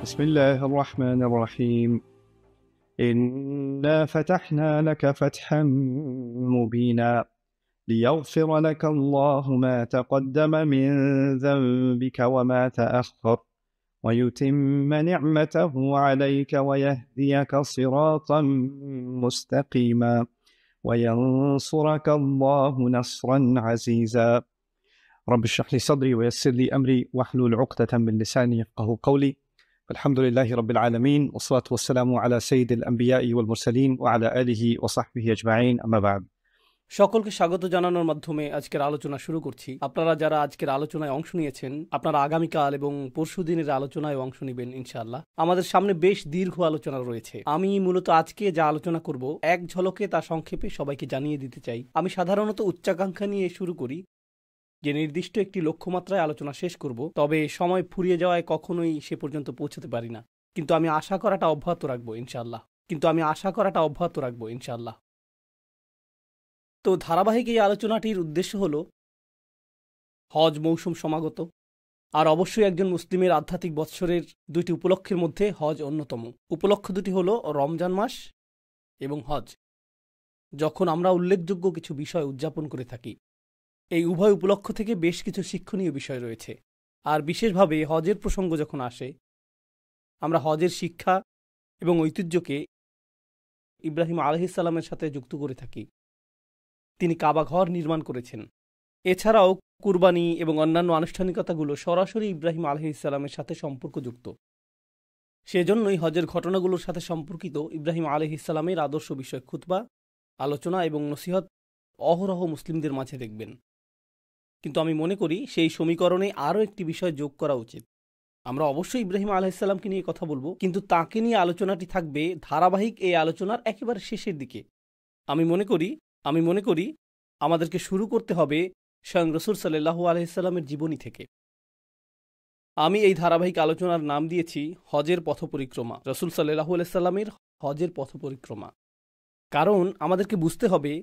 بسم الله الرحمن الرحيم إنا فتحنا لك فتحا مبينا ليغفر لك الله ما تقدم من ذنبك وما تأخر ويتم نعمته عليك ويهديك صراطا مستقيما وينصرك الله نصرا عزيزا رب اشرح لي صدري ويسر لي أمري واحلل عقدة من لساني يفقهوا قولي الحمد لله رب العالمين والصلاة والسلام على سيد الأنبياء والمرسلين وعلى آله وصحبه أجمعين أما بعد সকলকে স্বাগত জানানোর মাধ্যমে আজকের আলোচনা শুরু করছি। আপনারা যারা আজকের আলোচনায় অংশ নিয়েছেন, আপনারা আগামীকাল এবং পরশুদিনের আলোচনায় অংশ নেবেন ইনশাআল্লাহ। আমাদের সামনে বেশ দীর্ঘ আলোচনা রয়েছে। আমি মূলত আজকে যা আলোচনা করব এক ঝলকে তা সংক্ষেপে সবাইকে জানিয়ে দিতে চাই। আমি সাধারণত উচ্চাকাঙ্ক্ষা নিয়ে শুরু করি যে নির্দিষ্ট একটি লক্ষ্যমাত্রায় আলোচনা শেষ করব, তবে সময় ফুরিয়ে যাওয়ায় কখনোই সে পর্যন্ত পৌঁছতে পারি না। কিন্তু আমি আশা করাটা অব্যাহত রাখবো ইনশাআল্লাহ। তো ধারাবাহিক এই আলোচনাটির উদ্দেশ্য হল হজ মৌসুম সমাগত, আর অবশ্যই একজন মুসলিমের আধ্যাত্মিক বৎসরের দুইটি উপলক্ষের মধ্যে হজ অন্যতম। উপলক্ষ দুটি হল রমজান মাস এবং হজ, যখন আমরা উল্লেখযোগ্য কিছু বিষয় উদযাপন করে থাকি। এই উভয় উপলক্ষ থেকে বেশ কিছু শিক্ষণীয় বিষয় রয়েছে, আর বিশেষভাবে হজের প্রসঙ্গ যখন আসে, আমরা হজের শিক্ষা এবং ঐতিহ্যকে ইব্রাহিম আলাইহিস সালামের সাথে যুক্ত করে থাকি। তিনি কাবা ঘর নির্মাণ করেছেন। এছাড়াও কুরবানি এবং অন্যান্য আনুষ্ঠানিকতাগুলো সরাসরি ইব্রাহিম আলাইহিস সালামের সাথে সম্পর্কযুক্ত। সেজন্যই হজের ঘটনাগুলোর সাথে সম্পর্কিত ইব্রাহিম আলাইহিস সালামের আদর্শ বিষয় খুতবা, আলোচনা এবং নসিহত অহরহ মুসলিমদের মাঝে দেখবেন। কিন্তু আমি মনে করি সেই সমীকরণে আরও একটি বিষয় যোগ করা উচিত। আমরা অবশ্যই ইব্রাহিম আলাইহিস সালামকে নিয়ে কথা বলবো, কিন্তু তাকে নিয়ে আলোচনাটি থাকবে ধারাবাহিক এই আলোচনার একেবারে শেষের দিকে। আমি মনে করি আমাদেরকে শুরু করতে হবে স্বয়ং রাসূল সাল্লাল্লাহু আলাইহি সাল্লামের জীবনী থেকে। আমি এই ধারাবাহিক আলোচনার নাম দিয়েছি হজের পথ পরিক্রমা, রাসূল সাল্লাল্লাহু আলাইহি সাল্লামের হজের পথ পরিক্রমা। কারণ আমাদেরকে বুঝতে হবে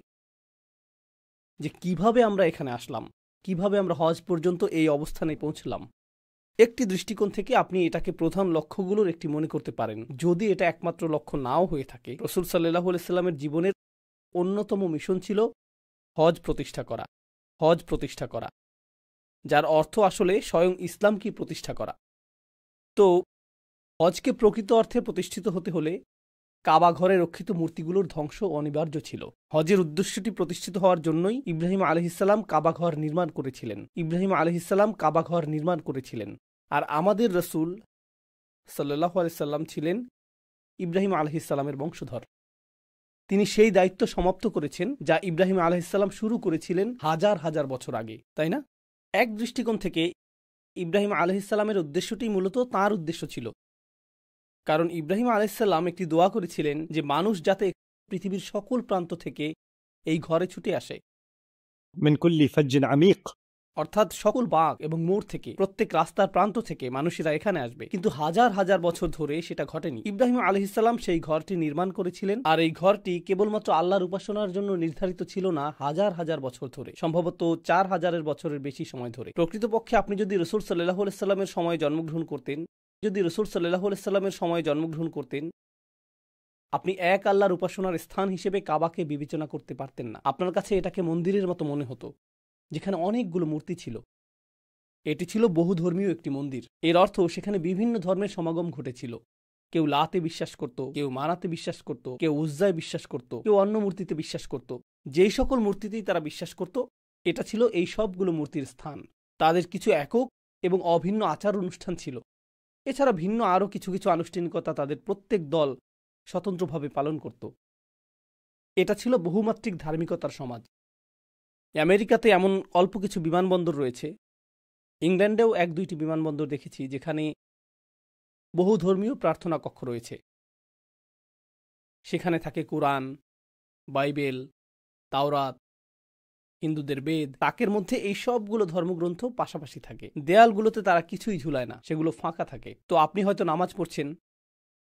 যে কিভাবে আমরা এখানে আসলাম, কিভাবে আমরা হজ পর্যন্ত এই অবস্থানে পৌঁছলাম। একটি দৃষ্টিকোণ থেকে আপনি এটাকে প্রধান লক্ষ্যগুলোর একটি মনে করতে পারেন, যদি এটা একমাত্র লক্ষ্য নাও হয়ে থাকে। রাসূল সাল্লাল্লাহু আলাইহি সাল্লামের জীবনের অন্যতম মিশন ছিল হজ প্রতিষ্ঠা করা, যার অর্থ আসলে স্বয়ং ইসলামকে প্রতিষ্ঠা করা। তো হজকে প্রকৃত অর্থে প্রতিষ্ঠিত হতে হলে কাবা ঘরে রক্ষিত মূর্তিগুলোর ধ্বংস অনিবার্য ছিল। হজের উদ্দেশ্যটি প্রতিষ্ঠিত হওয়ার জন্যই ইব্রাহিম আলাইহিস সালাম কাবা ঘর নির্মাণ করেছিলেন। আর আমাদের রাসূল সাল্লাল্লাহু আলাইহি সাল্লাম ছিলেন ইব্রাহিম আলাইহিস সালামের বংশধর। তিনি সেই দায়িত্ব সমাপ্ত করেছেন যা ইব্রাহিম আলাইহিস সালাম শুরু করেছিলেন হাজার হাজার বছর আগে, তাই না? এক দৃষ্টিকোণ থেকে ইব্রাহিম আলাইহিস সালামের উদ্দেশ্যটি মূলত তাঁর উদ্দেশ্য ছিল, কারণ ইব্রাহিম আলাইহিস সালাম একটি দোয়া করেছিলেন যে মানুষ যাতে পৃথিবীর সকল প্রান্ত থেকে এই ঘরে ছুটে আসে, من كل فج عميق অর্থাৎ সকল বাঁক এবং মোড় থেকে, প্রত্যেক রাস্তার প্রান্ত থেকে মানুষেরা এখানে আসবে। কিন্তু হাজার হাজার বছর ধরে সেটা ঘটেনি। ইব্রাহিম আলাইহিস সালাম সেই ঘরটি নির্মাণ করেছিলেন, আর এই ঘরটি কেবলমাত্র আল্লাহর উপাসনার জন্য নির্ধারিত ছিল না হাজার হাজার বছর ধরে, সম্ভবত 4000 বছরের বেশি সময় ধরে। প্রকৃতপক্ষে আপনি যদি রাসূল সাল্লাল্লাহু আলাইহি সাল্লামের সময় জন্মগ্রহণ করতেন, আপনি এক আল্লাহর উপাসনার স্থান হিসেবে কাবাকে বিবেচনা করতে পারতেন না। আপনার কাছে এটাকে মন্দিরের মতো মনে হতো, যেখানে অনেকগুলো মূর্তি ছিল। এটি ছিল বহুধর্মীয় একটি মন্দির। এর অর্থ সেখানে বিভিন্ন ধর্মের সমাগম ঘটেছিল। কেউ লাতে বিশ্বাস করত, কেউ মানাতে বিশ্বাস করত, কেউ উজ্জায় বিশ্বাস করত, কেউ অন্য মূর্তিতে বিশ্বাস করত। যেই সকল মূর্তিতেই তারা বিশ্বাস করত, এটা ছিল এই সবগুলো মূর্তির স্থান। তাদের কিছু একক এবং অভিন্ন আচার অনুষ্ঠান ছিল। এছাড়া ভিন্ন আরও কিছু কিছু আনুষ্ঠানিকতা তাদের প্রত্যেক দল স্বতন্ত্রভাবে পালন করত। এটা ছিল বহুমাত্রিক ধার্মিকতার সমাজ। আমেরিকাতে এমন অল্প কিছু বিমানবন্দর রয়েছে, ইংল্যান্ডেও 1-2টি বিমানবন্দর দেখেছি যেখানে বহুধর্মীয় প্রার্থনা কক্ষ রয়েছে। সেখানে থাকে কোরআন, বাইবেল, তাওরাত, হিন্দুদের বেদ, তাকের মধ্যে এই সবগুলো ধর্মগ্রন্থ পাশাপাশি থাকে। দেয়ালগুলোতে তারা কিছুই ঝুলায় না, সেগুলো ফাঁকা থাকে। তো আপনি হয়তো নামাজ পড়ছেন,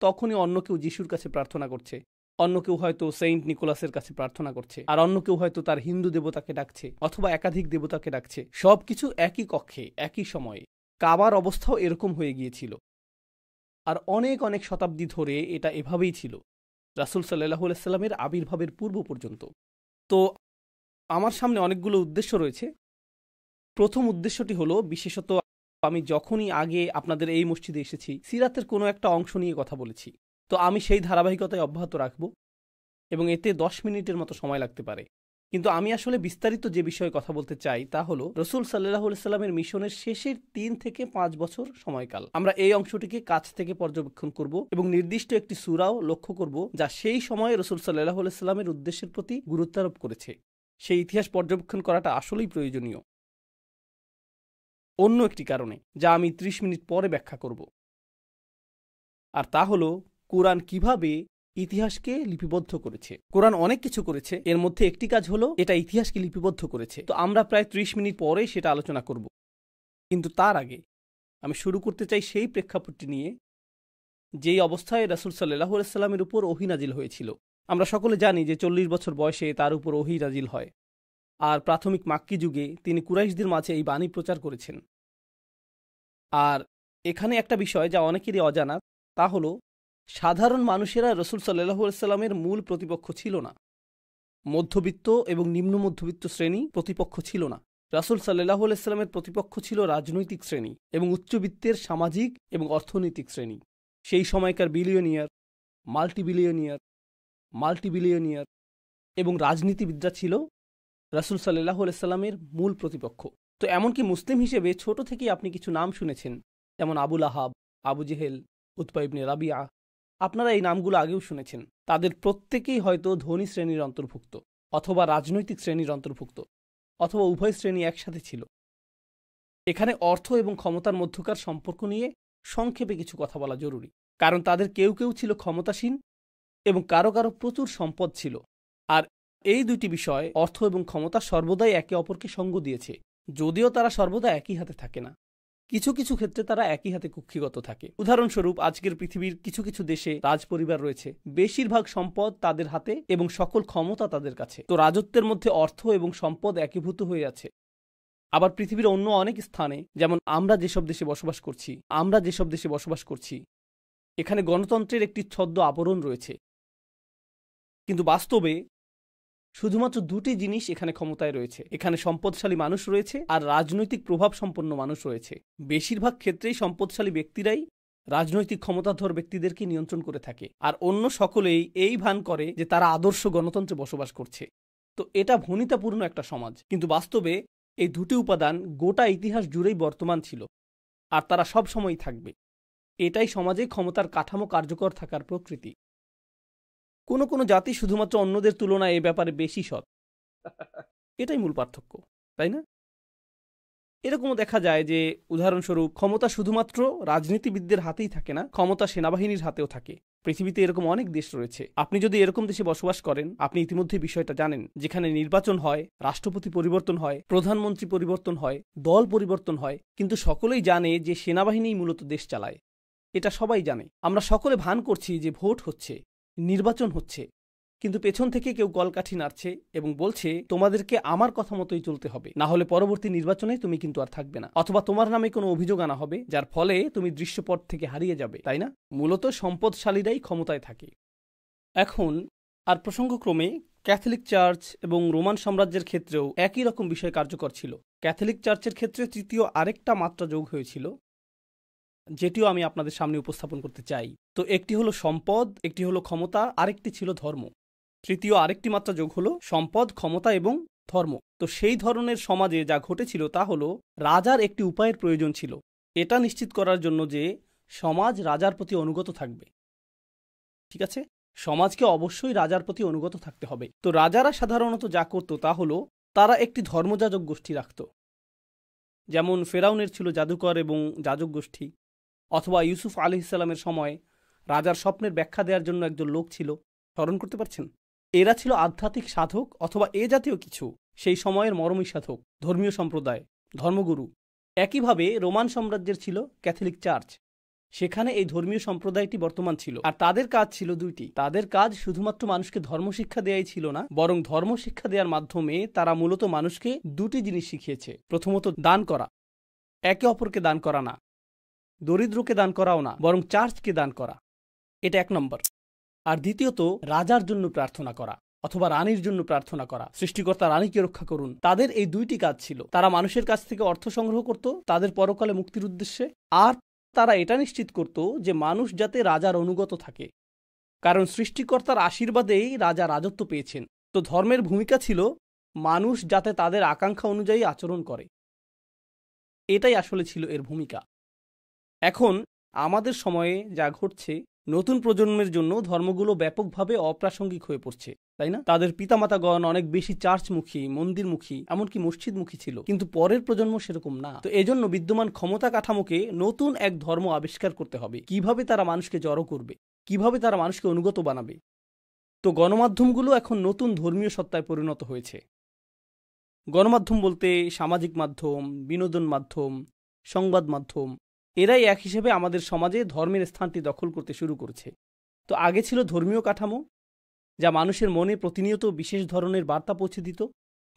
তখনই অন্য কেউ যিশুর কাছে প্রার্থনা করছে, অন্য কেউ হয়তো সেন্ট নিকোলাসের কাছে প্রার্থনা করছে, আর অন্য কেউ হয়তো তার হিন্দু দেবতাকে ডাকছে অথবা একাধিক দেবতাকে ডাকছে। সবকিছু একই কক্ষে, একই সময়ে। কাবার অবস্থাও এরকম হয়ে গিয়েছিল। আর অনেক অনেক শতাব্দী ধরে এটা এভাবেই ছিল, রাসূল সাল্লাল্লাহু আলাইহি সাল্লামের আবির্ভাবের পূর্ব পর্যন্ত। তো আমার সামনে অনেকগুলো উদ্দেশ্য রয়েছে। প্রথম উদ্দেশ্যটি হলো, বিশেষত আমি যখনই আগে আপনাদের এই মসজিদে এসেছি, সিরাতের কোনো একটা অংশ নিয়ে কথা বলেছি। তো আমি সেই ধারাবাহিকতায় অব্যাহত রাখব এবং এতে 10 মিনিটের মতো সময় লাগতে পারে। কিন্তু আমি আসলে বিস্তারিত যে বিষয়ে কথা বলতে চাই তা হলো রাসূল সাল্লাল্লাহু আলাইহি সাল্লামের মিশনের শেষের 3 থেকে 5 বছর সময়কাল। আমরা এই অংশটিকে কাছ থেকে পর্যবেক্ষণ করব এবং নির্দিষ্ট একটি সূরাও লক্ষ্য করব যা সেই সময়ে রাসূল সাল্লাল্লাহু আলাইহি সাল্লামের উদ্দেশ্যের প্রতি গুরুত্বারোপ করেছে। সেই ইতিহাস পর্যবেক্ষণ করাটা আসলেই প্রয়োজনীয় অন্য একটি কারণে, যা আমি 30 মিনিট পরে ব্যাখ্যা করব। আর তা হলো কোরআন কিভাবে ইতিহাসকে লিপিবদ্ধ করেছে। কোরআন অনেক কিছু করেছে, এর মধ্যে একটি কাজ হলো এটা ইতিহাসকে লিপিবদ্ধ করেছে। তো আমরা প্রায় 30 মিনিট পরে সেটা আলোচনা করব। কিন্তু তার আগে আমি শুরু করতে চাই সেই প্রেক্ষাপটটি নিয়ে যেই অবস্থায় রাসূল সাল্লাল্লাহু আলাইহি সাল্লামের উপর ওহী নাজিল হয়েছিল। আমরা সকলে জানি যে 40 বছর বয়সে তার উপর ওহী নাজিল হয়, আর প্রাথমিক মাক্কি যুগে তিনি কুরাইশদের মাঝে এই বাণী প্রচার করেছেন। আর এখানে একটা বিষয় যা অনেকেরই অজানা, তা হলো সাধারণ মানুষেরা রাসূল সাল্লাল্লাহু আলাইহি সাল্লামের মূল প্রতিপক্ষ ছিল না। মধ্যবিত্ত এবং নিম্ন মধ্যবিত্ত শ্রেণী প্রতিপক্ষ ছিল না। রাসূল সাল্লাল্লাহু আলাইহি সাল্লামের প্রতিপক্ষ ছিল রাজনৈতিক শ্রেণী এবং উচ্চবিত্তের সামাজিক এবং অর্থনৈতিক শ্রেণী। সেই সময়কার বিলিয়নিয়ার, মাল্টিবিলিয়নিয়ার এবং রাজনীতিবিদরা ছিল রাসূল সাল্লাল্লাহু আলাইহি সাল্লামের মূল প্রতিপক্ষ। তো এমনকি মুসলিম হিসেবে ছোট থেকেই আপনি কিছু নাম শুনেছেন, যেমন আবু লাহাব, আবু জেহেল, উতবা ইবনে রাবিয়া। আপনারা এই নামগুলো আগেও শুনেছেন। তাদের প্রত্যেকেই হয়তো ধনী শ্রেণীর অন্তর্ভুক্ত, অথবা রাজনৈতিক শ্রেণীর অন্তর্ভুক্ত, অথবা উভয় শ্রেণী একসাথে ছিল। এখানে অর্থ এবং ক্ষমতার মধ্যকার সম্পর্ক নিয়ে সংক্ষেপে কিছু কথা বলা জরুরি, কারণ তাদের কেউ কেউ ছিল ক্ষমতাসীন এবং কারো কারো প্রচুর সম্পদ ছিল। আর এই দুটি বিষয়, অর্থ এবং ক্ষমতা, সর্বদাই একে অপরকে সঙ্গ দিয়েছে, যদিও তারা সর্বদা একই হাতে থাকে না। কিছু কিছু ক্ষেত্রে তারা একই হাতে কুক্ষিগত থাকে। উদাহরণস্বরূপ, আজকের পৃথিবীর কিছু কিছু দেশে রাজপরিবার রয়েছে, বেশিরভাগ সম্পদ তাদের হাতে এবং সকল ক্ষমতা তাদের কাছে। তো রাজত্বের মধ্যে অর্থ এবং সম্পদ একীভূত হয়ে আছে। আবার পৃথিবীর অন্য অনেক স্থানে, যেমন আমরা যেসব দেশে বসবাস করছি, এখানে গণতন্ত্রের একটি ছদ্ম আবরণ রয়েছে। কিন্তু বাস্তবে শুধুমাত্র দুটি জিনিস এখানে ক্ষমতায় রয়েছে। এখানে সম্পদশালী মানুষ রয়েছে আর রাজনৈতিক প্রভাব সম্পন্ন মানুষ রয়েছে। বেশিরভাগ ক্ষেত্রেই সম্পদশালী ব্যক্তিরাই রাজনৈতিক ক্ষমতাধর ব্যক্তিদেরকে নিয়ন্ত্রণ করে থাকে, আর অন্য সকলেই এই ভান করে যে তারা আদর্শ গণতন্ত্রে বসবাস করছে। তো এটা ভনিতাপূর্ণ একটা সমাজ, কিন্তু বাস্তবে এই দুটি উপাদান গোটা ইতিহাস জুড়েই বর্তমান ছিল, আর তারা সব সময়ই থাকবে। এটাই সমাজে ক্ষমতার কাঠামো কার্যকর থাকার প্রকৃতি। কোনো কোনো জাতি শুধুমাত্র অন্যদের তুলনায় এ ব্যাপারে বেশি সৎ, এটাই মূল পার্থক্য, তাই না? এরকমও দেখা যায় যে, উদাহরণস্বরূপ, ক্ষমতা শুধুমাত্র রাজনীতিবিদদের হাতেই থাকে না, ক্ষমতা সেনাবাহিনীর হাতেও থাকে। পৃথিবীতে এরকম অনেক দেশ রয়েছে। আপনি যদি এরকম দেশে বসবাস করেন, আপনি ইতিমধ্যে বিষয়টা জানেন, যেখানে নির্বাচন হয়, রাষ্ট্রপতি পরিবর্তন হয়, প্রধানমন্ত্রী পরিবর্তন হয়, দল পরিবর্তন হয়, কিন্তু সকলেই জানে যে সেনাবাহিনীই মূলত দেশ চালায়। এটা সবাই জানে। আমরা সকলে ভান করছি যে ভোট হচ্ছে, নির্বাচন হচ্ছে, কিন্তু পেছন থেকে কেউ কলকাঠি নাড়ছে এবং বলছে তোমাদেরকে আমার কথা মতোই চলতে হবে, না হলে পরবর্তী নির্বাচনে তুমি কিন্তু আর থাকবে না, অথবা তোমার নামে কোনো অভিযোগ আনা হবে যার ফলে তুমি দৃশ্যপট থেকে হারিয়ে যাবে, তাই না? মূলত সম্পদশালীরাই ক্ষমতায় থাকে। এখন আর প্রসঙ্গক্রমে ক্যাথলিক চার্চ এবং রোমান সাম্রাজ্যের ক্ষেত্রেও একই রকম বিষয় কার্যকর ছিল। ক্যাথলিক চার্চের ক্ষেত্রে তৃতীয় আরেকটা মাত্রা যোগ হয়েছিল, যেটিও আমি আপনাদের সামনে উপস্থাপন করতে চাই। তো একটি হলো সম্পদ, একটি হলো ক্ষমতা, আরেকটি ছিল ধর্ম। তৃতীয় আরেকটি মাত্রা যোগ হলো সম্পদ, ক্ষমতা এবং ধর্ম। তো সেই ধরনের সমাজে যা ঘটেছিল তা হলো রাজার একটি উপায়ের প্রয়োজন ছিল, এটা নিশ্চিত করার জন্য যে সমাজ রাজার প্রতি অনুগত থাকবে। ঠিক আছে, সমাজকে অবশ্যই রাজার প্রতি অনুগত থাকতে হবে। তো রাজারা সাধারণত যা করত তা হলো তারা একটি ধর্মযাজক গোষ্ঠী রাখত। যেমন ফেরাউনের ছিল জাদুকর এবং যাজক গোষ্ঠী, অথবা ইউসুফ আলাইহিস সালামের সময় রাজার স্বপ্নের ব্যাখ্যা দেওয়ার জন্য একজন লোক ছিল। স্মরণ করতে পারছেন? এরা ছিল আধ্যাত্মিক সাধক অথবা এ জাতীয় কিছু, সেই সময়ের মরমী সাধক, ধর্মীয় সম্প্রদায়, ধর্মগুরু। একইভাবে রোমান সাম্রাজ্যের ছিল ক্যাথলিক চার্চ, সেখানে এই ধর্মীয় সম্প্রদায়টি বর্তমান ছিল। আর তাদের কাজ ছিল দুইটি। তাদের কাজ শুধুমাত্র মানুষকে ধর্মশিক্ষা দেয়াই ছিল না, বরং ধর্মশিক্ষা দেওয়ার মাধ্যমে তারা মূলত মানুষকে দুটি জিনিস শিখিয়েছে। প্রথমত দান করা, একে অপরকে দান করা না, দরিদ্রকে দান করাও না, বরং চার্চকে দান করা। এটা 1 নম্বর। আর দ্বিতীয়ত, রাজার জন্য প্রার্থনা করা অথবা রানীর জন্য প্রার্থনা করা, সৃষ্টিকর্তা রানীকে রক্ষা করুন। তাদের এই 2টি কাজ ছিল। তারা মানুষের কাছ থেকে অর্থ সংগ্রহ করত তাদের পরকালে মুক্তির উদ্দেশ্যে, আর তারা এটা নিশ্চিত করত যে মানুষ যাতে রাজার অনুগত থাকে, কারণ সৃষ্টিকর্তার আশীর্বাদেই রাজা রাজত্ব পেয়েছেন। তো ধর্মের ভূমিকা ছিল মানুষ যাতে তাদের আকাঙ্ক্ষা অনুযায়ী আচরণ করে। এটাই আসলে ছিল এর ভূমিকা। এখন আমাদের সময়ে যা ঘটছে, নতুন প্রজন্মের জন্য ধর্মগুলো ব্যাপকভাবে অপ্রাসঙ্গিক হয়ে পড়ছে, তাই না? তাদের পিতামাতাগণ অনেক বেশি চার্চমুখী, মন্দিরমুখী, এমনকি মসজিদমুখী ছিল, কিন্তু পরের প্রজন্ম সেরকম না। তো এজন্য বিদ্যমান ক্ষমতা কাঠামোকে নতুন এক ধর্ম আবিষ্কার করতে হবে। কিভাবে তারা মানুষকে জড়ো করবে, কিভাবে তারা মানুষকে অনুগত বানাবে। তো গণমাধ্যমগুলো এখন নতুন ধর্মীয় সত্তায় পরিণত হয়েছে। গণমাধ্যম বলতে সামাজিক মাধ্যম, বিনোদন মাধ্যম, সংবাদ মাধ্যম, এরাই এক হিসেবে আমাদের সমাজে ধর্মের স্থানটি দখল করতে শুরু করেছে। তো আগে ছিল ধর্মীয় কাঠামো, যা মানুষের মনে প্রতিনিয়ত বিশেষ ধরনের বার্তা পৌঁছে দিত,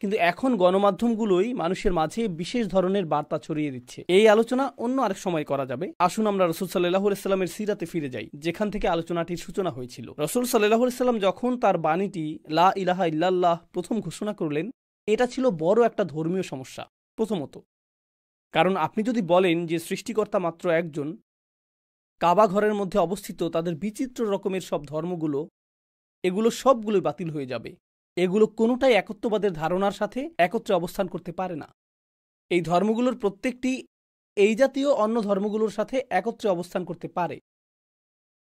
কিন্তু এখন গণমাধ্যমগুলোই মানুষের মাঝে বিশেষ ধরনের বার্তা ছড়িয়ে দিচ্ছে। এই আলোচনা অন্য আরেক সময় করা যাবে। আসুন আমরা রাসূল সাল্লাল্লাহু আলাইহি ওয়াসাল্লামের সিরাতে ফিরে যাই, যেখান থেকে আলোচনাটির সূচনা হয়েছিল। রাসূল সাল্লাল্লাহু আলাইহি ওয়াসাল্লাম যখন তার বাণীটি লা ইলাহা ইল্লাল্লাহ প্রথম ঘোষণা করলেন, এটা ছিল বড় একটা ধর্মীয় সমস্যা। প্রথমত, কারণ আপনি যদি বলেন যে সৃষ্টিকর্তা মাত্র একজন, কাবা ঘরের মধ্যে অবস্থিত তাদের বিচিত্র রকমের সব ধর্মগুলো, এগুলো সবগুলোই বাতিল হয়ে যাবে। এগুলো কোনোটাই একত্ববাদের ধারণার সাথে একত্রে অবস্থান করতে পারে না। এই ধর্মগুলোর প্রত্যেকটি এই জাতীয় অন্য ধর্মগুলোর সাথে একত্রে অবস্থান করতে পারে।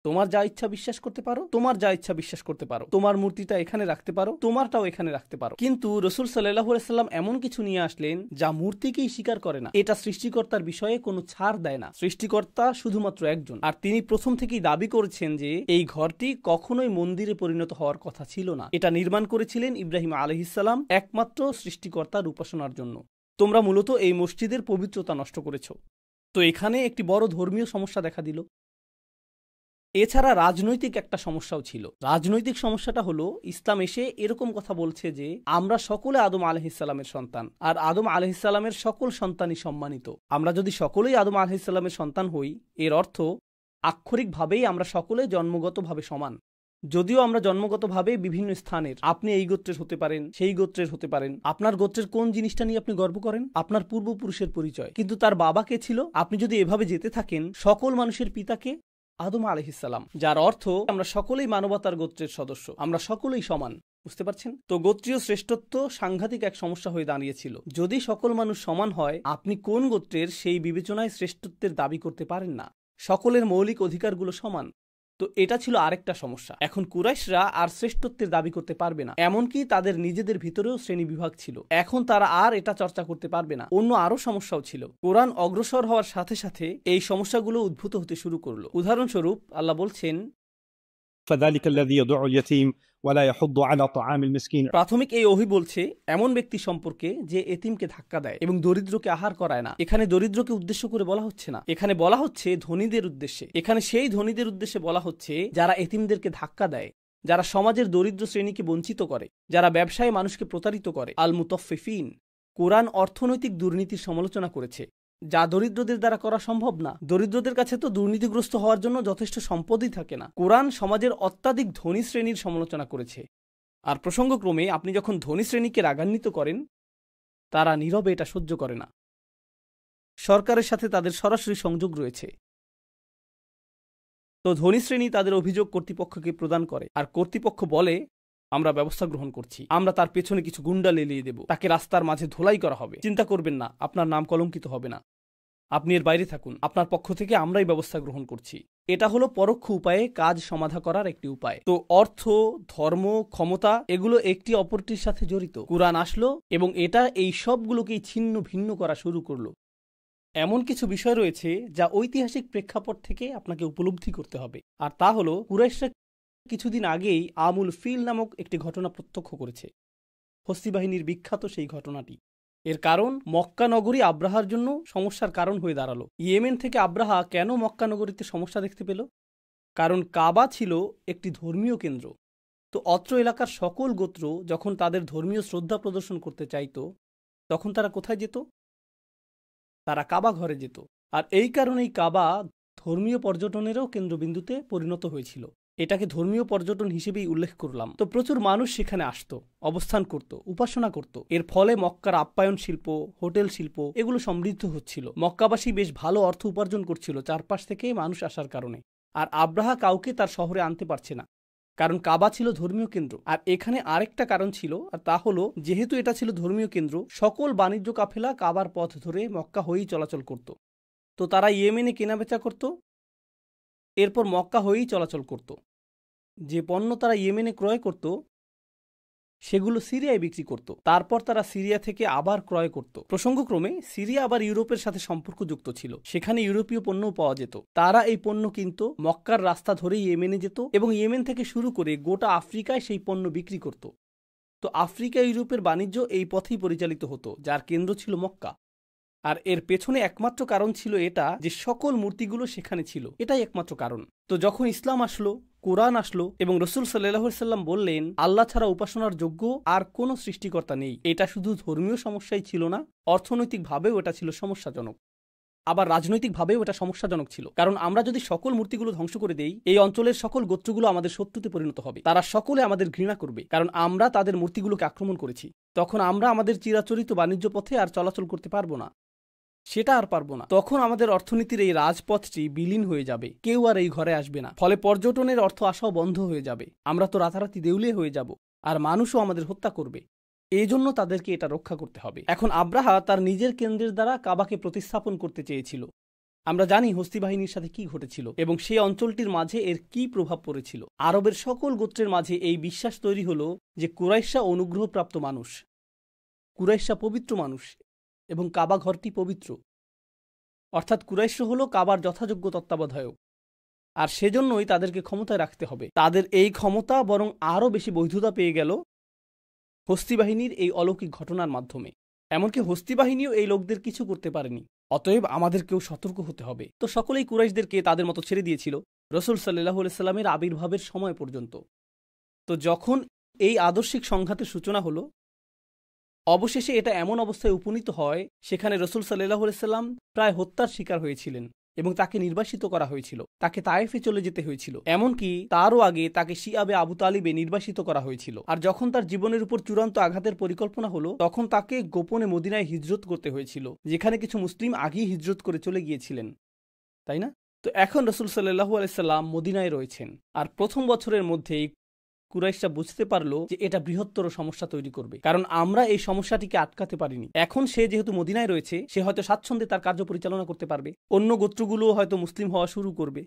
তোমার যা ইচ্ছা বিশ্বাস করতে পারো, তোমার যা ইচ্ছা বিশ্বাস করতে পারো, তোমার মূর্তিটা এখানে রাখতে পারো, তোমারটাও এখানে রাখতে পারো। কিন্তু রাসূল সাল্লাল্লাহু আলাইহি ওয়াসাল্লাম এমন কিছু নিয়ে আসলেন যা মূর্তিকেই স্বীকার করে না। এটা সৃষ্টিকর্তার বিষয়ে কোনো ছাড় দেয় না। সৃষ্টিকর্তা শুধুমাত্র একজন, আর তিনি প্রথম থেকেই দাবি করেছেন যে এই ঘরটি কখনোই মন্দিরে পরিণত হওয়ার কথা ছিল না। এটা নির্মাণ করেছিলেন ইব্রাহিম আলাইহিস সালাম একমাত্র সৃষ্টিকর্তার উপাসনার জন্য। তোমরা মূলত এই মসজিদের পবিত্রতা নষ্ট করেছো। তো এখানে একটি বড় ধর্মীয় সমস্যা দেখা দিল। এছাড়া রাজনৈতিক একটা সমস্যাও ছিল। রাজনৈতিক সমস্যাটা হলো, ইসলাম এসে এরকম কথা বলছে যে আমরা সকলে আদম আলাইহিস সালামের সন্তান, আর আদম আলাইহিস সালামের সকল সন্তানই সম্মানিত। আমরা যদি সকলেই আদম আলাইহিস সালামের সন্তান হই, এর অর্থ আক্ষরিকভাবেই আমরা সকলে জন্মগতভাবে সমান। যদিও আমরা জন্মগতভাবে বিভিন্ন স্থানের, আপনি এই গোত্রের হতে পারেন, সেই গোত্রের হতে পারেন, আপনার গোত্রের কোন জিনিসটা নিয়ে আপনি গর্ব করেন, আপনার পূর্বপুরুষের পরিচয়, কিন্তু তার বাবা কে ছিল। আপনি যদি এভাবে যেতে থাকেন, সকল মানুষের পিতাকে আদম আলাইহিস সালাম, যার অর্থ আমরা সকলেই মানবতার গোত্রের সদস্য, আমরা সকলেই সমান। বুঝতে পারছেন? তো গোত্রীয় শ্রেষ্ঠত্ব সাংঘাতিক এক সমস্যা হয়ে দাঁড়িয়েছিল। যদি সকল মানুষ সমান হয়, আপনি কোন গোত্রের সেই বিবেচনায় শ্রেষ্ঠত্বের দাবি করতে পারেন না। সকলের মৌলিক অধিকারগুলো সমান। তো এটা ছিল আরেকটা সমস্যা। এখন কুরাইশরা আর শ্রেষ্ঠত্বের দাবি করতে পারবে না, এমনকি তাদের নিজেদের ভিতরেও শ্রেণী বিভাগ ছিল। এখন তারা আর এটা চর্চা করতে পারবে না। অন্য আরো সমস্যাও ছিল। কোরআন অগ্রসর হওয়ার সাথে সাথে এই সমস্যাগুলো উদ্ভূত হতে শুরু করলো। উদাহরণস্বরূপ আল্লাহ বলছেন, فذلك الذي يدع اليتيم ولا يحض على طعام المسكين। প্রাথমিক এই ওহী বলছে এমন ব্যক্তি সম্পর্কে যে এতিমকে ধাক্কা দেয় এবং দরিদ্রকে আহার করায় না। এখানে দরিদ্রকে উদ্দেশ্য করে বলা হচ্ছে না, এখানে বলা হচ্ছে ধনীদের উদ্দেশ্যে। এখানে সেই ধনীদের উদ্দেশ্যে বলা হচ্ছে যারা এতিমদেরকে ধাক্কা দেয়, যারা সমাজের দরিদ্র শ্রেণীকে বঞ্চিত করে, যারা ব্যবসায় মানুষকে প্রতারিত করে। আল মুতাফফিফিন। কোরআন অর্থনৈতিক দুর্নীতির সমালোচনা করেছে, যা দরিদ্রদের দ্বারা করা সম্ভব না। দরিদ্রদের কাছে তো দুর্নীতিগ্রস্ত হওয়ার জন্য যথেষ্ট সম্পদই থাকে না। কোরআন সমাজের অত্যাধিক ধনী শ্রেণীর সমালোচনা করেছে। আর প্রসঙ্গক্রমে আপনি যখন ধনী শ্রেণীকে রাগান্বিত করেন, তারা নীরবে এটা সহ্য করে না। সরকারের সাথে তাদের সরাসরি সংযোগ রয়েছে। তো ধনী শ্রেণী তাদের অভিযোগ কর্তৃপক্ষকে প্রদান করে, আর কর্তৃপক্ষ বলে আমরা ব্যবস্থা গ্রহণ করছি, আমরা তার পেছনে কিছু গুন্ডা লেলিয়ে দেব, তাকে রাস্তার মাঝে ধোলাই করা হবে, চিন্তা করবেন না, আপনার নাম কলঙ্কিত হবে না, আপনি এর বাইরে থাকুন, আপনার পক্ষ থেকে আমরাই ব্যবস্থা গ্রহণ করছি। এটা হলো পরোক্ষ উপায়ে কাজ সমাধা করার একটি উপায়। তো অর্থ, ধর্ম, ক্ষমতা এগুলো একটি অপরটির সাথে জড়িত। কুরআন আসলো এবং এটা এই সবগুলোকেই ছিন্ন ভিন্ন করা শুরু করলো। এমন কিছু বিষয় রয়েছে যা ঐতিহাসিক প্রেক্ষাপট থেকে আপনাকে উপলব্ধি করতে হবে, আর তা হলো কুরাইশরা কিছুদিন আগেই আমুল ফিল নামক একটি ঘটনা প্রত্যক্ষ করেছে। হস্তি বাহিনীর বিখ্যাত সেই ঘটনাটি। এর কারণ মক্কা নগরী আব্রাহার জন্য সমস্যার কারণ হয়ে দাঁড়ালো। ইয়েমেন থেকে আব্রাহা কেন মক্কা নগরীতে সমস্যা দেখতে পেল? কারণ কাবা ছিল একটি ধর্মীয় কেন্দ্র। তো অত্র এলাকার সকল গোত্র যখন তাদের ধর্মীয় শ্রদ্ধা প্রদর্শন করতে চাইত, তখন তারা কোথায় যেত? তারা কাবা ঘরে যেত। আর এই কারণেই কাবা ধর্মীয় পর্যটনেরও কেন্দ্রবিন্দুতে পরিণত হয়েছিল। এটাকে ধর্মীয় পর্যটন হিসেবেই উল্লেখ করলাম। তো প্রচুর মানুষ সেখানে আসতো, অবস্থান করত, উপাসনা করত। এর ফলে মক্কার আপ্যায়ন শিল্প, হোটেল শিল্প এগুলো সমৃদ্ধ হচ্ছিল। মক্কাবাসী বেশ ভালো অর্থ উপার্জন করছিল চারপাশ থেকে মানুষ আসার কারণে। আর আব্রাহা কাউকে তার শহরে আনতে পারছে না, কারণ কাবা ছিল ধর্মীয় কেন্দ্র। আর এখানে আরেকটা কারণ ছিল, আর তা হলো যেহেতু এটা ছিল ধর্মীয় কেন্দ্র, সকল বাণিজ্য কাফেলা কাবার পথ ধরে মক্কা হয়েই চলাচল করত। তো তারা ইয়েমেনে কেনাবেচা করত, এরপর মক্কা হয়েই চলাচল করত। যে পণ্য তারা ইয়েমেনে ক্রয় করত সেগুলো সিরিয়ায় বিক্রি করত, তারপর তারা সিরিয়া থেকে আবার ক্রয় করত। প্রসঙ্গক্রমে সিরিয়া আবার ইউরোপের সাথে সম্পর্কযুক্ত ছিল, সেখানে ইউরোপীয় পণ্যও পাওয়া যেত। তারা এই পণ্য কিনত, মক্কার রাস্তা ধরেই ইয়েমেনে যেত এবং ইয়েমেন থেকে শুরু করে গোটা আফ্রিকায় সেই পণ্য বিক্রি করত। তো আফ্রিকা ইউরোপের বাণিজ্য এই পথেই পরিচালিত হতো, যার কেন্দ্র ছিল মক্কা। আর এর পেছনে একমাত্র কারণ ছিল এটা যে সকল মূর্তিগুলো সেখানে ছিল, এটাই একমাত্র কারণ। তো যখন ইসলাম আসলো, কোরআন আসলো এবং রসুল সাল্লাল্লাহু আলাইহি সাল্লাম বললেন আল্লাহ ছাড়া উপাসনার যোগ্য আর কোনো সৃষ্টিকর্তা নেই, এটা শুধু ধর্মীয় সমস্যাই ছিল না, অর্থনৈতিকভাবেও এটা ছিল সমস্যাজনক। আবার রাজনৈতিকভাবেও এটা সমস্যাজনক ছিল, কারণ আমরা যদি সকল মূর্তিগুলো ধ্বংস করে দেই, এই অঞ্চলের সকল গোত্রগুলো আমাদের শত্রুতে পরিণত হবে। তারা সকলে আমাদের ঘৃণা করবে, কারণ আমরা তাদের মূর্তিগুলোকে আক্রমণ করেছি। তখন আমরা আমাদের চিরাচরিত বাণিজ্য পথে আর চলাচল করতে পারবো না, সেটা আর পারবো না। তখন আমাদের অর্থনীতির এই রাজপথটি বিলীন হয়ে যাবে, কেউ আর এই ঘরে আসবে না। ফলে পর্যটনের অর্থ আসাও বন্ধ হয়ে যাবে, আমরা তো রাতারাতি দেউলিয়া হয়ে যাব, আর মানুষও আমাদের হত্যা করবে। এই জন্য তাদেরকে এটা রক্ষা করতে হবে। এখন আব্রাহা তার নিজের কেন্দ্রের দ্বারা কাবাকে প্রতিস্থাপন করতে চেয়েছিল। আমরা জানি হস্তি বাহিনীর সাথে কি ঘটেছিল এবং সেই অঞ্চলটির মাঝে এর কি প্রভাব পড়েছিল। আরবের সকল গোত্রের মাঝে এই বিশ্বাস তৈরি হলো যে কুরাইশা অনুগ্রহপ্রাপ্ত মানুষ, কুরাইশা পবিত্র মানুষ এবং কাবা ঘরটি পবিত্র, অর্থাৎ কুরাইশ হলো কাবার যথাযোগ্য তত্ত্বাবধায়ক। আর সেজন্যই তাদেরকে ক্ষমতায় রাখতে হবে। তাদের এই ক্ষমতা বরং আরও বেশি বৈধতা পেয়ে গেল হস্তি বাহিনীর এই অলৌকিক ঘটনার মাধ্যমে। এমনকি হস্তি বাহিনীও এই লোকদের কিছু করতে পারেনি। অতএব আমাদেরকেও সতর্ক হতে হবে। তো সকলেই কুরাইশদেরকে তাদের মতো ছেড়ে দিয়েছিল রসুল সাল্লাল্লাহু আলাইহি সাল্লামের আবির্ভাবের সময় পর্যন্ত। তো যখন এই আদর্শিক সংঘাতের সূচনা হলো, অবশেষে এটা এমন অবস্থায় উপনীত হয় সেখানে রসুল সাল্লাল্লাহু আলাইহি সাল্লাম প্রায় হত্যার শিকার হয়েছিলেন এবং তাকে নির্বাসিত করা হয়েছিল, তাকে তায়েফে চলে যেতে হয়েছিল। এমনকি তারও আগে তাকে শিয়াবে আবু তালিবে নির্বাসিত করা হয়েছিল। আর যখন তার জীবনের উপর চূড়ান্ত আঘাতের পরিকল্পনা হলো, তখন তাকে গোপনে মদিনায় হিজরত করতে হয়েছিল, যেখানে কিছু মুসলিম আগেই হিজরত করে চলে গিয়েছিলেন, তাই না? তো এখন রসুল সাল্লাল্লাহু আলাইহি সাল্লাম মদিনায় রয়েছেন, আর প্রথম বছরের মধ্যেই কুরাইশরা বুঝতে পারলো যে এটা বৃহত্তর সমস্যা তৈরি করবে, কারণ আমরা এই সমস্যাটিকে আটকাতে পারিনি। এখন সে যেহেতু মদিনায় রয়েছে, সে হয়তো স্বাচ্ছন্দ্যে তার কার্য পরিচালনা করতে পারবে, অন্য গোত্রগুলো হয়তো মুসলিম হওয়া শুরু করবে।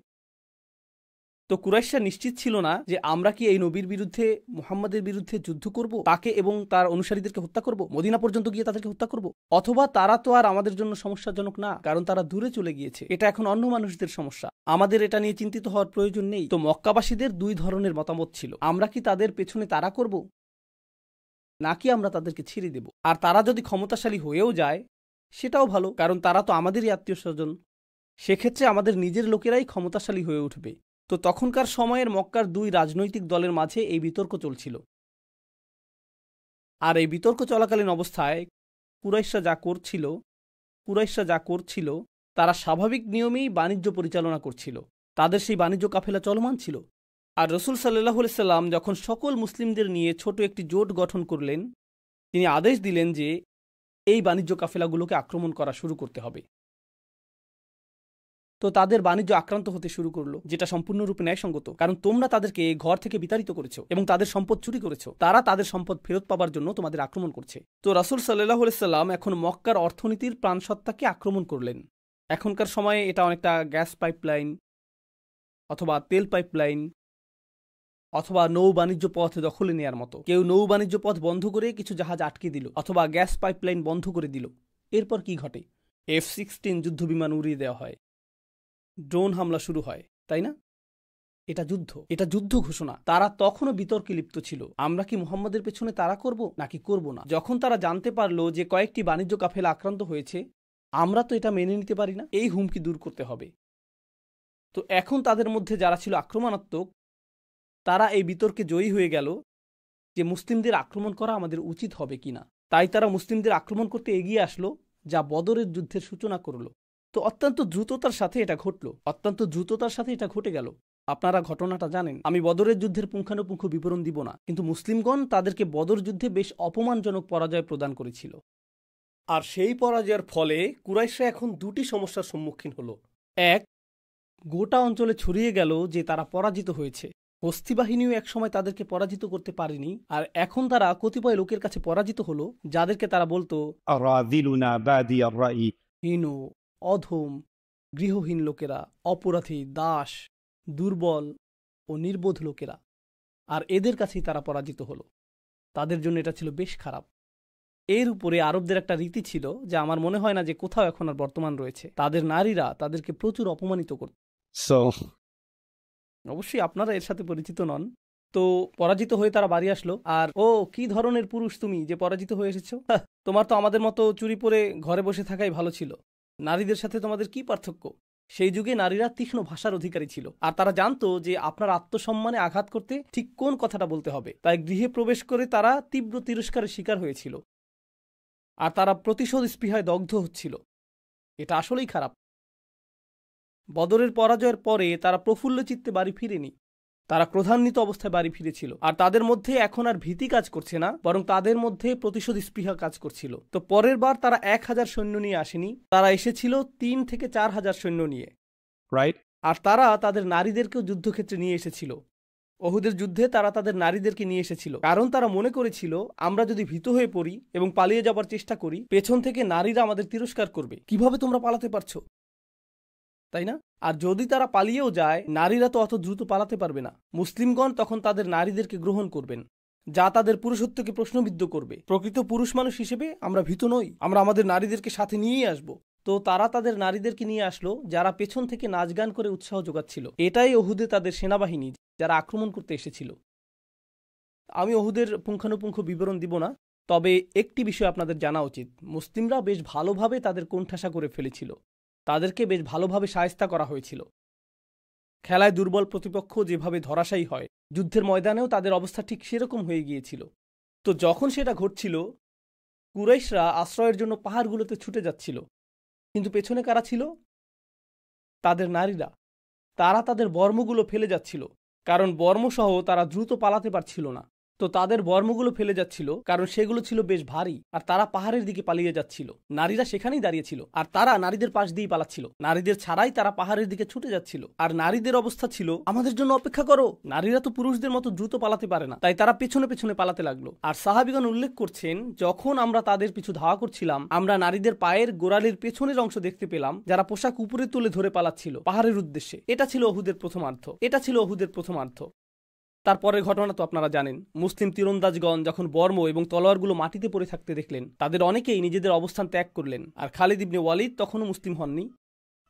তো কুরাইশরা নিশ্চিত ছিল না যে আমরা কি এই নবীর বিরুদ্ধে, মুহাম্মাদের বিরুদ্ধে যুদ্ধ করব, তাকে এবং তার অনুসারীদেরকে হত্যা করব, মদিনা পর্যন্ত গিয়ে তাদেরকে হত্যা করব, অথবা তারা তো আর আমাদের জন্য সমস্যাজনক না, কারণ তারা দূরে চলে গিয়েছে, এটা এখন অন্য মানুষদের সমস্যা, আমাদের এটা নিয়ে চিন্তিত হওয়ার প্রয়োজন নেই। তো মক্কাবাসীদের দুই ধরনের মতামত ছিল, আমরা কি তাদের পেছনে তাড়া করব, নাকি আমরা তাদেরকে ছেড়ে দেব। আর তারা যদি ক্ষমতাশালী হয়েও যায় সেটাও ভালো, কারণ তারা তো আমাদেরই আত্মীয় স্বজন, সেক্ষেত্রে আমাদের নিজের লোকেরাই ক্ষমতাশালী হয়ে উঠবে। তো তখনকার সময়ের মক্কার দুই রাজনৈতিক দলের মাঝে এই বিতর্ক চলছিল। আর এই বিতর্ক চলাকালীন অবস্থায় কুরাইশরা যা করছিল তারা স্বাভাবিক নিয়মেই বাণিজ্য পরিচালনা করছিল, তাদের সেই বাণিজ্য কাফেলা চলমান ছিল। আর রসুল সাল্লাল্লাহু আলাইহি সাল্লাম যখন সকল মুসলিমদের নিয়ে ছোট একটি জোট গঠন করলেন, তিনি আদেশ দিলেন যে এই বাণিজ্য কাফেলাগুলোকে আক্রমণ করা শুরু করতে হবে। তো তাদের বাণিজ্য আক্রান্ত হতে শুরু করলো, যেটা সম্পূর্ণরূপে ন্যায়সঙ্গত, কারণ তোমরা তাদেরকে ঘর থেকে বিতাড়িত করেছো এবং তাদের সম্পদ চুরি করেছো, তারা তাদের সম্পদ ফেরত পাবার জন্য তোমাদের আক্রমণ করছে। তো রাসূল সাল্লাল্লাহু আলাইহি সাল্লাম এখন মক্কার অর্থনীতির প্রাণসত্তাকে আক্রমণ করলেন। এখনকার সময়ে এটা অনেকটা গ্যাস পাইপলাইন অথবা তেল পাইপলাইন অথবা নৌ বাণিজ্য পথ দখলে নেয়ার মতো। কেউ নৌ বাণিজ্য পথ বন্ধ করে কিছু জাহাজ আটকে দিল অথবা গ্যাস পাইপলাইন বন্ধ করে দিল, এরপর কি ঘটে? F-16 যুদ্ধবিমান উড়িয়ে দেওয়া হয়, ড্রোন হামলা শুরু হয়, তাই না? এটা যুদ্ধ ঘোষণা। তারা তখনও বিতর্কে লিপ্ত ছিল, আমরা কি মুহাম্মাদের পেছনে তাড়া করব নাকি করব না। যখন তারা জানতে পারলো যে কয়েকটি বাণিজ্য কাফেলা আক্রান্ত হয়েছে, আমরা তো এটা মেনে নিতে পারি না, এই হুমকি দূর করতে হবে। তো এখন তাদের মধ্যে যারা ছিল আক্রমণাত্মক, তারা এই বিতর্কে জয়ী হয়ে গেল যে মুসলিমদের আক্রমণ করা আমাদের উচিত হবে কিনা। তাই তারা মুসলিমদের আক্রমণ করতে এগিয়ে আসলো, যা বদরের যুদ্ধের সূচনা করল। তো অত্যন্ত দ্রুততার সাথে এটা ঘটে গেল। আপনারা ঘটনাটা জানেন। আমি বদরের যুদ্ধের পুঙ্খানুপুঙ্খ বিবরণ দিব না, কিন্তু মুসলিমগণ তাদেরকে বদর যুদ্ধে বেশ অপমানজনক পরাজয় প্রদান করেছিল। আর সেই পরাজয়ের ফলে কুরাইশরা এখন দুটি সমস্যার সম্মুখীন হলো। এক, গোটা অঞ্চলে ছড়িয়ে গেল যে তারা পরাজিত হয়েছে। হস্তি বাহিনীও একসময় তাদেরকে পরাজিত করতে পারেনি, আর এখন তারা কতিপয় লোকের কাছে পরাজিত হলো যাদেরকে তারা বলতো أراذلنا بادي الرأي। হীন, অধম, গৃহহীন লোকেরা, অপরাধী, দাস, দুর্বল ও নির্বোধ লোকেরা। আর এদের কাছেই তারা পরাজিত হলো। তাদের জন্য এটা ছিল বেশ খারাপ। এর উপরে আরবদের একটা রীতি ছিল, যা আমার মনে হয় না যে কোথাও এখন আর বর্তমান রয়েছে। তাদের নারীরা তাদেরকে প্রচুর অপমানিত করত। So অবশ্যই আপনারা এর সাথে পরিচিত নন। তো পরাজিত হয়ে তারা বাড়ি আসলো, আর ও কি ধরনের পুরুষ তুমি যে পরাজিত হয়ে এসেছো? তোমার তো আমাদের মতো চুরি পরে ঘরে বসে থাকাই ভালো ছিল। নারীদের সাথে তোমাদের কি পার্থক্য? সেই যুগে নারীরা তীক্ষ্ণ ভাষার অধিকারী ছিল, আর তারা জানতো যে আপনার আত্মসম্মানে আঘাত করতে ঠিক কোন কথাটা বলতে হবে। তাই গৃহে প্রবেশ করে তারা তীব্র তিরস্কারের শিকার হয়েছিল, আর তারা প্রতিশোধ স্পৃহায় দগ্ধ হচ্ছিল। এটা আসলেই খারাপ। বদরের পরাজয়ের পরে তারা প্রফুল্ল চিত্তে বাড়ি ফিরেনি। তারা ক্রোধান্বিত অবস্থায় বাড়ি ফিরেছিল, আর তাদের মধ্যে এখন আর ভীতি কাজ করছে না, বরং তাদের মধ্যে প্রতিশোধ স্পৃহা কাজ করছিল। তো পরের বার তারা 1000 সৈন্য নিয়ে আসেনি, তারা এসেছিল 3 থেকে 4000 সৈন্য নিয়ে। right? আর তারা তাদের নারীদেরকেও যুদ্ধক্ষেত্রে নিয়ে এসেছিল। ওহুদের যুদ্ধে তারা তাদের নারীদেরকে নিয়ে এসেছিল, কারণ তারা মনে করেছিল আমরা যদি ভীত হয়ে পড়ি এবং পালিয়ে যাবার চেষ্টা করি, পেছন থেকে নারীরা আমাদের তিরস্কার করবে, কিভাবে তোমরা পালাতে পারছো, তাই না? আর যদি তারা পালিয়েও যায়, নারীরা তো অত দ্রুত পালাতে পারবে না। মুসলিমগণ তখন তাদের নারীদেরকে গ্রহণ করবেন, যা তাদের পুরুষত্বকে প্রশ্নবিদ্ধ করবে। প্রকৃত পুরুষ মানুষ হিসেবে আমরা ভীত নই, আমরা আমাদের নারীদেরকে সাথে নিয়েই আসব। তো তারা তাদের নারীদেরকে নিয়ে আসলো, যারা পেছন থেকে নাচ গান করে উৎসাহ যোগাচ্ছিল। এটাই ওহুদে তাদের সেনাবাহিনী, যারা আক্রমণ করতে এসেছিল। আমি ওহুদের পুঙ্খানুপুঙ্খ বিবরণ দিব না, তবে একটি বিষয় আপনাদের জানা উচিত। মুসলিমরা বেশ ভালোভাবে তাদের কোণঠাসা করে ফেলেছিল, তাদেরকে বেশ ভালোভাবে শায়েস্তা করা হয়েছিল। খেলায় দুর্বল প্রতিপক্ষ যেভাবে ধরাশায়ী হয়, যুদ্ধের ময়দানেও তাদের অবস্থা ঠিক সেরকম হয়ে গিয়েছিল। তো যখন সেটা ঘটছিল, কুরাইশরা আশ্রয়ের জন্য পাহাড়গুলোতে ছুটে যাচ্ছিল, কিন্তু পেছনে কারা ছিল? তাদের নারীরা। তারা তাদের বর্মগুলো ফেলে যাচ্ছিল, কারণ বর্মসহ তারা দ্রুত পালাতে পারছিল না। তো তাদের বর্মগুলো ফেলে যাচ্ছিল, কারণ সেগুলো ছিল বেশ ভারী, আর তারা পাহাড়ের দিকে পালিয়ে যাচ্ছিল। নারীরা সেখানেই দাঁড়িয়েছিল, আর তারা নারীদের পাশ দিয়েই পালাচ্ছিল। নারীদের ছাড়াই তারা পাহাড়ের দিকে ছুটে যাচ্ছিল, আর নারীদের অবস্থা ছিল, আমাদের জন্য অপেক্ষা করো। নারীরা তো পুরুষদের মতো দ্রুত পালাতে পারে না, তাই তারা পেছনে পেছনে পালাতে লাগলো। আর সাহাবীগণ উল্লেখ করছেন, যখন আমরা তাদের পিছু ধাওয়া করছিলাম, আমরা নারীদের পায়ের গোড়ালির পেছনের অংশ দেখতে পেলাম, যারা পোশাক উপরে তুলে ধরে পালাচ্ছিল পাহাড়ের উদ্দেশ্যে। এটা ছিল ওহুদের প্রথমার্ধ। তারপরের ঘটনা তো আপনারা জানেন। মুসলিম তীরন্দাজগণ যখন বর্ম এবং তলোয়ারগুলো মাটিতে পড়ে থাকতে দেখলেন, তাদের অনেকেই নিজেদের অবস্থান ত্যাগ করলেন। আর খালিদ ইবনে ওয়ালিদ তখনও মুসলিম হননি।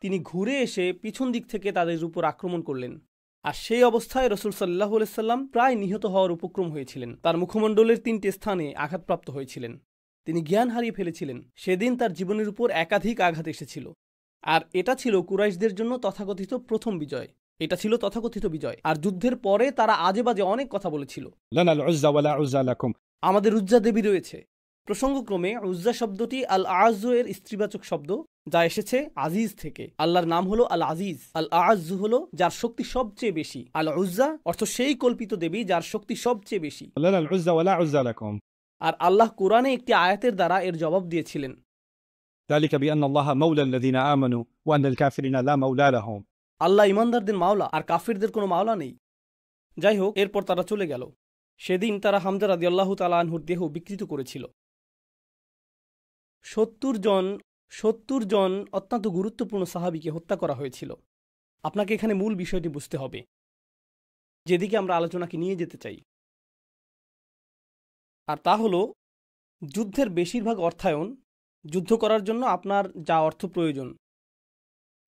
তিনি ঘুরে এসে পিছন দিক থেকে তাদের উপর আক্রমণ করলেন। আর সেই অবস্থায় রাসূল সাল্লাল্লাহু আলাইহি সাল্লাম প্রায় নিহত হওয়ার উপক্রম হয়েছিলেন। তার মুখমণ্ডলের 3টে স্থানে আঘাতপ্রাপ্ত হয়েছিলেন। তিনি জ্ঞান হারিয়ে ফেলেছিলেন। সেদিন তার জীবনের উপর একাধিক আঘাত এসেছিল। আর এটা ছিল কুরাইশদের জন্য তথাকথিত প্রথম বিজয়। আর যুদ্ধের পরে তারা আজে বাজে অনেক কথা বলেছিল। لنا العزى ولا عزى لكم। আমাদের উজ্জা দেবী রয়েছে। প্রসঙ্গক্রমে উজ্জা শব্দটি আল আযু এর স্ত্রীবাচক শব্দ, যা এসেছে আজিজ থেকে। আল্লাহর নাম হলো আল আজিজ। আল আযু হলো যার শক্তি সবচেয়ে বেশি। আল উজ্জা অর্থ সেই কল্পিত দেবী যার শক্তি সবচেয়ে বেশি। لنا العزى ولا عزى لكم। আর আল্লাহ কোরআনে একটি আয়াতের দ্বারা এর জবাব দিয়েছিলেন। ذلك بأن الله مولى الذين آمنوا وأن الكافرين لا مولى لهم। আল্লাহ ইমানদারদের মাওলা, আর কাফিরদের কোনো মাওলা নেই। যাই হোক, এরপর তারা চলে গেল। সেদিন তারা হামজা রাদিয়াল্লাহু তাআলা আনহুর দেহ বিকৃত করেছিল। 70 জন অত্যন্ত গুরুত্বপূর্ণ সাহাবীকে হত্যা করা হয়েছিল। আপনাকে এখানে মূল বিষয়টি বুঝতে হবে, যেদিকে আমরা আলোচনাকে নিয়ে যেতে চাই। আর তা হলো যুদ্ধের বেশিরভাগ অর্থায়ন। যুদ্ধ করার জন্য আপনার যা অর্থ প্রয়োজন,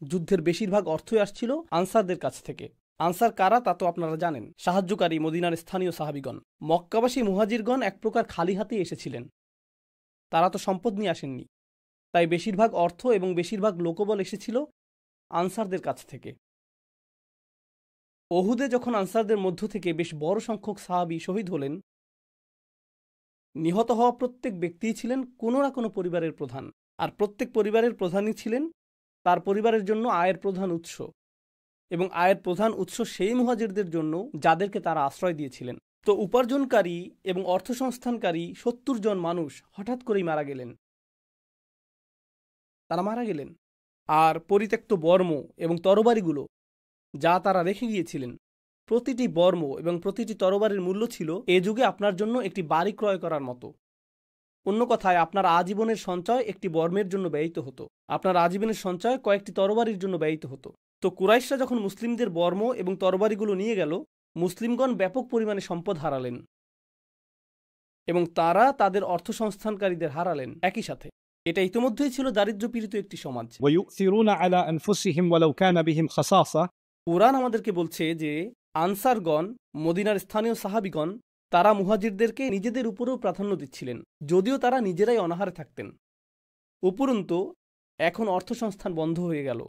যুদ্ধের বেশিরভাগ অর্থই আসছিল আনসারদের কাছ থেকে। আনসার কারা তা তো আপনারা জানেন, সাহায্যকারী মদিনার স্থানীয় সাহাবীগণ। মক্কাবাসী মুহাজিরগণ এক প্রকার খালি হাতে এসেছিলেন, তারা তো সম্পদ নিয়ে আসেননি। তাই বেশিরভাগ অর্থ এবং বেশিরভাগ লোকবল এসেছিল আনসারদের কাছ থেকে। ওহুদে যখন আনসারদের মধ্য থেকে বেশ বড় সংখ্যক সাহাবী শহীদ হলেন, নিহত হওয়া প্রত্যেক ব্যক্তিই ছিলেন কোনো না কোনো পরিবারের প্রধান। আর প্রত্যেক পরিবারের প্রধানই ছিলেন তার পরিবারের জন্য আয়ের প্রধান উৎস, এবং আয়ের প্রধান উৎস সেই মুহাজিরদের জন্য যাদেরকে তারা আশ্রয় দিয়েছিলেন। তো উপার্জনকারী এবং অর্থসংস্থানকারী ৭০ জন মানুষ হঠাৎ করেই মারা গেলেন। তারা মারা গেলেন। আর পরিত্যক্ত বর্ম এবং তরবারিগুলো যা তারা রেখে গিয়েছিলেন, প্রতিটি বর্ম এবং প্রতিটি তরবারির মূল্য ছিল এ যুগে আপনার জন্য একটি বাড়ি ক্রয় করার মতো। অন্য কথায়, আপনার আজীবনের সঞ্চয় একটি বর্মের জন্য ব্যয়িত হতো, আপনার আজীবনের সঞ্চয় কয়েকটি তরবারির জন্য ব্যয়িত হতো। তো কুরাইশরা যখন মুসলিমদের বর্ম এবং তরবারিগুলো নিয়ে গেল, মুসলিমগণ ব্যাপক পরিমাণে সম্পদ হারালেন এবং তারা তাদের অর্থসংস্থানকারীদের হারালেন একই সাথে। এটা ইতিমধ্যেই ছিল দারিদ্র্যপীড়িত একটি সমাজ। ويؤثرون على أنفسهم ولو كان بهم خصاصة কুরআন আমাদেরকে বলছে যে আনসারগণ, মদিনার স্থানীয় সাহাবিগণ, তারা মুহাজিরদেরকে নিজেদের উপরেও প্রাধান্য দিচ্ছিলেন, যদিও তারা নিজেরাই অনাহারে থাকতেন। উপরন্তু এখন অর্থসংস্থান বন্ধ হয়ে গেল।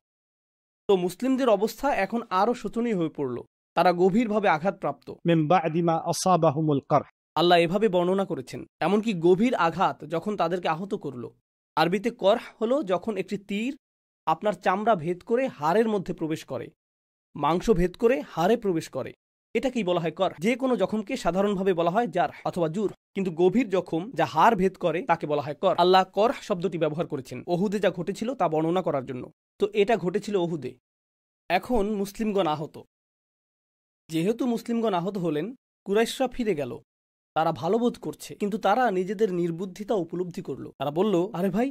তো মুসলিমদের অবস্থা এখন আরও শোচনীয় হয়ে পড়ল। তারা গভীরভাবে আঘাতপ্রাপ্ত। من بعد ما أصابهم القرح আল্লাহ এভাবে বর্ণনা করেছেন, এমনকি গভীর আঘাত যখন তাদেরকে আহত করল। আরবিতে করহ হলো যখন একটি তীর আপনার চামড়া ভেদ করে হাড়ের মধ্যে প্রবেশ করে, মাংস ভেদ করে হাড়ে প্রবেশ করে, এটাকেই বলা হয় কর। যে কোনো জখমকে সাধারণভাবে বলা হয় জার অথবা জুর, কিন্তু গভীর জখম যা হাড় ভেদ করে তাকে বলা হয় কর। আল্লাহ কর শব্দটি ব্যবহার করেছেন ওহুদে যা ঘটেছিল তা বর্ণনা করার জন্য। তো এটা ঘটেছিল ওহুদে। এখন মুসলিমগণ আহত। যেহেতু মুসলিমগণ আহত হলেন, কুরাইশরা ফিরে গেল। তারা ভালো বোধ করছে, কিন্তু তারা নিজেদের নির্বুদ্ধিতা উপলব্ধি করল। তারা বলল, আরে ভাই,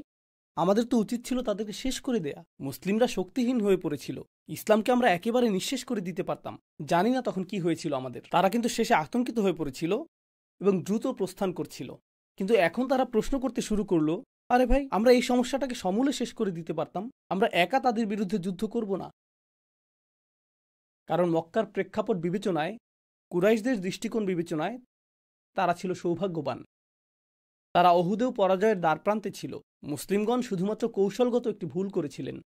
আমাদের তো উচিত ছিল তাদেরকে শেষ করে দেয়া। মুসলিমরা শক্তিহীন হয়ে পড়েছিল, ইসলামকে আমরা একেবারে নিঃশেষ করে দিতে পারতাম। জানি না তখন কি হয়েছিল আমাদের। তারা কিন্তু শেষে আতঙ্কিত হয়ে পড়েছিল এবং দ্রুত প্রস্থান করছিল। কিন্তু এখন তারা প্রশ্ন করতে শুরু করলো, আরে ভাই, আমরা এই সমস্যাটাকে সমূলে শেষ করে দিতে পারতাম। আমরা একা তাদের বিরুদ্ধে যুদ্ধ করব না। কারণ মক্কার প্রেক্ষাপট বিবেচনায়, কুরাইশদের দৃষ্টিকোণ বিবেচনায় তারা ছিল সৌভাগ্যবান। তারা ওহুদেও পরাজয়ের দ্বারপ্রান্তে ছিল। মুসলিমগণ শুধুমাত্র কৌশলগত একটি ভুল করেছিলেন,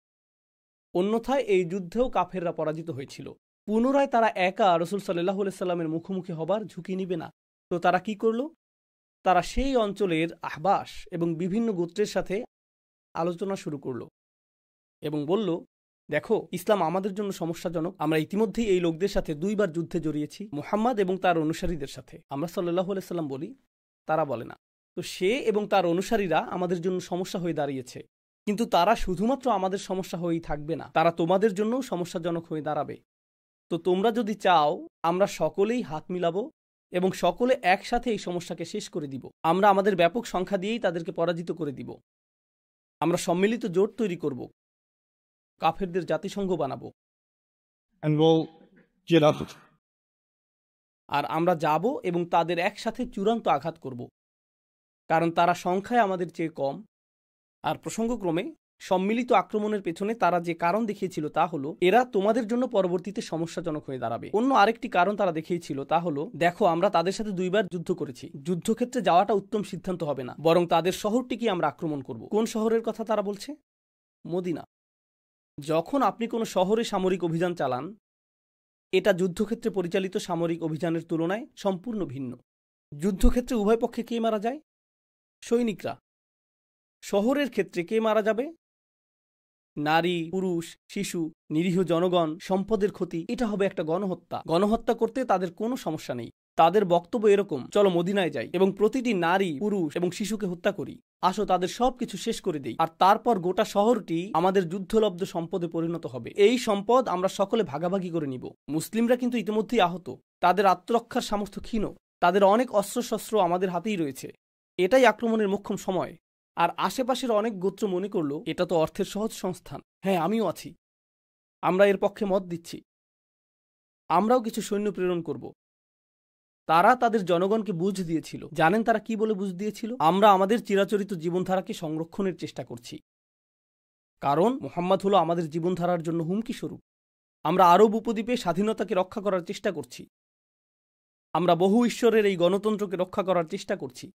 অন্যথায় এই যুদ্ধেও কাফেররা পরাজিত হয়েছিল। পুনরায় তারা একা রাসূল সাল্লাল্লাহু আলাইহি সাল্লামের মুখোমুখি হবার ঝুঁকি নিবে না। তো তারা কি করল? তারা সেই অঞ্চলের আহবাস এবং বিভিন্ন গোত্রের সাথে আলোচনা শুরু করল এবং বলল, দেখো, ইসলাম আমাদের জন্য সমস্যাজনক। আমরা ইতিমধ্যেই এই লোকদের সাথে 2 বার যুদ্ধে জড়িয়েছি, মুহাম্মদ এবং তার অনুসারীদের সাথে। আমরা সাল্লাল্লাহু আলাইহি সাল্লাম বলি, তারা বলে না। তো সে এবং তার অনুসারীরা আমাদের জন্য সমস্যা হয়ে দাঁড়িয়েছে। কিন্তু তারা শুধুমাত্র আমাদের সমস্যা হয়েই থাকবে না, তারা তোমাদের জন্যও সমস্যাজনক হয়ে দাঁড়াবে। তো তোমরা যদি চাও, আমরা সকলেই হাত মিলাবো এবং সকলে একসাথে এই সমস্যাকে শেষ করে দিব। আমরা আমাদের ব্যাপক সংখ্যা দিয়েই তাদেরকে পরাজিত করে দিব। আমরা সম্মিলিত জোট তৈরি করব, কাফেরদের জাতিসংঘ বানাবো, and we'll get up. আর আমরা যাব এবং তাদের একসাথে চূড়ান্ত আঘাত করব, কারণ তারা সংখ্যায় আমাদের চেয়ে কম। আর প্রসঙ্গক্রমে সম্মিলিত আক্রমণের পেছনে তারা যে কারণ দেখিয়েছিল তা হলো, এরা তোমাদের জন্য পরবর্তীতে সমস্যাজনক হয়ে দাঁড়াবে। অন্য আরেকটি কারণ তারা দেখিয়েছিল, তা হলো, দেখো, আমরা তাদের সাথে 2 বার যুদ্ধ করেছি, যুদ্ধক্ষেত্রে যাওয়াটা উত্তম সিদ্ধান্ত হবে না, বরং তাদের শহরটিকে আমরা আক্রমণ করব। কোন শহরের কথা তারা বলছে? মদিনা। যখন আপনি কোনো শহরে সামরিক অভিযান চালান, এটা যুদ্ধক্ষেত্রে পরিচালিত সামরিক অভিযানের তুলনায় সম্পূর্ণ ভিন্ন। যুদ্ধক্ষেত্রে উভয় পক্ষে কে মারা যায়? সৈনিকরা। শহরের ক্ষেত্রে কে মারা যাবে? নারী, পুরুষ, শিশু, নিরীহ জনগণ, সম্পদের ক্ষতি। এটা হবে একটা গণহত্যা। গণহত্যা করতে তাদের কোনো সমস্যা নেই। তাদের বক্তব্য এরকম, চলো মদিনায় যাই এবং প্রতিটি নারী, পুরুষ এবং শিশুকে হত্যা করি। আসো তাদের সবকিছু শেষ করে দেই, আর তারপর গোটা শহরটি আমাদের যুদ্ধলব্ধ সম্পদে পরিণত হবে। এই সম্পদ আমরা সকলে ভাগাভাগি করে নিব। মুসলিমরা কিন্তু ইতিমধ্যেই আহত, তাদের আত্মরক্ষার সামর্থ্য ক্ষীণ, তাদের অনেক অস্ত্রশস্ত্র আমাদের হাতেই রয়েছে। এটাই আক্রমণের মোক্ষম সময়। আর আশেপাশের অনেক গোত্র মনে করল, এটা তো অর্থের সহজ সংস্থান। হ্যাঁ, আমিও আছি, আমরা এর পক্ষে মত দিচ্ছি, আমরাও কিছু সৈন্য প্রেরণ করব। তারা তাদের জনগণকে বুঝ দিয়েছিল। জানেন তারা কি বলে বুঝ দিয়েছিল? আমরা আমাদের চিরাচরিত জীবনধারাকে সংরক্ষণের চেষ্টা করছি, কারণ মুহাম্মদ হলো আমাদের জীবনধারার জন্য হুমকি স্বরূপ। আমরা আরব উপদ্বীপে স্বাধীনতাকে রক্ষা করার চেষ্টা করছি, আমরা বহু ঈশ্বরের এই গণতন্ত্রকে রক্ষা করার চেষ্টা করছি।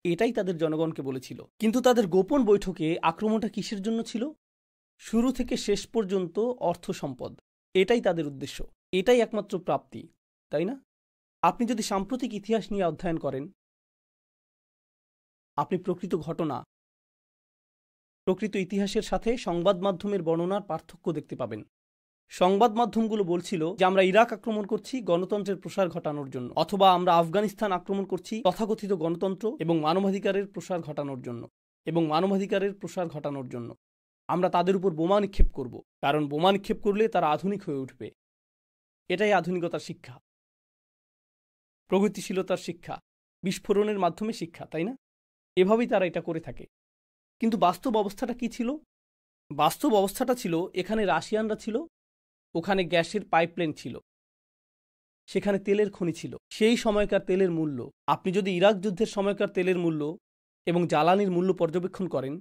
এটাই তাদের জনগণকে বলেছিল। কিন্তু তাদের গোপন বৈঠকে আক্রমণটা কিসের জন্য ছিল? শুরু থেকে শেষ পর্যন্ত অর্থ সম্পদ। এটাই তাদের উদ্দেশ্য, এটাই একমাত্র প্রাপ্তি, তাই না? আপনি যদি সাম্প্রতিক ইতিহাস নিয়ে অধ্যয়ন করেন, আপনি প্রকৃত ঘটনা প্রকৃত ইতিহাসের সাথে সংবাদ মাধ্যমের বর্ণনার পার্থক্য দেখতে পাবেন। সংবাদ মাধ্যমগুলো বলছিল যে আমরা ইরাক আক্রমণ করছি গণতন্ত্রের প্রসার ঘটানোর জন্য, অথবা আমরা আফগানিস্তান আক্রমণ করছি তথাকথিত গণতন্ত্র এবং মানবাধিকারের প্রসার ঘটানোর জন্য। আমরা তাদের উপর বোমা নিক্ষেপ করব, কারণ বোমা নিক্ষেপ করলে তারা আধুনিক হয়ে উঠবে। এটাই আধুনিকতার শিক্ষা, প্রগতিশীলতার শিক্ষা, বিস্ফোরণের মাধ্যমে শিক্ষা, তাই না? এভাবেই তারা এটা করে থাকে। কিন্তু বাস্তব অবস্থাটা কি ছিল? বাস্তব অবস্থাটা ছিল, এখানে রাশিয়ানরা ছিল, ওখানে গ্যাসের পাইপলাইন ছিল, সেখানে তেলের খনি ছিল। সেই সময়কার তেলের মূল্য, আপনি যদি ইরাক যুদ্ধের সময়কার তেলের মূল্য এবং জ্বালানির মূল্য পর্যবেক্ষণ করেন,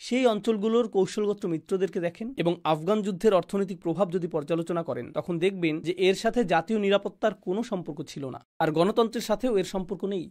সেই অঞ্চলগুলোর কৌশলগত মিত্রদেরকে দেখেন এবং আফগান যুদ্ধের অর্থনৈতিক প্রভাব যদি পর্যালোচনা করেন, তখন দেখবেন যে এর সাথে জাতীয় নিরাপত্তার কোনো সম্পর্ক ছিল না, আর গণতন্ত্রের সাথেও এর সম্পর্ক নেই।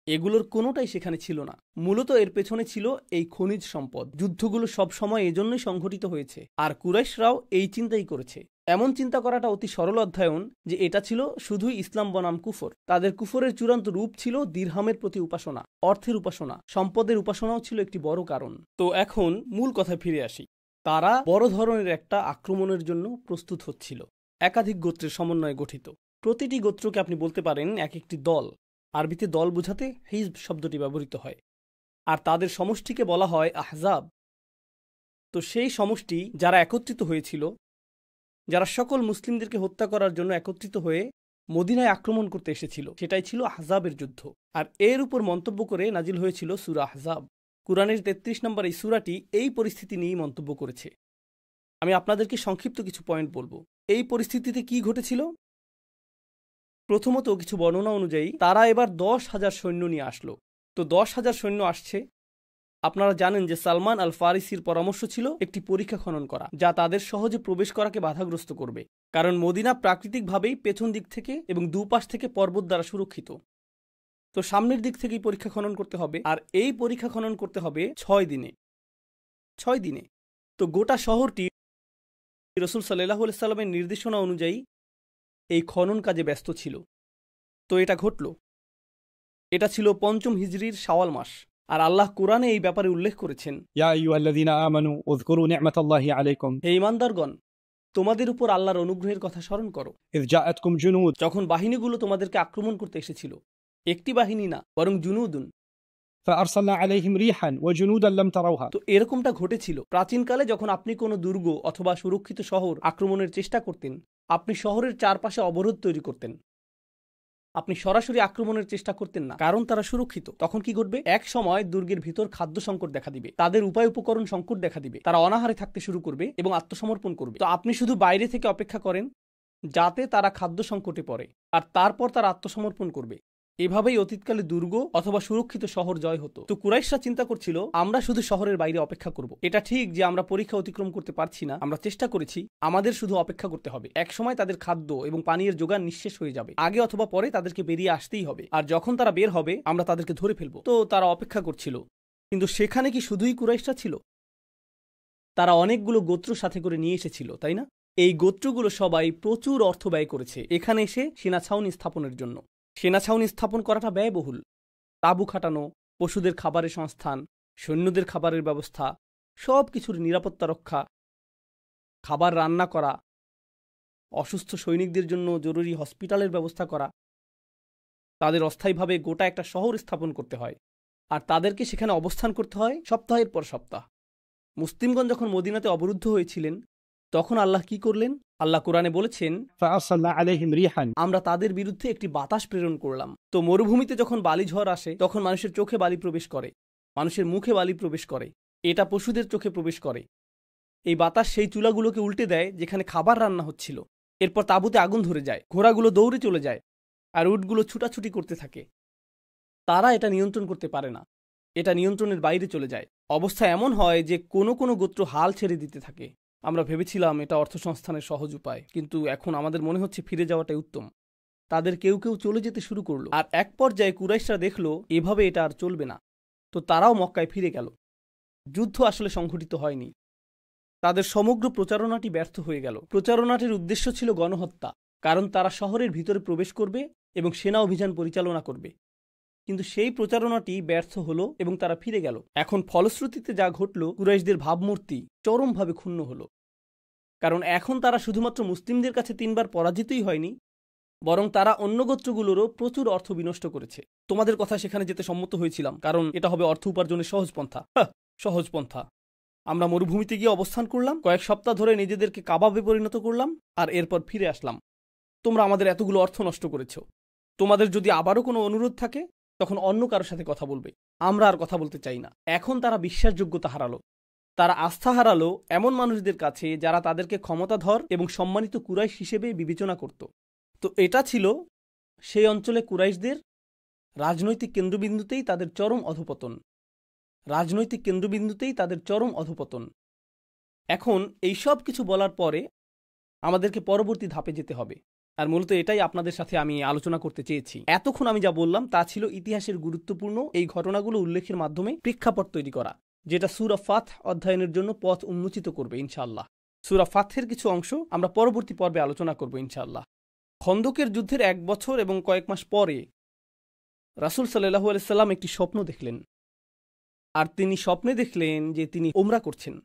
এগুলোর কোনোটাই সেখানে ছিল না। মূলত এর পেছনে ছিল এই খনিজ সম্পদ। যুদ্ধগুলো সব সময় এজন্যই সংঘটিত হয়েছে, আর কুরাইশরাও এই চিন্তাই করেছে। এমন চিন্তা করাটা অতি সরল অধ্যয়ন যে এটা ছিল শুধুই ইসলাম বনাম কুফর। তাদের কুফরের চূড়ান্ত রূপ ছিল দিরহামের প্রতি উপাসনা, অর্থের উপাসনা, সম্পদের উপাসনাও ছিল একটি বড় কারণ। তো এখন মূল কথায় ফিরে আসি। তারা বড় ধরনের একটা আক্রমণের জন্য প্রস্তুত হচ্ছিল। একাধিক গোত্রের সমন্বয়ে গঠিত। প্রতিটি গোত্রকে আপনি বলতে পারেন এক একটি দল। আরবিতে দল বোঝাতে হিজব শব্দটি ব্যবহৃত হয়, আর তাদের সমষ্টিকে বলা হয় আহজাব। তো সেই সমষ্টি যারা একত্রিত হয়েছিল, যারা সকল মুসলিমদেরকে হত্যা করার জন্য একত্রিত হয়ে মদিনায় আক্রমণ করতে এসেছিল, সেটাই ছিল আহজাবের যুদ্ধ। আর এর উপর মন্তব্য করে নাজিল হয়েছিল সূরা আহজাব। কুরআনের ৩৩ নম্বর এই সূরাটি এই পরিস্থিতি নিয়েই মন্তব্য করেছে। আমি আপনাদেরকে সংক্ষিপ্ত কিছু পয়েন্ট বলবো। এই পরিস্থিতিতে কি ঘটেছিল? প্রথমত, কিছু বর্ণনা অনুযায়ী তারা এবার 10,000 সৈন্য নিয়ে আসলো। তো 10,000 সৈন্য আসছে। আপনারা জানেন যে সালমান আল ফারিসির পরামর্শ ছিল একটি পরীক্ষা খনন করা, যা তাদের সহজে প্রবেশ করাকে বাধাগ্রস্ত করবে, কারণ মদিনা প্রাকৃতিকভাবেই পেছন দিক থেকে এবং দুপাশ থেকে পর্বত দ্বারা সুরক্ষিত। তো সামনের দিক থেকেই পরীক্ষা খনন করতে হবে, আর এই পরীক্ষা খনন করতে হবে 6 দিনে। 6 দিনে। তো গোটা শহরটি রাসূল সাল্লাল্লাহু আলাইহি সাল্লামের নির্দেশনা অনুযায়ী এই খনন কাজে ব্যস্ত ছিল। তো এটা ঘটল। এটা ছিল ৫ম হিজরির শাওয়াল মাস। আর আল্লাহ কোরআনে এই ব্যাপারে উল্লেখ করেছেন, ইয়া আইয়ুহাল্লাযীনা আমানু উযকুরু নি'মাতাল্লাহি আলাইকুম, হে ঈমানদারগণ, তোমাদের উপর আল্লাহর অনুগ্রহের কথা স্মরণ করো। ইয জাআতকুম জুনুদ, যখন বাহিনীগুলো তোমাদেরকে আক্রমণ করতে এসেছিল, একটি বাহিনী না, বরং জুনুদুন, ফাআরসালনা আলাইহিম রিহান ওয়া জুনুদান লাম তারাউহা। তো এরকমটা ঘটেছিল প্রাচীনকালে। যখন আপনি কোনো দুর্গ অথবা সুরক্ষিত শহর আক্রমণের চেষ্টা করতেন, আপনি শহরের চারপাশে অবরোধ তৈরি করতেন। আপনি সরাসরি আক্রমণের চেষ্টা করতেন না, কারণ তারা সুরক্ষিত। তখন কি ঘটবে? এক সময় দুর্গের ভিতর খাদ্য সংকট দেখা দিবে, তাদের উপায় উপকরণ সংকট দেখা দিবে, তারা অনাহারে থাকতে শুরু করবে এবং আত্মসমর্পণ করবে। তো আপনি শুধু বাইরে থেকে অপেক্ষা করেন যাতে তারা খাদ্য সংকটে পড়ে, আর তারপর তারা আত্মসমর্পণ করবে। এভাবেই অতীতকালে দুর্গ অথবা সুরক্ষিত শহর জয় হতো। তো কুরাইশরা চিন্তা করছিল, আমরা শুধু শহরের বাইরে অপেক্ষা করব। এটা ঠিক যে আমরা পরীক্ষা অতিক্রম করতে পারছি না, আমরা চেষ্টা করেছি, আমাদের শুধু অপেক্ষা করতে হবে। এক সময় তাদের খাদ্য এবং পানীয়ের জোগান নিঃশেষ হয়ে যাবে, আগে অথবা পরে তাদেরকে বেরিয়ে আসতেই হবে, আর যখন তারা বের হবে আমরা তাদেরকে ধরে ফেলবো। তো তারা অপেক্ষা করছিল। কিন্তু সেখানে কি শুধুই কুরাইশরা ছিল? তারা অনেকগুলো গোত্র সাথে করে নিয়ে এসেছিল, তাই না? এই গোত্রগুলো সবাই প্রচুর অর্থ ব্যয় করেছে এখানে এসে সেনা ছাউনি স্থাপনের জন্য। সেনা ছাউনি স্থাপন করাটা ব্যয়বহুল। তাঁবু খাটানো, পশুদের খাবারের সংস্থান, সৈন্যদের খাবারের ব্যবস্থা, সব কিছুর নিরাপত্তা রক্ষা, খাবার রান্না করা, অসুস্থ সৈনিকদের জন্য জরুরি হসপিটালের ব্যবস্থা করা, তাদের অস্থায়ীভাবে গোটা একটা শহর স্থাপন করতে হয়, আর তাদেরকে সেখানে অবস্থান করতে হয় সপ্তাহের পর সপ্তাহ। মুসলিমগণ যখন মদিনাতে অবরুদ্ধ হয়েছিলেন, তখন আল্লাহ কি করলেন? আল্লাহ কোরআনে বলেছেন, ফাআরসালনা আলাইহিম রিহান, আমরা তাদের বিরুদ্ধে একটি বাতাস প্রেরণ করলাম। তো মরুভূমিতে যখন বালি ঝড় আসে, তখন মানুষের চোখে বালি প্রবেশ করে, মানুষের মুখে বালি প্রবেশ করে, এটা পশুদের চোখে প্রবেশ করে। এই বাতাস সেই চুলাগুলোকে উল্টে দেয় যেখানে খাবার রান্না হচ্ছিল। এরপর তাঁবুতে আগুন ধরে যায়, ঘোড়াগুলো দৌড়ে চলে যায়, আর উটগুলো ছুটাছুটি করতে থাকে। তারা এটা নিয়ন্ত্রণ করতে পারে না, এটা নিয়ন্ত্রণের বাইরে চলে যায়। অবস্থা এমন হয় যে কোনো কোনো গোত্র হাল ছেড়ে দিতে থাকে। আমরা ভেবেছিলাম এটা অর্থসংস্থানের সহজ উপায়, কিন্তু এখন আমাদের মনে হচ্ছে ফিরে যাওয়াটাই উত্তম। তাদের কেউ কেউ চলে যেতে শুরু করলো, আর এক পর্যায়ে কুরাইশরা দেখলো এভাবে এটা আর চলবে না। তো তারাও মক্কায় ফিরে গেল। যুদ্ধ আসলে সংঘটিত হয়নি, তাদের সমগ্র প্রচারণাটি ব্যর্থ হয়ে গেল। প্রচারণাটির উদ্দেশ্য ছিল গণহত্যা, কারণ তারা শহরের ভিতরে প্রবেশ করবে এবং সেনা অভিযান পরিচালনা করবে। কিন্তু সেই প্রচারণাটি ব্যর্থ হলো এবং তারা ফিরে গেল। এখন ফলশ্রুতিতে যা ঘটল, কুরাইশদের ভাবমূর্তি চরমভাবে ক্ষুণ্ণ হলো। কারণ এখন তারা শুধুমাত্র মুসলিমদের কাছে 3 বার পরাজিতই হয়নি, বরং তারা অন্য গোত্রগুলোরও প্রচুর অর্থ বিনষ্ট করেছে। তোমাদের কথা সেখানে যেতে সম্মত হয়েছিলাম, কারণ এটা হবে অর্থ উপার্জনের সহজ পন্থা। সহজ পন্থা। আমরা মরুভূমিতে গিয়ে অবস্থান করলাম, কয়েক সপ্তাহ ধরে নিজেদেরকে কাবাবে পরিণত করলাম, আর এরপর ফিরে আসলাম। তোমরা আমাদের এতগুলো অর্থ নষ্ট করেছ। তোমাদের যদি আবারও কোনো অনুরোধ থাকে তখন অন্য কারোর সাথে কথা বলবে, আমরা আর কথা বলতে চাই না। এখন তারা বিশ্বাসযোগ্যতা হারালো, তারা আস্থা হারালো এমন মানুষদের কাছে যারা তাদেরকে ক্ষমতাধর এবং সম্মানিত কুরাইশ হিসেবে বিবেচনা করত। তো এটা ছিল সেই অঞ্চলে কুরাইশদের রাজনৈতিক কেন্দ্রবিন্দুতেই তাদের চরম অধঃপতন। রাজনৈতিক কেন্দ্রবিন্দুতেই তাদের চরম অধঃপতন। এখন এই সব কিছু বলার পরে আমাদেরকে পরবর্তী ধাপে যেতে হবে, আর মূলত এটাই আপনাদের সাথে আমি আলোচনা করতে চেয়েছি। এতক্ষণ আমি যা বললাম তা ছিল ইতিহাসের গুরুত্বপূর্ণ এই ঘটনাগুলো উল্লেখের মাধ্যমে প্রেক্ষাপট তৈরি করা, যেটা সূরা ফাথ অধ্যয়নের জন্য পথ উন্মোচিত করবে ইনশাআল্লাহ। সূরা ফাথের কিছু অংশ আমরা পরবর্তী পর্বে আলোচনা করব ইনশাআল্লাহ। খন্দকের যুদ্ধের 1 বছর এবং কয়েক মাস পরে রাসূল সাল্লাল্লাহু আলাইহি সাল্লাম একটি স্বপ্ন দেখলেন, আর তিনি স্বপ্নে দেখলেন যে তিনি ওমরা করছেন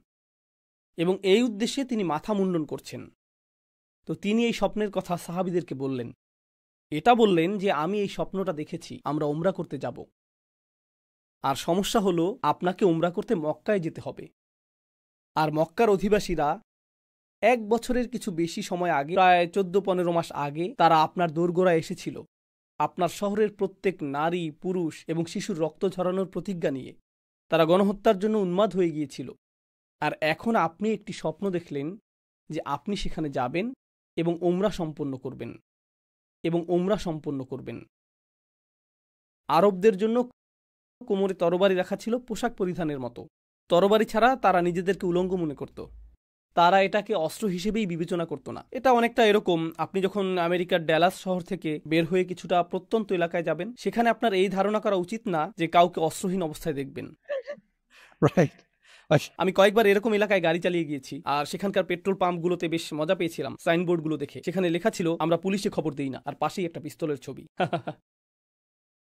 এবং এই উদ্দেশ্যে তিনি মাথা মুন্ডন করছেন। তো তিনি এই স্বপ্নের কথা সাহাবীদেরকে বললেন। এটা বললেন যে আমি এই স্বপ্নটা দেখেছি, আমরা ওমরা করতে যাব, আর সমস্যা হলো আপনাকে ওমরা করতে মক্কায় যেতে হবে। আর মক্কার অধিবাসীরা 1 বছরের কিছু বেশি সময় আগে, প্রায় 14-15 মাস আগে, তারা আপনার দোরগোড়ায় এসেছিল আপনার শহরের প্রত্যেক নারী, পুরুষ এবং শিশুর রক্ত ঝরানোর প্রতিজ্ঞা নিয়ে। তারা গণহত্যার জন্য উন্মাদ হয়ে গিয়েছিল। আর এখন আপনি একটি স্বপ্ন দেখলেন যে আপনি সেখানে যাবেন এবং ওমরা সম্পন্ন করবেন। আরবদের জন্য কোমরে তরবারি রাখা ছিল পোশাক পরিধানের মতো। তরবারি ছাড়া তারা নিজেদেরকে উলঙ্গ মনে করত। তারা এটাকে অস্ত্র হিসেবেই বিবেচনা করত না। এটা অনেকটা এরকম, আপনি যখন আমেরিকার ড্যালাস শহর থেকে বের হয়ে কিছুটা প্রত্যন্ত এলাকায় যাবেন, সেখানে আপনার এই ধারণা করা উচিত না যে কাউকে অস্ত্রহীন অবস্থায় দেখবেন। Right. আমি কয়েকবার এরকম এলাকায় গাড়ি চালিয়ে গিয়েছি, আর সেখানকার পেট্রোল পাম্পগুলোতে বেশ মজা পেয়েছিলাম সাইনবোর্ডগুলো দেখে। সেখানে লেখা ছিল আমরা পুলিশে খবর দিই না, আর পাশেই একটা পিস্তলের ছবি।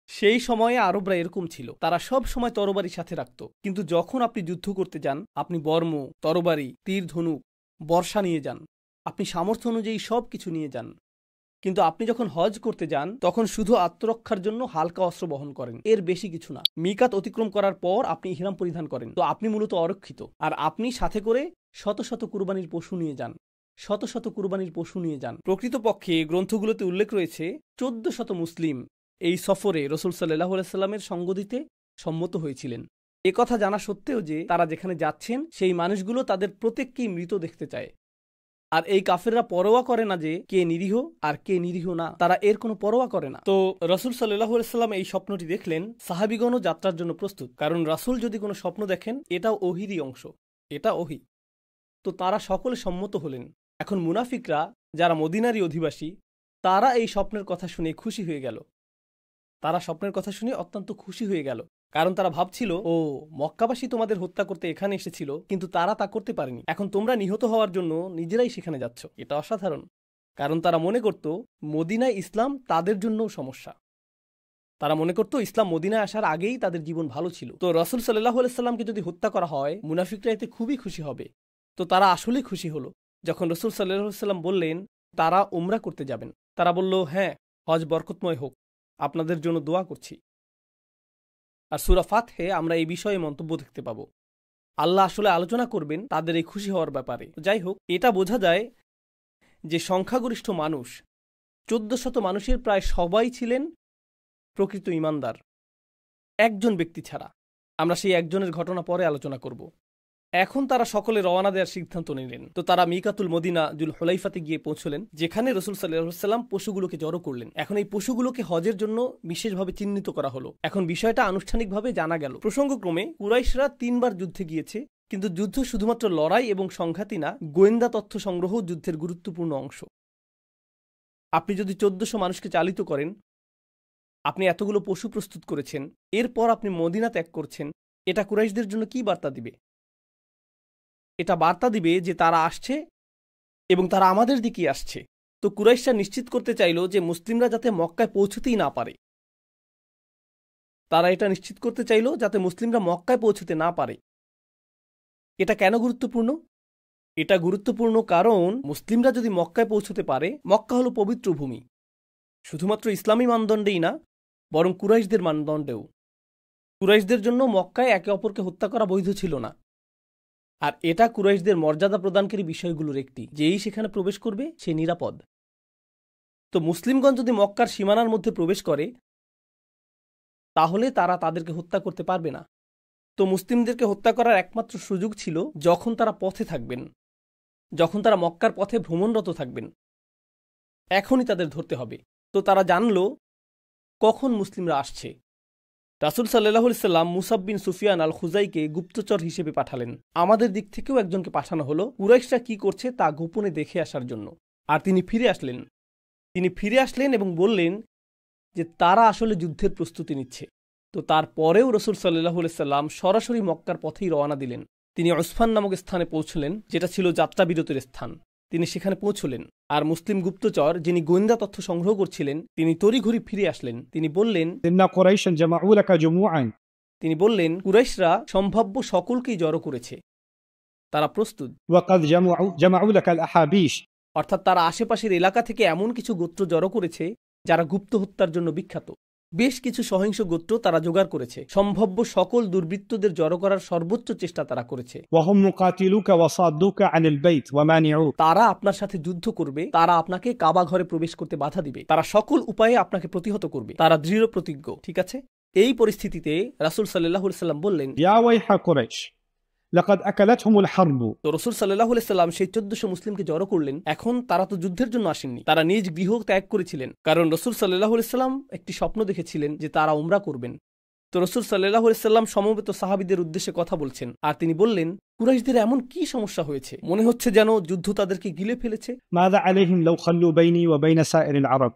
সেই সময়ে আরবরা এরকম ছিল, তারা সব সময় তরবারি সাথে রাখত। কিন্তু যখন আপনি যুদ্ধ করতে যান, আপনি বর্ম, তরবারি, তীর, ধনুক, বর্ষা নিয়ে যান, আপনি সামর্থ্য অনুযায়ী সব কিছু নিয়ে যান। কিন্তু আপনি যখন হজ করতে যান, তখন শুধু আত্মরক্ষার জন্য হালকা অস্ত্র বহন করেন, এর বেশি কিছু না। মিকাত অতিক্রম করার পর আপনি ইহরাম পরিধান করেন, তো আপনি মূলত অরক্ষিত। আর আপনি সাথে করে শত শত কুরবানির পশু নিয়ে যান। প্রকৃতপক্ষে গ্রন্থগুলোতে উল্লেখ রয়েছে 1400 মুসলিম এই সফরে রাসূল সাল্লাল্লাহু আলাইহি সাল্লামের সঙ্গ দিতে সম্মত হয়েছিলেন। একথা জানা সত্ত্বেও যে তারা যেখানে যাচ্ছেন সেই মানুষগুলো তাদের প্রত্যেককেই মৃত দেখতে চায়। আর এই কাফেররা পরোয়া করে না যে কে নিরীহ আর কে নিরীহ না, তারা এর কোনো পরোয়া করে না। তো রাসূল সাল্লাল্লাহু আলাইহি সাল্লাম এই স্বপ্নটি দেখলেন, সাহাবীগণও যাত্রার জন্য প্রস্তুত, কারণ রাসূল যদি কোনো স্বপ্ন দেখেন এটাও ওহীরই অংশ, এটা ওহী। তো তারা সকলে সম্মত হলেন। এখন মুনাফিকরা যারা মদিনারই অধিবাসী, তারা এই স্বপ্নের কথা শুনে খুশি হয়ে গেল। তারা স্বপ্নের কথা শুনে অত্যন্ত খুশি হয়ে গেল, কারণ তারা ভাবছিল, ও মক্কাবাসী তোমাদের হত্যা করতে এখানে এসেছিল, কিন্তু তারা তা করতে পারেনি। এখন তোমরা নিহত হওয়ার জন্য নিজেরাই সেখানে যাচ্ছ, এটা অসাধারণ। কারণ তারা মনে করত মদিনায় ইসলাম তাদের জন্যও সমস্যা। তারা মনে করত ইসলাম মদিনায় আসার আগেই তাদের জীবন ভালো ছিল। তো রাসূল সাল্লাল্লাহু আলাইহি সাল্লামকে যদি হত্যা করা হয়, মুনাফিকরা এতে খুবই খুশি হবে। তো তারা আসলেই খুশি হলো যখন রাসূল সাল্লাল্লাহু আলাইহি সাল্লাম বললেন তারা উমরা করতে যাবেন। তারা বলল, হ্যাঁ, হজ বরকতময় হোক, আপনাদের জন্য দোয়া করছি। আর সূরা ফাতহে আমরা এই বিষয়ে মন্তব্য দেখতে পাবো। আল্লাহ আসলে আলোচনা করবেন তাদের এই খুশি হওয়ার ব্যাপারে। যাই হোক, এটা বোঝা যায় যে সংখ্যাগরিষ্ঠ মানুষ, 1400 মানুষের প্রায় সবাই ছিলেন প্রকৃত ঈমানদার, একজন ব্যক্তি ছাড়া। আমরা সেই একজনের ঘটনা পরে আলোচনা করব। এখন তারা সকলে রওনা দেওয়ার সিদ্ধান্ত নিলেন। তো তারা মিকাতুল মদিনা জুল হুলাইফাতে গিয়ে পৌঁছলেন, যেখানে রাসূল সাল্লাল্লাহু আলাইহি সাল্লাম পশুগুলোকে জড়ো করলেন। এখন এই পশুগুলোকে হজের জন্য বিশেষভাবে চিহ্নিত করা হলো। এখন বিষয়টা আনুষ্ঠানিকভাবে জানা গেল। প্রসঙ্গক্রমে কুরাইশরা 3 বার যুদ্ধে গিয়েছে, কিন্তু যুদ্ধ শুধুমাত্র লড়াই এবং সংঘাতই না, গোয়েন্দা তথ্য সংগ্রহ যুদ্ধের গুরুত্বপূর্ণ অংশ। আপনি যদি 1400 মানুষকে চালিত করেন, আপনি এতগুলো পশু প্রস্তুত করেছেন, এরপর আপনি মদিনা ত্যাগ করছেন, এটা কুরাইশদের জন্য কি বার্তা দিবে? এটা বার্তা দিবে যে তারা আসছে এবং তারা আমাদের দিকেই আসছে। তো কুরাইশরা নিশ্চিত করতে চাইল যে মুসলিমরা যাতে মক্কায় পৌঁছতেই না পারে। তারা এটা নিশ্চিত করতে চাইল যাতে মুসলিমরা মক্কায় পৌঁছতে না পারে। এটা কেন গুরুত্বপূর্ণ? এটা গুরুত্বপূর্ণ কারণ মুসলিমরা যদি মক্কায় পৌঁছতে পারে, মক্কা হলো পবিত্র ভূমি, শুধুমাত্র ইসলামী মানদণ্ডেই না, বরং কুরাইশদের মানদণ্ডেও। কুরাইশদের জন্য মক্কায় একে অপরকে হত্যা করা বৈধ ছিল না, আর এটা কুরাইশদের মর্যাদা প্রদানকারী বিষয়গুলোর একটি। যেই সেখানে প্রবেশ করবে সে নিরাপদ। তো মুসলিমগণ যদি মক্কার সীমানার মধ্যে প্রবেশ করে, তাহলে তারা তাদেরকে হত্যা করতে পারবে না। তো মুসলিমদেরকে হত্যা করার একমাত্র সুযোগ ছিল যখন তারা পথে থাকবেন, যখন তারা মক্কার পথে ভ্রমণরত থাকবেন, এখনই তাদের ধরতে হবে। তো তারা জানল কখন মুসলিমরা আসছে। রাসূল সাল্লাল্লাহু আলাইহি সাল্লাম মুসাব বিন সুফিয়ান আল খুজাইকে গুপ্তচর হিসেবে পাঠালেন। আমাদের দিক থেকেও একজনকে পাঠানো হলো কুরাইশরা কি করছে তা গোপনে দেখে আসার জন্য। আর তিনি ফিরে আসলেন এবং বললেন যে তারা আসলে যুদ্ধের প্রস্তুতি নিচ্ছে। তো তারপরেও রাসূল সাল্লাল্লাহু আলাইহি সাল্লাম সরাসরি মক্কার পথেই রওনা দিলেন। তিনি উসফান নামক স্থানে পৌঁছলেন, যেটা ছিল যাত্রাবিরতির স্থান। তিনি সেখানে পৌঁছলেন, আর মুসলিম গুপ্তচর যিনি গোয়েন্দা তথ্য সংগ্রহ করছিলেন তিনি তড়িঘড়ি ফিরে আসলেন। তিনি বললেন, ইন্না কুরাইশান জামাউ লাকা জুমুআন। তিনি বললেন, কুরাইশরা সম্ভাব্য সকলকেই জড়ো করেছে, তারা প্রস্তুত। ওয়াকাদ জামাউ লাকা আল আহাবিশ। অর্থাৎ তারা আশেপাশের এলাকা থেকে এমন কিছু গোত্র জড়ো করেছে যারা গুপ্ত হত্যার জন্য বিখ্যাত। বেশ কিছু সহিংস গোত্র তারা জোগাড় করেছে। সম্ভাব্য সকল দুর্বৃত্তদের জড়ো করার সর্বোচ্চ চেষ্টা তারা করেছে। ওয়াহুম মুকাতিলুকা ওয়া সাদ্দুকা আনিল বাইত ওয়া মানিউ। তারা আপনার সাথে যুদ্ধ করবে, তারা আপনাকে কাবা ঘরে প্রবেশ করতে বাধা দিবে, তারা সকল উপায়ে আপনাকে প্রতিহত করবে, তারা দৃঢ় প্রতিজ্ঞ। ঠিক আছে, এই পরিস্থিতিতে রাসূল সাল্লাল্লাহু আলাইহি সাল্লাম বললেন, ইয়া ওয়াইহা কুরাইশ লাকাদ আকালাতহুমুল হারব। তো রাসূল সাল্লাল্লাহু আলাইহি সাল্লাম সেই 1400 মুসলিমকে জড়ো করলেন। এখন তারা তো যুদ্ধের জন্য আসেননি, তারা নিজ গৃহ ত্যাগ করেছিলেন, কারণ রাসূল সাল্লাল্লাহু আলাইহি সাল্লাম একটি স্বপ্ন দেখেছিলেন যে তারা উমরা করবেন। তো রাসূল সাল্লাল্লাহু আলাইহি সাল্লাম সমবেত সাহাবীদের উদ্দেশ্যে কথা বলছেন, আর তিনি বললেন, কুরাইশদের এমন কি সমস্যা হয়েছে? মনে হচ্ছে যেন যুদ্ধ তাদেরকে গিলে ফেলেছে। মাযা আলাইহিম লাউ খাল্লু বাইনি ওয়া বাইনা সাইরিল আরব।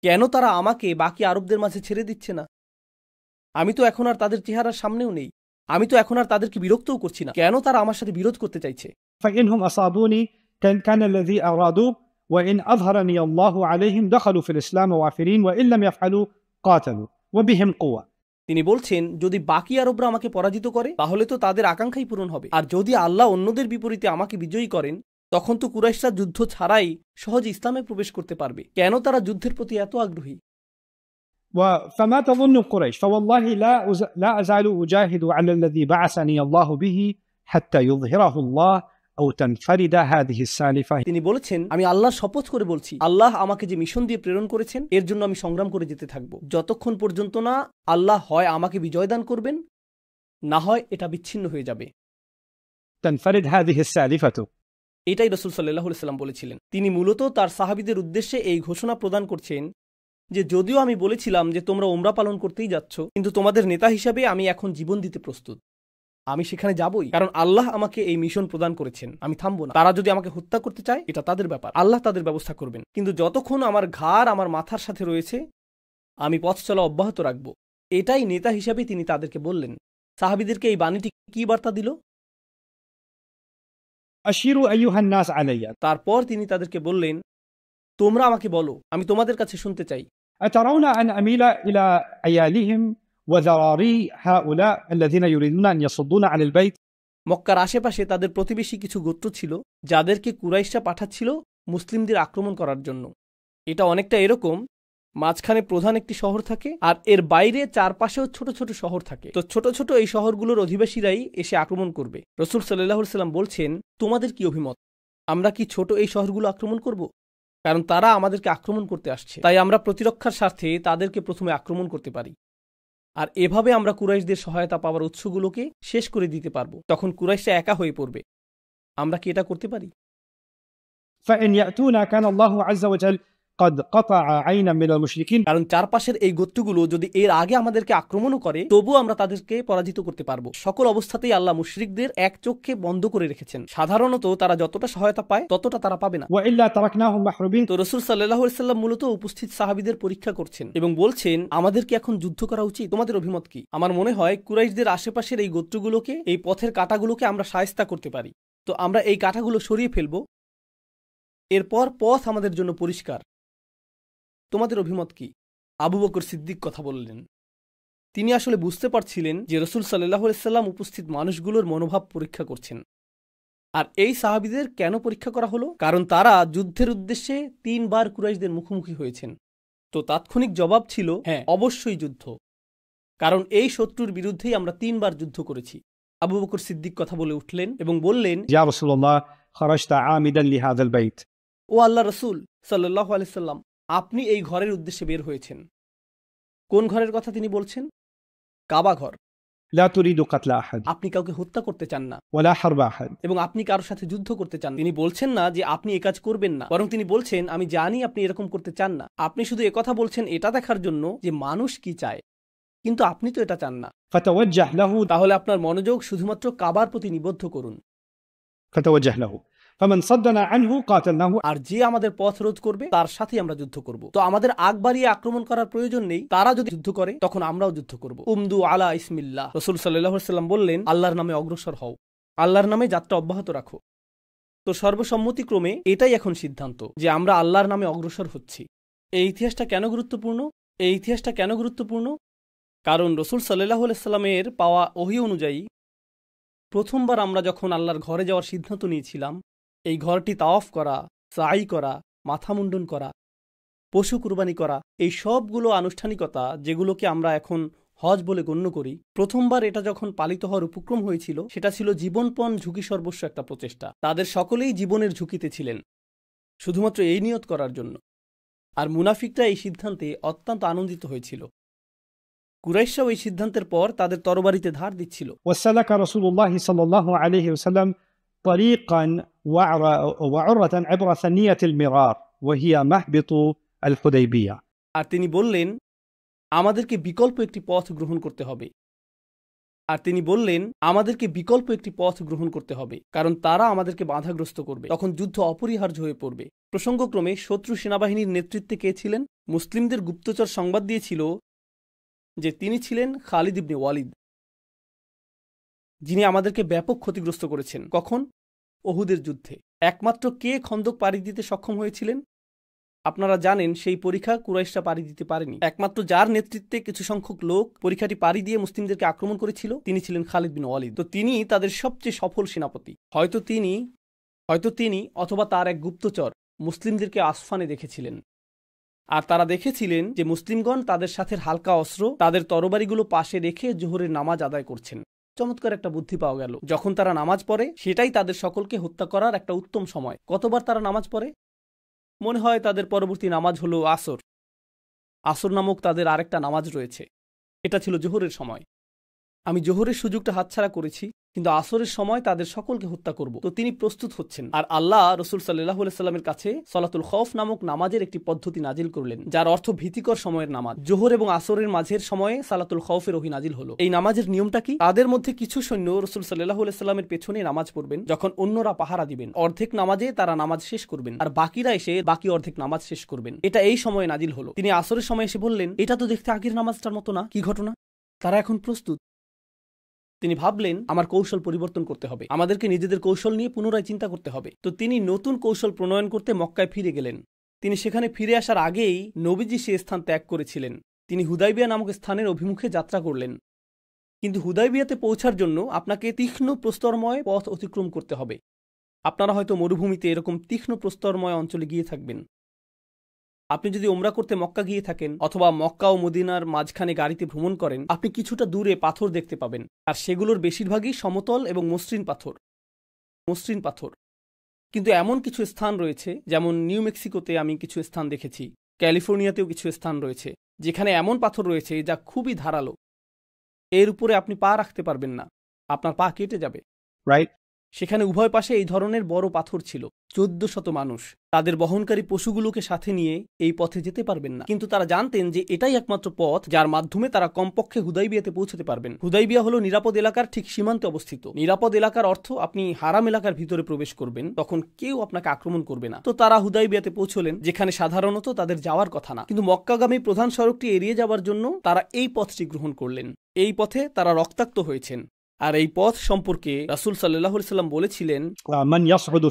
কেন তারা আমাকে বাকি আরবদের মাঝে ছেড়ে দিচ্ছে না? আমি তো এখন আর তাদের চেহারার সামনেও নেই, আমি তো এখন আর তাদেরকে বিরক্তও করছি না। কেন তারা আমার সাথে বিরোধ করতে চাইছে? فإنهم أصابوني كان الذي أرادوه وإن أظهرني الله عليهم دخلوا في الإسلام وافرين وإن لم يفعلوا قاتلوا وبهم قوة। তিনি বলছেন, যদি বাকি আরবরা আমাকে পরাজিত করে তাহলে তো তাদের আকাঙ্ক্ষাই পূরণ হবে, আর যদি আল্লাহ অন্যদের বিপরীতে আমাকে বিজয়ী করেন তখন তো কুরাইশরা যুদ্ধ ছাড়াই সহজে ইসলামে প্রবেশ করতে পারবে। কেন তারা যুদ্ধের প্রতি এত আগ্রহী? فما تظن قريش فوالله لا أزال أجاهد على الذي بعثني الله به حتى يظهره الله أو تنفرد هذه السالفة। তিনি বলেছেন, আমি আল্লাহর শপথ করে বলছি, আল্লাহ আমাকে যে মিশন দিয়ে প্রেরণ করেছেন এর জন্য আমি সংগ্রাম করে যেতে থাকব, যতক্ষণ পর্যন্ত না আল্লাহ হয় আমাকে বিজয় দান করবেন, না হয় এটা বিচ্ছিন্ন হয়ে যাবে। تنفرد هذه السالفة। এটাই রাসূল সাল্লাল্লাহু আলাইহি সাল্লাম বলেছিলেন। তিনি মূলত তার সাহাবীদের উদ্দেশ্যে এই ঘোষণা প্রদান করছেন যে যদিও আমি বলেছিলাম যে তোমরা উমরা পালন করতেই যাচ্ছ, কিন্তু তোমাদের নেতা হিসাবে আমি এখন জীবন দিতে প্রস্তুত। আমি সেখানে যাবই, কারণ আল্লাহ আমাকে এই মিশন প্রদান করেছেন। আমি থামবো না। তারা যদি আমাকে হত্যা করতে চায় এটা তাদের ব্যাপার, আল্লাহ তাদের ব্যবস্থা করবেন, কিন্তু যতক্ষণ আমার ঘাড় আমার মাথার সাথে রয়েছে আমি পথ চলা অব্যাহত রাখব। এটাই নেতা হিসাবে তিনি তাদেরকে বললেন। সাহাবীদেরকে এই বাণীটি কি বার্তা দিল? أشيروا أيها الناس علي। তারপর তিনি তাদেরকে বললেন, তোমরা আমাকে বলো, আমি তোমাদের কাছে শুনতে চাই। أترون أن أميل إلى عيالهم وذراري هؤلاء الذين يريدون أن يصدون عن البيت؟ মক্কার আশেপাশে তাদের প্রতিবেশী কিছু গোত্র ছিল যাদেরকে কুরাইশরা পাঠাচ্ছিল মুসলিমদের আক্রমণ করার জন্য। এটা অনেকটা এরকম, মাঝখানে প্রধান একটি শহর থাকে আর এর বাইরে চারপাশেও ছোট ছোট শহর থাকে। তো ছোট ছোট এই শহরগুলোর অধিবাসীরাই এসে আক্রমণ করবে। রাসূল সাল্লাল্লাহু আলাইহি সাল্লাম বলছেন, তোমাদের কি অভিমত? আমরা কি ছোট এই শহরগুলো আক্রমণ করব? কারণ তারা আমাদেরকে আক্রমণ করতে আসছে, তাই আমরা প্রতিরক্ষার স্বার্থে তাদেরকে প্রথমে আক্রমণ করতে পারি, আর এভাবে আমরা কুরাইশদের সহায়তা পাওয়ার উৎসগুলোকে শেষ করে দিতে পারবো। তখন কুরাইশরা একা হয়ে পড়বে। আমরা কি এটা করতে পারি? فإن يأتونا كان الله عز وجل قد قطع عينا من المشركين। কারণ চারপাশের এই গোত্রগুলো যদি এর আগে আমাদেরকে আক্রমণও করে তবুও আমরা তাদেরকে পরাজিত করতে পারবো। সকল অবস্থাতেই আল্লাহ মুশরিকদের এক চোখে বন্ধ করে রেখেছেন। সাধারণত তারা যতটা সহায়তা পায় ততটা তারা পাবে না। وإلا تركناهم محروبين। তো রাসূল সাল্লাল্লাহু আলাইহি সাল্লাম মূলত উপস্থিত সাহাবীদের পরীক্ষা করছেন এবং বলছেন, আমাদের কি এখন যুদ্ধ করা উচিত? তোমাদের অভিমত কি? আমার মনে হয় কুরাইশদের আশেপাশের এই গোত্রগুলোকে, এই পথের কাঁটাগুলোকে আমরা শায়েস্তা করতে পারি। তো আমরা এই কাঁটাগুলো সরিয়ে ফেলবো, এরপর পথ আমাদের জন্য পরিষ্কার। তোমাদের অভিমত কি? আবু বকর সিদ্দিক কথা বললেন। তিনি আসলে বুঝতে পারছিলেন যে রাসূল সাল্লাল্লাহু আলাইহি সাল্লাম উপস্থিত মানুষগুলোর মনোভাব পরীক্ষা করছেন। আর এই সাহাবীদের কেন পরীক্ষা করা হলো? কারণ তারা যুদ্ধের উদ্দেশ্যে ৩ বার কুরাইশদের মুখোমুখি হয়েছেন। তো তাৎক্ষণিক জবাব ছিল, হ্যাঁ, অবশ্যই যুদ্ধ। কারণ এই শত্রুর বিরুদ্ধেই আমরা ৩ বার যুদ্ধ করেছি। আবু বকর সিদ্দিক কথা বলে উঠলেন এবং বললেন, يا رسول الله خرجت عامدا لهذا البيت ও আল্লাহ রসুল সাল্লাল্লাহু আলাইহি সাল্লাম, আপনি এই ঘরের উদ্দেশ্যে বের হয়েছেন। কোন ঘরের কথা তিনি বলছেন? কাবা ঘর। لا تريد قتل أحد আপনি কাউকে হত্যা করতে চান না ولا حرب أحد এবং আপনি কারোর সাথে যুদ্ধ করতে চান। তিনি বলছেন না যে আপনি এ কাজ করবেন না, বরং তিনি বলছেন আমি জানি আপনি এরকম করতে চান না। আপনি শুধু একথা বলছেন এটা দেখার জন্য যে মানুষ কি চায়, কিন্তু আপনি তো এটা চান না। فتوجه له তাহলে আপনার মনোযোগ শুধুমাত্র কাবার প্রতি নিবদ্ধ করুন। فتوجه له فمن صدنا عنه قاتلناه আর যে আমাদের পথ রোধ করবে তার সাথেই আমরা যুদ্ধ করব। তো আমাদের আগ বাড়িয়ে আক্রমণ করার প্রয়োজন নেই। তারা যদি যুদ্ধ করে তখন আমরাও যুদ্ধ করব। উমদু আলা ইসমিল্লাহ। রাসূল সাল্লাল্লাহু আলাইহি সাল্লাম বললেন, আল্লাহর নামে অগ্রসর হও, আল্লাহর নামে যাত্রা অব্যাহত রাখো। তো সর্বসম্মতিক্রমে এটাই এখন সিদ্ধান্ত যে আমরা আল্লাহর নামে অগ্রসর হচ্ছি। এই ইতিহাসটা কেন গুরুত্বপূর্ণ? এই ইতিহাসটা কেন গুরুত্বপূর্ণ? কারণ রাসূল সাল্লাল্লাহু আলাইহি সাল্লামের পাওয়া ওহী অনুযায়ী প্রথমবার আমরা যখন আল্লাহর ঘরে যাওয়ার সিদ্ধান্ত নিয়েছিলাম, এই ঘরটি তাওয়াফ করা, সাই করা, মাথা মুন্ডন করা, পশু কুরবানি করা, এই সবগুলো আনুষ্ঠানিকতা যেগুলোকে আমরা এখন হজ বলে গণ্য করি, প্রথমবার এটা যখন পালিত হওয়ার উপক্রম হয়েছিল সেটা ছিল জীবনপণ ঝুঁকি সর্বস্ব একটা প্রচেষ্টা। তাদের সকলেই জীবনের ঝুঁকিতে ছিলেন শুধুমাত্র এই নিয়ত করার জন্য। আর মুনাফিকরা এই সিদ্ধান্তে অত্যন্ত আনন্দিত হয়েছিল। কুরাইশরাও এই সিদ্ধান্তের পর তাদের তরবারিতে ধার দিচ্ছিল। وسلك رسول الله صلى الله عليه وسلم طريقا وعرة عبر ثنية المرار وهي مهبط الحديبية আর তিনি বললেন, আমাদেরকে বিকল্প একটি পথ গ্রহণ করতে হবে। কারণ তারা আমাদেরকে বাধাগ্রস্ত করবে, তখন যুদ্ধ অপরিহার্য হয়ে পড়বে। প্রসঙ্গক্রমে শত্রু সেনাবাহিনীর নেতৃত্বে কে ছিলেন? মুসলিমদের গুপ্তচর সংবাদ দিয়েছিল যে তিনি ছিলেন খালিদ ইবনে ওয়ালিদ, যিনি আমাদেরকে ব্যাপক ক্ষতিগ্রস্ত করেছেন। কখন? ওহুদের যুদ্ধে। একমাত্র কে খন্দক পাড়ি দিতে সক্ষম হয়েছিলেন? আপনারা জানেন সেই পরীক্ষা কুরাইশরা পাড়ি দিতে পারেনি। একমাত্র যার নেতৃত্বে কিছু সংখ্যক লোক পরীক্ষাটি পাড়ি দিয়ে মুসলিমদেরকে আক্রমণ করেছিল তিনি ছিলেন খালিদ বিন ওয়ালিদ। তো তিনি তাদের সবচেয়ে সফল সেনাপতি। হয়তো তিনি অথবা তার এক গুপ্তচর মুসলিমদেরকে আসফানে দেখেছিলেন। আর তারা দেখেছিলেন যে মুসলিমগণ তাদের সাথে হালকা অস্ত্র, তাদের তরবারিগুলো পাশে রেখে জোহরের নামাজ আদায় করছেন। চমৎকার একটা বুদ্ধি পাওয়া গেল। যখন তারা নামাজ পড়ে সেটাই তাদের সকলকে হত্যা করার একটা উত্তম সময়। কতবার তারা নামাজ পড়ে? মনে হয় তাদের পরবর্তী নামাজ হলো আসর। আসর নামক তাদের আরেকটা নামাজ রয়েছে। এটা ছিল জোহরের সময়। আমি জোহরের সুযোগটা হাতছাড়া করেছি, কিন্তু আসরের সময় তাদের সকলকে হত্যা করব। তো তিনি প্রস্তুত হচ্ছেন। আর আল্লাহ রাসূল সাল্লাল্লাহু আলাইহি সাল্লামের কাছে সলাতুল খৌফ নামক নামাজের একটি পদ্ধতি নাজিল করলেন, যার অর্থ ভীতিকর সময়ের নামাজ। জোহর এবং আসরের মাঝের সময়ে সালাতুল খৌফের ওহী নাজিল হলো। এই নামাজের নিয়মটা কি? তাদের মধ্যে কিছু সৈন্য রাসূল সাল্লাল্লাহু আলাইহি সাল্লামের পেছনে নামাজ পড়বেন, যখন অন্যরা পাহারা দিবেন। অর্ধেক নামাজে তারা নামাজ শেষ করবেন, আর বাকিরা এসে বাকি অর্ধেক নামাজ শেষ করবেন। এটা এই সময়ে নাজিল হলো। তিনি আসরের সময় এসে বললেন, এটা তো দেখতে আগের নামাজটার মতো না, কি ঘটনা? তারা এখন প্রস্তুত। তিনি ভাবলেন, আমার কৌশল পরিবর্তন করতে হবে, আমাদেরকে নিজেদের কৌশল নিয়ে পুনরায় চিন্তা করতে হবে। তো তিনি নতুন কৌশল প্রণয়ন করতে মক্কায় ফিরে গেলেন। তিনি সেখানে ফিরে আসার আগেই নবীজি সে স্থান ত্যাগ করেছিলেন। তিনি হুদাইবিয়া নামক স্থানের অভিমুখে যাত্রা করলেন। কিন্তু হুদাইবিয়াতে পৌঁছার জন্য আপনাকে তীক্ষ্ণ প্রস্তরময় পথ অতিক্রম করতে হবে। আপনারা হয়তো মরুভূমিতে এরকম তীক্ষ্ণ প্রস্তরময় অঞ্চলে গিয়ে থাকবেন। আপনি যদি ওমরা করতে মক্কা গিয়ে থাকেন অথবা মক্কা ও মদিনার মাঝখানে গাড়িতে ভ্রমণ করেন, আপনি কিছুটা দূরে পাথর দেখতে পাবেন। আর সেগুলোর বেশিরভাগই সমতল এবং মসৃণ পাথর। কিন্তু এমন কিছু স্থান রয়েছে, যেমন নিউ মেক্সিকোতে আমি কিছু স্থান দেখেছি, ক্যালিফোর্নিয়াতেও কিছু স্থান রয়েছে, যেখানে এমন পাথর রয়েছে যা খুবই ধারালো। এর উপরে আপনি পা রাখতে পারবেন না, আপনার পা কেটে যাবে। right সেখানে উভয় পাশে এই ধরনের বড় পাথর ছিল। 1400 মানুষ তাদের বহনকারী পশুগুলোকে সাথে নিয়ে এই পথে যেতে পারবেন না। কিন্তু তারা জানতেন যে এটাই একমাত্র পথ যার মাধ্যমে তারা কমপক্ষে হুদাইবিয়াতে পৌঁছতে পারবেন। হুদাইবিয়া হলো নিরাপদ এলাকার ঠিক সীমান্তে অবস্থিত। নিরাপদ এলাকার অর্থ আপনি হারাম এলাকার ভিতরে প্রবেশ করবেন, তখন কেউ আপনাকে আক্রমণ করবে না। তো তারা হুদাইবিয়াতে পৌঁছলেন, যেখানে সাধারণত তাদের যাওয়ার কথা না। কিন্তু মক্কাগামী প্রধান সড়কটি এড়িয়ে যাওয়ার জন্য তারা এই পথটি গ্রহণ করলেন। এই পথে তারা রক্তাক্ত হয়েছেন। আর এই পথ সম্পর্কে রাসূল সাল্লাল্লাহু আলাইহি সাল্লাম বলেছিলেন, من يصعد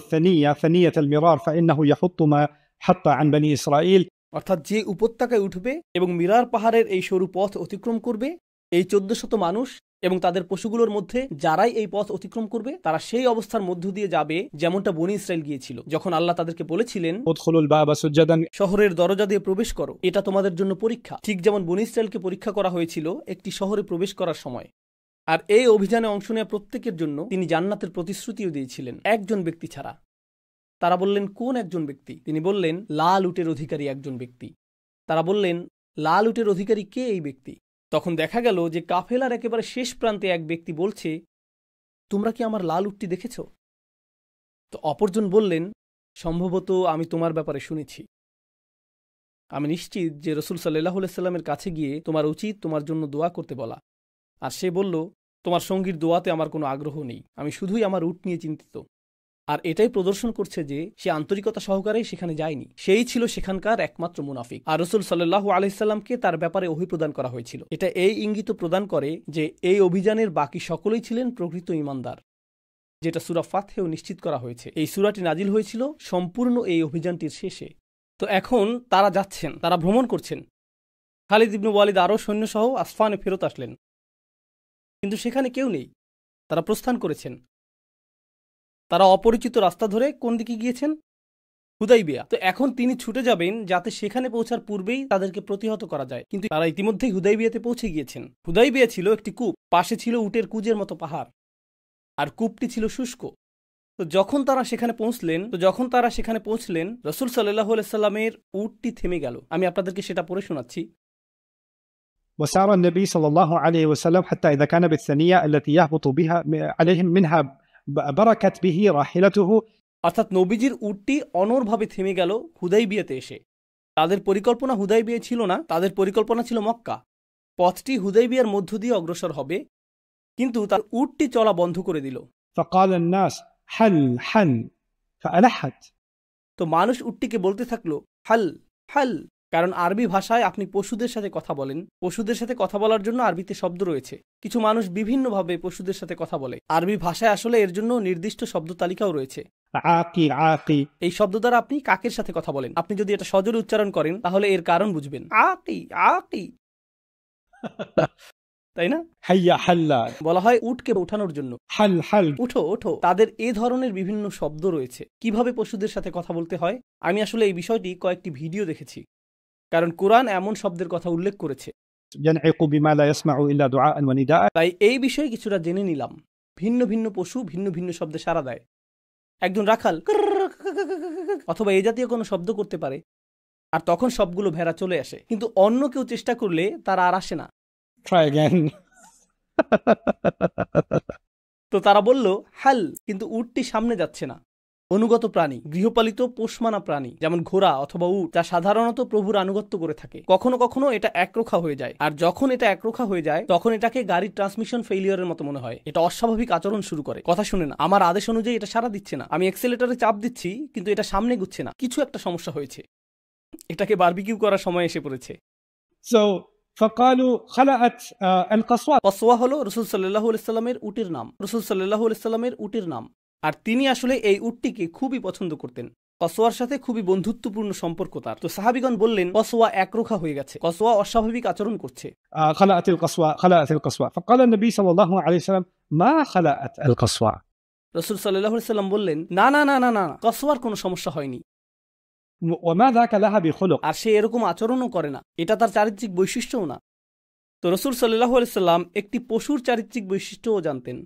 ثنية المرار فإنه يحط ما حط عن بني إسرائيل অর্থাৎ যে উপত্যকায় উঠবে এবং মিরার পাহাড়ের এই সরু পথ অতিক্রম করবে, এই 1400 মানুষ এবং তাদের পশুগুলোর মধ্যে যারাই এই পথ অতিক্রম করবে তারা সেই অবস্থার মধ্য দিয়ে যাবে যেমনটা বনী ইসরাইল গিয়েছিল, যখন আল্লাহ তাদেরকে বলেছিলেন ادخلوا الباب سجدا শহরের দরজা দিয়ে প্রবেশ করো, এটা তোমাদের জন্য পরীক্ষা। ঠিক যেমন বনী ইসরাইলকে পরীক্ষা করা হয়েছিল একটি শহরে প্রবেশ করার সময়। আর এই অভিযানে অংশ নেওয়া প্রত্যেকের জন্য তিনি জান্নাতের প্রতিশ্রুতিও দিয়েছিলেন, একজন ব্যক্তি ছাড়া। তারা বললেন, কোন একজন ব্যক্তি? তিনি বললেন, লাল উটের অধিকারী একজন ব্যক্তি। তারা বললেন, লাল উটের অধিকারী কে এই ব্যক্তি? তখন দেখা গেল যে কাফেলার একেবারে শেষ প্রান্তে এক ব্যক্তি বলছে, তোমরা কি আমার লাল উটটি দেখেছ? তো অপরজন বললেন, সম্ভবত আমি তোমার ব্যাপারে শুনেছি। আমি নিশ্চিত যে রসুল সাল্লাল্লাহু আলাইহি সাল্লামের কাছে গিয়ে তোমার উচিত তোমার জন্য দোয়া করতে বলা। আর সে বলল, তোমার সঙ্গীর দোয়াতে আমার কোনো আগ্রহ নেই, আমি শুধুই আমার উট নিয়ে চিন্তিত। আর এটাই প্রদর্শন করছে যে সে আন্তরিকতা সহকারে সেখানে যায়নি, সেই ছিল সেখানকার একমাত্র মুনাফিক। আর রসুল সাল্লাল্লাহু আলাইহি সাল্লামকে তার ব্যাপারে ওহী প্রদান করা হয়েছিল। এটা এই ইঙ্গিত প্রদান করে যে এই অভিযানের বাকি সকলেই ছিলেন প্রকৃত ঈমানদার, যেটা সূরা ফাতহেও নিশ্চিত করা হয়েছে। এই সূরাটি নাজিল হয়েছিল সম্পূর্ণ এই অভিযানটির শেষে। তো এখন তারা যাচ্ছেন, তারা ভ্রমণ করছেন। খালিদ ইবনে ওয়ালিদ আরও সৈন্যসহ আসফানে ফেরত আসলেন, কিন্তু সেখানে কেউ নেই। তারা প্রস্থান করেছেন। তারা অপরিচিত রাস্তা ধরে কোন দিকে গিয়েছেন? হুদাইবিয়া। তো এখন তিনি ছুটে যাবেন যাতে সেখানে পৌঁছার পূর্বেই তাদেরকে প্রতিহত করা যায়, কিন্তু তারা ইতিমধ্যেই হুদাইবিয়াতে পৌঁছে গিয়েছেন। হুদাইবিয়া ছিল একটি কূপ, পাশে ছিল উটের কুজের মতো পাহাড়, আর কূপটি ছিল শুষ্ক। তো যখন তারা সেখানে পৌঁছলেন রসুল সাল্লাল্লাহু আলাইহি সাল্লামের উটটি থেমে গেল। আমি আপনাদেরকে সেটা পড়ে শোনাচ্ছি। وسار النبي صلى الله عليه وسلم حتى إذا كان بالثنية التي يهبط بها عليهم منها بركت به راحلته। অর্থাৎ নবীজির উটটি অনড়ভাবে থেমে গেল হুদাইবিয়াতে এসে। তাদের পরিকল্পনা হুদাইবিয়া ছিল না, তাদের পরিকল্পনা ছিল মক্কা। পথটি হুদাইবিয়ার মধ্য দিয়ে অগ্রসর হবে, কিন্তু তার উটটি চলা বন্ধ করে দিল। فقال الناس حل حل فألحت। তো মানুষ উটটিকে বলতে থাকলো, হাল হাল, কারণ আরবি ভাষায় আপনি পশুদের সাথে কথা বলেন। পশুদের সাথে কথা বলার জন্য আরবিতে শব্দ রয়েছে। কিছু মানুষ বিভিন্নভাবে পশুদের সাথে কথা বলে। আরবি ভাষায় আসলে এর জন্য নির্দিষ্ট শব্দ তালিকাও রয়েছে। عاقي عاقي, এই শব্দ দ্বারা আপনি কাকের সাথে কথা বলেন। আপনি যদি এটা সজোরে উচ্চারণ করেন তাহলে এর কারণ বুঝবেন। আকি আকি, তাই না? حيا حلا, বলা হয় উটকে ওঠানোর জন্য, حل حل। উঠো ওঠো। তাদের এ ধরনের বিভিন্ন শব্দ রয়েছে। কিভাবে পশুদের সাথে কথা বলতে হয়, আমি আসলে এই বিষয়টি কয়েকটি ভিডিও দেখেছি, কারণ কোরআন এমন শব্দের কথা উল্লেখ করেছে। ينعق بما لا يسمع إلا دعاء ونداء। তাই এই বিষয়ে কিছুটা জেনে নিলাম। ভিন্ন ভিন্ন পশু ভিন্ন ভিন্ন শব্দে সাড়া দেয়। একজন রাখাল অথবা এই জাতীয় কোনো শব্দ করতে পারে, আর তখন সবগুলো ভেড়া চলে আসে, কিন্তু অন্য কেউ চেষ্টা করলে তারা আর আসে না। Try again. তো তারা বলল হাল, কিন্তু উটটি সামনে যাচ্ছে না। অনুগত প্রাণী, গৃহপালিত পোষমানা প্রাণী যেমন ঘোড়া অথবা উট, যা সাধারণত প্রভুর আনুগত্য করে থাকে, কখনো কখনো এটা একরোখা হয়ে যায়। আর যখন এটা একরোখা হয়ে যায় তখন এটাকে গাড়ির ট্রান্সমিশন ফেইলিয়ারের মতো মনে হয়। এটা অস্বাভাবিক আচরণ শুরু করে, কথা শুনে না, আমার আদেশ অনুযায়ী এটা সাড়া দিচ্ছে না। আমি এক্সেলেটরে চাপ দিচ্ছি কিন্তু এটা সামনে গুচ্ছে না, কিছু একটা সমস্যা হয়েছে। এটাকে বারবিকিউ করার সময় এসে পড়েছে। So فقالوا خلأت القصوى. কসওয়া হলো রাসূল সাল্লাল্লাহু আলাইহি সাল্লামের উটের নাম। রাসূল সাল্লাল্লাহু আলাইহি সাল্লামের উটের নাম। আর তিনি আসলে এই উটটিকে খুবই পছন্দ করতেন। কসওয়ার সাথে খুবই বন্ধুত্বপূর্ণ সম্পর্ক তার। তো সাহাবীগণ বললেন, কসওয়া একরোখা হয়ে গেছে, কসওয়া অস্বাভাবিক আচরণ করছে। خلأت القصوى خلأت القصوى. فقال النبي صلى الله عليه وسلم ما خلأت القصوى. রাসূল সাল্লাল্লাহু আলাইহি সাল্লাম বললেন, না না না না না, কসওয়ার কোনো সমস্যা হয়নি, وما ذاك لها بخلق. আর সে এরকম আচরণও করে না, এটা তার চারিত্রিক বৈশিষ্ট্যও না। তো রাসূল সাল্লাল্লাহু আলাইহি সাল্লাম একটি পশুর চারিত্রিক বৈশিষ্ট্যও জানতেন।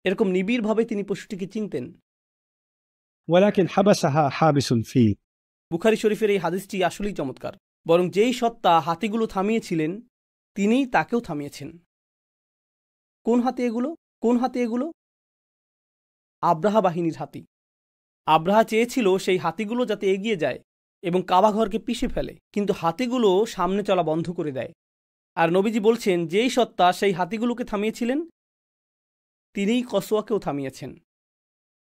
এরকম নিবিড়ভাবে তিনি পশুটিকে চিনতেন। ولكن حبسها حابس الفيل. বুখারী শরীফের এই হাদিসটি আসলেই চমৎকার। বরং যেই সত্তা হাতিগুলো থামিয়েছিলেন তিনিই তাকেও থামিয়েছেন। কোন হাতি এগুলো? কোন হাতি এগুলো? আব্রাহা বাহিনীর হাতি। আব্রাহা চেয়েছিল সেই হাতিগুলো যাতে এগিয়ে যায় এবং কাবা ঘরকে পিষে ফেলে, কিন্তু হাতিগুলো সামনে চলা বন্ধ করে দেয়। আর নবীজি বলছেন, যেই সত্তা সেই হাতিগুলোকে থামিয়েছিলেন তিনিই কসওয়াকেও থামিয়েছেন।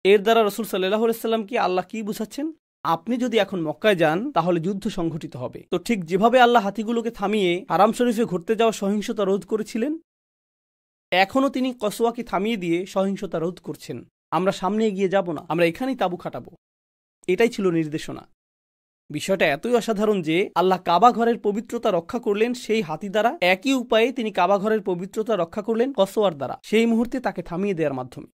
এর দ্বারা রাসূল সাল্লাল্লাহু আলাইহি সাল্লাম কি আল্লাহ কি বুঝাচ্ছেন? আপনি যদি এখন মক্কায় যান তাহলে যুদ্ধ সংঘটিত হবে। তো ঠিক যেভাবে আল্লাহ হাতিগুলোকে থামিয়ে হারাম শরীফে ঘুরতে যাওয়া সহিংসতা রোধ করেছিলেন, এখনও তিনি কসওয়াকে থামিয়ে দিয়ে সহিংসতা রোধ করছেন। আমরা সামনে এগিয়ে যাব না, আমরা এখানেই তাঁবু খাটাবো। এটাই ছিল নির্দেশনা। বিষয়টা এতই অসাধারণ যে আল্লাহ কাবা ঘরের পবিত্রতা রক্ষা করলেন সেই হাতি দ্বারা, একই উপায়ে তিনি কাবা ঘরের পবিত্রতা রক্ষা করলেন কসওয়ার দ্বারা, সেই মুহূর্তে তাকে থামিয়ে দেওয়ার মাধ্যমে।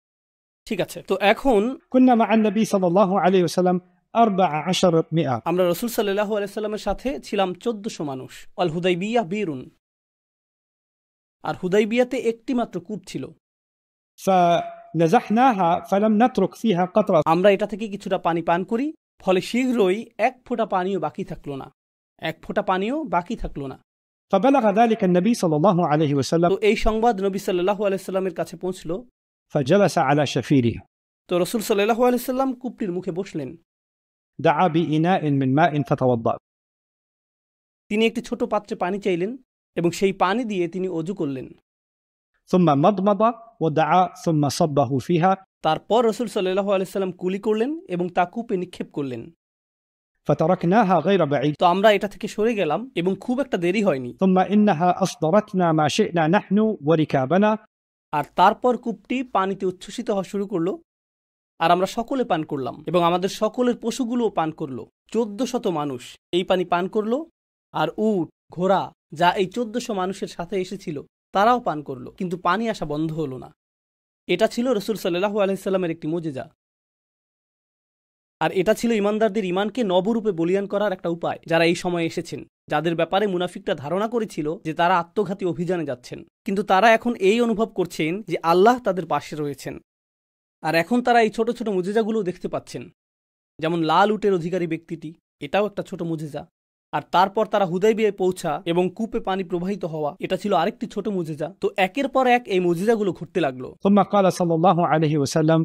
ঠিক আছে, তো এখন كنا مع النبي صلى الله عليه وسلم 1400. আমরা রাসূল সাল্লাল্লাহু আলাইহি সাল্লামের সাথে ছিলাম 1400 মানুষ। আল হুদাইবিয়া বীরুন, আর হুদাইবিয়াতে একটি মাত্র কূপ ছিল। فنزحناها فلم نترك فيها قطرة. আমরা এটা থেকে কিছুটা পানি পান করি, ফলে শীঘ্রই এক ফোঁটা পানিও বাকি থাকলো না, এক ফোঁটা পানিও বাকি থাকলো না। فبلغ ذلك النبي صلى الله عليه وسلم. তো এই সংবাদ নবী সাল্লাল্লাহু আলাইহি সাল্লামের কাছে পৌঁছলো। فجلس على شفيره. তো রাসূল সাল্লাল্লাহু আলাইহি সাল্লাম কূপটির মুখে বসলেন। دعا بإناء من ماء فتوضأ. তিনি একটি ছোট পাত্রে পানি চাইলেন এবং সেই পানি দিয়ে তিনি ওযু করলেন। ثم مضمض ودعا ثم صبه فيها. তারপর রাসূল সাল্লাল্লাহু আলাইহি সাল্লাম কুলি করলেন এবং তা কূপে নিক্ষেপ করলেন। فتركناها غير بعيد. তো আমরা এটা থেকে সরে গেলাম এবং খুব একটা দেরি হয়নি। ثم إنها أصدرتنا ما شئنا نحن وركابنا. আর তারপর কূপটি পানিতে উচ্ছ্বসিত হওয়া শুরু করলো, আর আমরা সকলে পান করলাম এবং আমাদের সকলের পশুগুলোও পান করলো। 1400 মানুষ এই পানি পান করলো, আর উট, ঘোড়া যা এই 1400 মানুষের সাথে এসেছিল তারাও পান করলো, কিন্তু পানি আসা বন্ধ হলো না। এটা ছিল রাসূল সাল্লাল্লাহু আলাইহি সাল্লামের একটি মুজিজা, আর এটা ছিল ঈমানদারদের ঈমানকে নবরূপে বলিয়ান করার একটা উপায়। যারা এই সময়ে এসেছেন, যাদের ব্যাপারে মুনাফিকরা ধারণা করেছিল যে তারা আত্মঘাতী অভিযানে যাচ্ছেন, কিন্তু তারা এখন এই অনুভব করছেন যে আল্লাহ তাদের পাশে রয়েছেন। আর এখন তারা এই ছোট ছোট মুজিজাগুলো দেখতে পাচ্ছেন, যেমন লাল উটের অধিকারী ব্যক্তিটি, এটাও একটা ছোট মুজিজা। আর তারপর তারা হুদাইবিয়ায় পৌঁছা এবং কূপে পানি প্রবাহিত হওয়া, এটা ছিল আরেকটি ছোট মুজিজা। তো একের পর এক এই মুজিজাগুলো ঘটতে লাগলো। ثم قال صلى الله عليه وسلم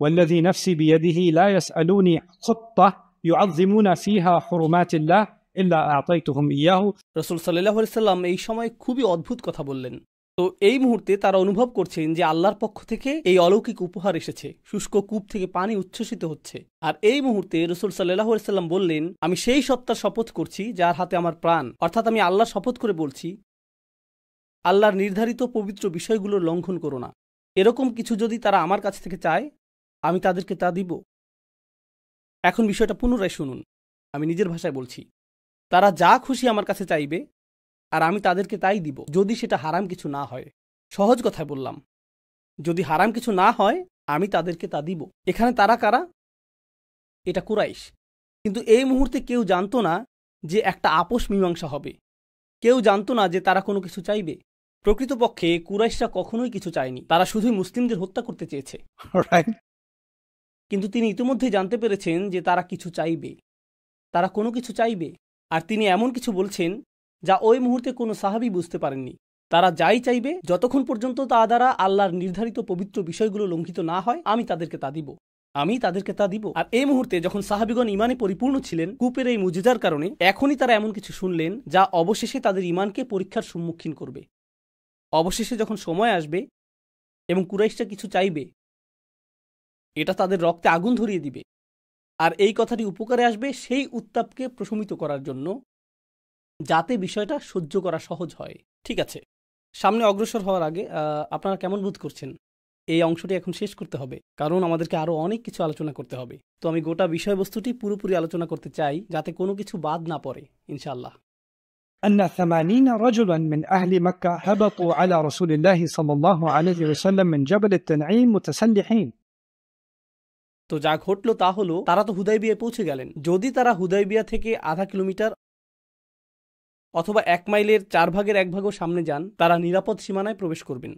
والذي نفسي بيده لا يسألوني خطة يعظمون فيها حرمات الله إلا أعطيتهم إياه. রাসূল সাল্লাল্লাহু আলাইহি সাল্লাম এই সময় খুবই অদ্ভুত কথা বললেন। তো এই মুহূর্তে তারা অনুভব করছেন যে আল্লাহর পক্ষ থেকে এই অলৌকিক উপহার এসেছে, শুষ্ক কূপ থেকে পানি উচ্ছ্বসিত হচ্ছে। আর এই মুহূর্তে রাসূল সাল্লাল্লাহু আলাইহি সাল্লাম বললেন, আমি সেই সত্তার শপথ করছি যার হাতে আমার প্রাণ, অর্থাৎ আমি আল্লাহর শপথ করে বলছি, আল্লাহর নির্ধারিত পবিত্র বিষয়গুলোর লঙ্ঘন করো না। এরকম কিছু যদি তারা আমার কাছ থেকে চায়, আমি তাদেরকে তা দিব। এখন বিষয়টা পুনরায় শুনুন, আমি নিজের ভাষায় বলছি। তারা যা খুশি আমার কাছে চাইবে, আর আমি তাদেরকে তাই দিব, যদি সেটা হারাম কিছু না হয়। সহজ কথায় বললাম, যদি হারাম কিছু না হয় আমি তাদেরকে তা দিব। এখানে তারা কারা? এটা কুরাইশ। কিন্তু এই মুহূর্তে কেউ জানতো না যে একটা আপোষ মীমাংসা হবে, কেউ জানতো না যে তারা কোনো কিছু চাইবে। প্রকৃতপক্ষে কুরাইশরা কখনোই কিছু চায়নি, তারা শুধুই মুসলিমদের হত্যা করতে চেয়েছে। Right? কিন্তু তিনি ইতিমধ্যেই জানতে পেরেছেন যে তারা কিছু চাইবে, তারা কোনো কিছু চাইবে। আর তিনি এমন কিছু বলছেন যা ওই মুহূর্তে কোনো সাহাবী বুঝতে পারেননি। তারা যাই চাইবে, যতক্ষণ পর্যন্ত তা দ্বারা আল্লাহর নির্ধারিত পবিত্র বিষয়গুলো লঙ্ঘিত না হয়, আমি তাদেরকে তা দিব, আমি তাদেরকে তা দিব। আর এই মুহূর্তে যখন সাহাবীগণ ঈমানে পরিপূর্ণ ছিলেন কূপের এই মুজিজার কারণে, এখনই তারা এমন কিছু শুনলেন যা অবশেষে তাদের ঈমানকে পরীক্ষার সম্মুখীন করবে। অবশেষে যখন সময় আসবে এবং কুরাইশরা কিছু চাইবে, এটা তাদের রক্তে আগুন ধরিয়ে দিবে। আর এই কথাটি উপকারে আসবে সেই উত্তাপকে প্রশমিত করার জন্য, যাতে বিষয়টা সহ্য করা সহজ হয়। ঠিক আছে, সামনে অগ্রসর হওয়ার আগে আপনারা কেমন বোধ করছেন? এই অংশটি এখন শেষ করতে হবে, কারণ আমাদেরকে আরও অনেক কিছু আলোচনা করতে হবে। তো আমি গোটা বিষয়বস্তুটি পুরোপুরি আলোচনা করতে চাই, যাতে কোনো কিছু বাদ না পড়ে ইনশাআল্লাহ। أن 80 رجلا من أهل مكة هبطوا على رسول الله صلى الله عليه وسلم من جبل التنعيم متسلحين. তো যা ঘটল তা হলো, তারা তো হুদাইবিয়ায় পৌঁছে গেলেন। যদি তারা হুদাইবিয়া থেকে আধা কিলোমিটার অথবা 1 মাইলের 4 ভাগের 1 ভাগও সামনে যান, তারা নিরাপদ সীমানায় প্রবেশ করবেন।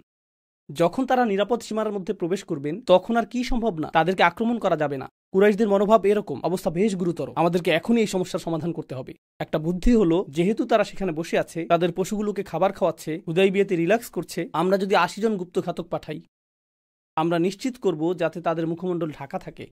যখন তারা নিরাপদ সীমানার মধ্যে প্রবেশ করবেন, তখন আর কি সম্ভব না, তাদেরকে আক্রমণ করা যাবে না। কুরাইশদের মনোভাব এরকম, অবস্থা বেশ গুরুতর, আমাদেরকে এখনই এই সমস্যার সমাধান করতে হবে। একটা বুদ্ধি হলো, যেহেতু তারা সেখানে বসে আছে, তাদের পশুগুলোকে খাবার খাওয়াচ্ছে, হুদাইবিয়াতে রিল্যাক্স করছে, আমরা যদি 80 জন গুপ্তঘাতক পাঠাই, আমরা নিশ্চিত করব যাতে তাদের মুখমণ্ডল ঢাকা থাকে।